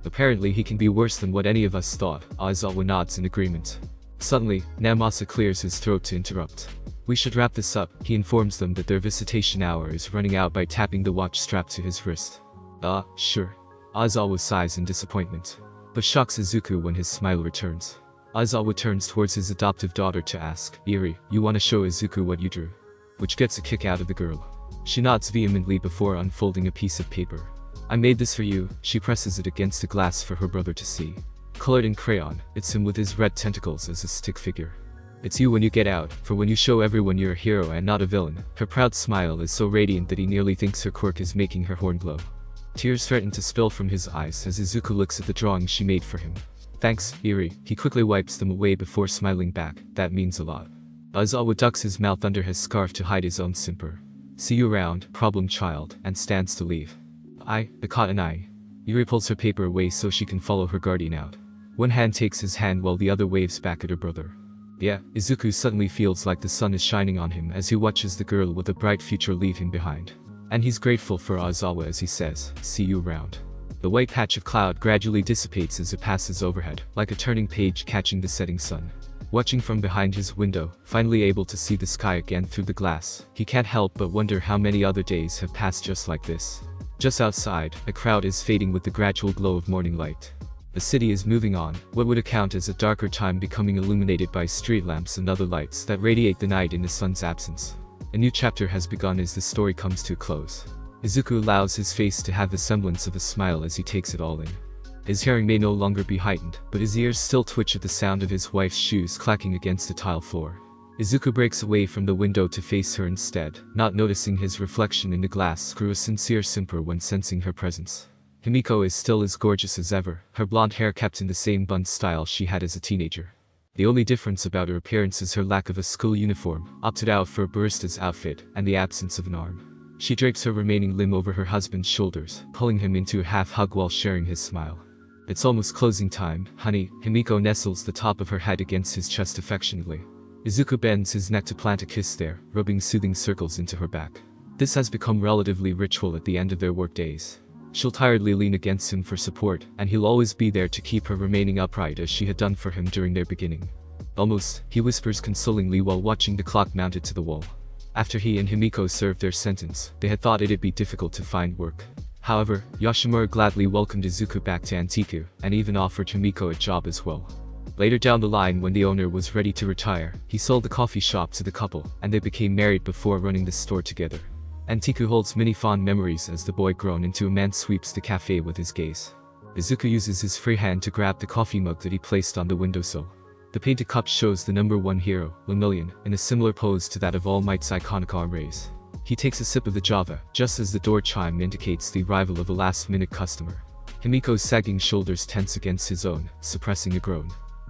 Apparently he can be worse than what any of us thought. Aizawa nods in agreement. Suddenly, Namasa clears his throat to interrupt. We should wrap this up. He informs them that their visitation hour is running out by tapping the watch strapped to his wrist. Sure. Aizawa sighs in disappointment, but shocks Izuku when his smile returns. Aizawa turns towards his adoptive daughter to ask, Eri, you want to show Izuku what you drew? Which gets a kick out of the girl. She nods vehemently before unfolding a piece of paper. I made this for you. She presses it against the glass for her brother to see. Colored in crayon, it's him with his red tentacles as a stick figure. It's you when you get out, for when you show everyone you're a hero and not a villain. Her proud smile is so radiant that he nearly thinks her quirk is making her horn glow. Tears threaten to spill from his eyes as Izuku looks at the drawing she made for him. Thanks, Eri. He quickly wipes them away before smiling back. That means a lot. Aizawa ducks his mouth under his scarf to hide his own simper. See you around, problem child, and stands to leave. The cotton eye. Eri pulls her paper away so she can follow her guardian out. One hand takes his hand while the other waves back at her brother. Yeah, Izuku suddenly feels like the sun is shining on him as he watches the girl with a bright future leave him behind. And he's grateful for Aizawa as he says, see you around. The white patch of cloud gradually dissipates as it passes overhead, like a turning page catching the setting sun. Watching from behind his window, finally able to see the sky again through the glass, he can't help but wonder how many other days have passed just like this. Just outside, a crowd is fading with the gradual glow of morning light. The city is moving on, what would account as a darker time becoming illuminated by street lamps and other lights that radiate the night in the sun's absence. A new chapter has begun as the story comes to a close. Izuku allows his face to have the semblance of a smile as he takes it all in. His hearing may no longer be heightened, but his ears still twitch at the sound of his wife's shoes clacking against the tile floor. Izuku breaks away from the window to face her instead, not noticing his reflection in the glass through a sincere simper when sensing her presence. Himiko is still as gorgeous as ever, her blonde hair kept in the same bun style she had as a teenager. The only difference about her appearance is her lack of a school uniform, opted out for a barista's outfit, and the absence of an arm. She drapes her remaining limb over her husband's shoulders, pulling him into a half-hug while sharing his smile. It's almost closing time, honey. Himiko nestles the top of her head against his chest affectionately. Izuku bends his neck to plant a kiss there, rubbing soothing circles into her back. This has become relatively ritual at the end of their work days. She'll tiredly lean against him for support, and he'll always be there to keep her remaining upright as she had done for him during their beginning. Almost, he whispers consolingly while watching the clock mounted to the wall. After he and Himiko served their sentence, they had thought it'd be difficult to find work. However, Yoshimura gladly welcomed Izuku back to Antiku, and even offered Himiko a job as well. Later down the line when the owner was ready to retire, he sold the coffee shop to the couple, and they became married before running the store together. Antiku holds many fond memories as the boy grown into a man sweeps the cafe with his gaze. Izuku uses his free hand to grab the coffee mug that he placed on the windowsill. The painted cup shows the number 1 hero, Lemillion, in a similar pose to that of All Might's iconic arm raise. He takes a sip of the java, just as the door chime indicates the arrival of a last-minute customer. Himiko's sagging shoulders tense against his own, suppressing a groan.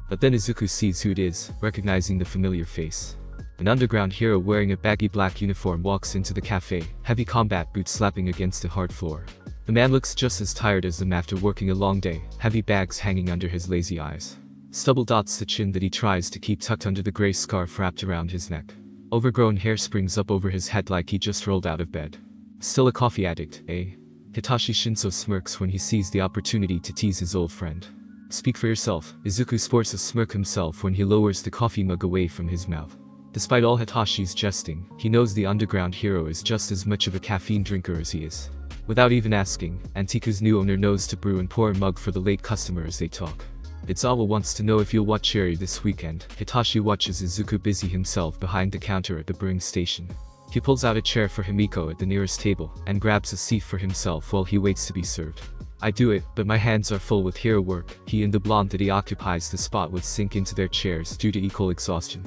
But then Izuku sees who it is, recognizing the familiar face. An underground hero wearing a baggy black uniform walks into the cafe, heavy combat boots slapping against the hard floor. The man looks just as tired as them after working a long day, heavy bags hanging under his lazy eyes. Stubble dots the chin that he tries to keep tucked under the gray scarf wrapped around his neck. Overgrown hair springs up over his head like he just rolled out of bed. Still a coffee addict, eh? Hitachi Shinso smirks when he sees the opportunity to tease his old friend. Speak for yourself. Izuku sports a smirk himself when he lowers the coffee mug away from his mouth. Despite all Hitashi's jesting, he knows the underground hero is just as much of a caffeine drinker as he is. Without even asking, Antiku's new owner knows to brew and pour a mug for the late customer as they talk. Itzawa wants to know if you'll watch Eri this weekend. Hitachi watches Izuku busy himself behind the counter at the brewing station. He pulls out a chair for Himiko at the nearest table, and grabs a seat for himself while he waits to be served. I do it, but my hands are full with hero work. He and the blonde that he occupies the spot would sink into their chairs due to equal exhaustion.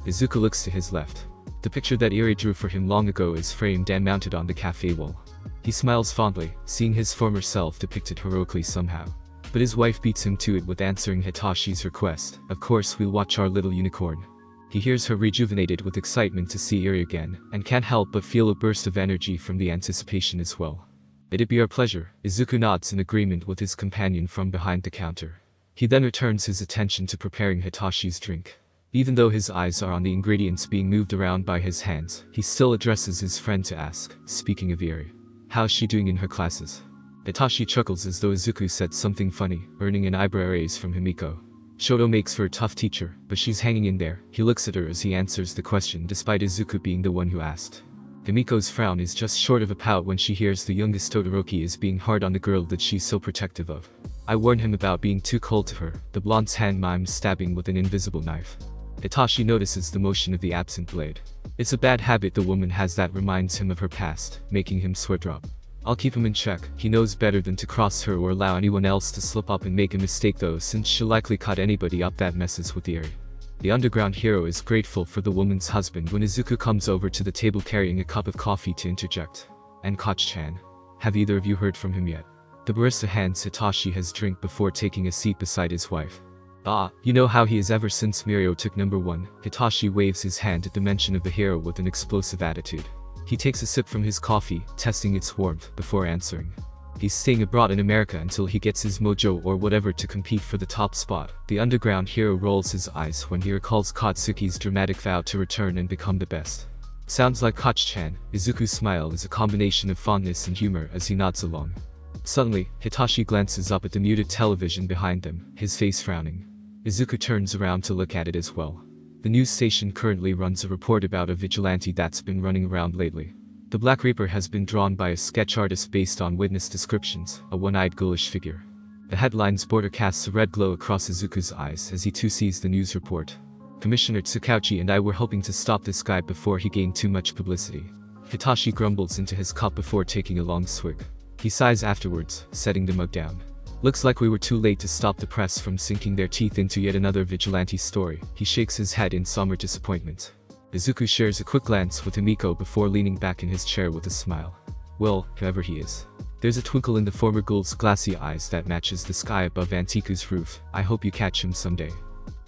Izuku looks to his left. The picture that Eri drew for him long ago is framed and mounted on the cafe wall. He smiles fondly, seeing his former self depicted heroically somehow. But his wife beats him to it with answering Hitachi's request. Of course we'll watch our little unicorn. He hears her rejuvenated with excitement to see Eri again, and can't help but feel a burst of energy from the anticipation as well. It'd be our pleasure. Izuku nods in agreement with his companion from behind the counter. He then returns his attention to preparing Hitachi's drink. Even though his eyes are on the ingredients being moved around by his hands, he still addresses his friend to ask, speaking of Eri, how's she doing in her classes? Hitachi chuckles as though Izuku said something funny, earning an eyebrow raise from Himiko. Shoto makes for a tough teacher, but she's hanging in there. He looks at her as he answers the question despite Izuku being the one who asked. Himiko's frown is just short of a pout when she hears the youngest Todoroki is being hard on the girl that she's so protective of. I warned him about being too cold to her. The blonde's hand mimes stabbing with an invisible knife. Hitachi notices the motion of the absent blade. It's a bad habit the woman has that reminds him of her past, making him sweat drop. I'll keep him in check. He knows better than to cross her or allow anyone else to slip up and make a mistake though, since she'll likely cut anybody up that messes with Eri. The underground hero is grateful for the woman's husband when Izuku comes over to the table carrying a cup of coffee to interject. And Koch-chan. Have either of you heard from him yet? The barista hands Hitachi his drink before taking a seat beside his wife. Ah, you know how he is ever since Mirio took number 1. Hitachi waves his hand at the mention of the hero with an explosive attitude. He takes a sip from his coffee, testing its warmth, before answering. He's staying abroad in America until he gets his mojo or whatever to compete for the top spot. The underground hero rolls his eyes when he recalls Katsuki's dramatic vow to return and become the best. Sounds like Koch-chan. Izuku's smile is a combination of fondness and humor as he nods along. Suddenly, Hitachi glances up at the muted television behind them, his face frowning. Izuku turns around to look at it as well. The news station currently runs a report about a vigilante that's been running around lately. The Black Reaper has been drawn by a sketch artist based on witness descriptions, a one-eyed ghoulish figure. The headline's border casts a red glow across Izuku's eyes as he too sees the news report. Commissioner Tsukauchi and I were hoping to stop this guy before he gained too much publicity. Hitachi grumbles into his cup before taking a long swig. He sighs afterwards, setting the mug down. Looks like we were too late to stop the press from sinking their teeth into yet another vigilante story. He shakes his head in somber disappointment. Izuku shares a quick glance with Himiko before leaning back in his chair with a smile. Well, whoever he is. There's a twinkle in the former ghoul's glassy eyes that matches the sky above Antiku's roof. I hope you catch him someday.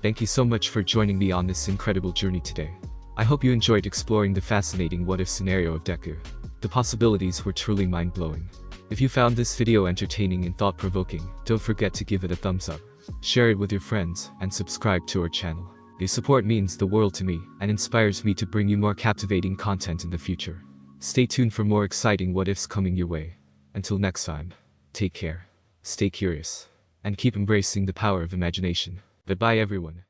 Thank you so much for joining me on this incredible journey today. I hope you enjoyed exploring the fascinating what-if scenario of Deku. The possibilities were truly mind-blowing. If you found this video entertaining and thought-provoking, don't forget to give it a thumbs up, share it with your friends, and subscribe to our channel. Your support means the world to me, and inspires me to bring you more captivating content in the future. Stay tuned for more exciting what-ifs coming your way. Until next time, take care, stay curious, and keep embracing the power of imagination. Goodbye everyone.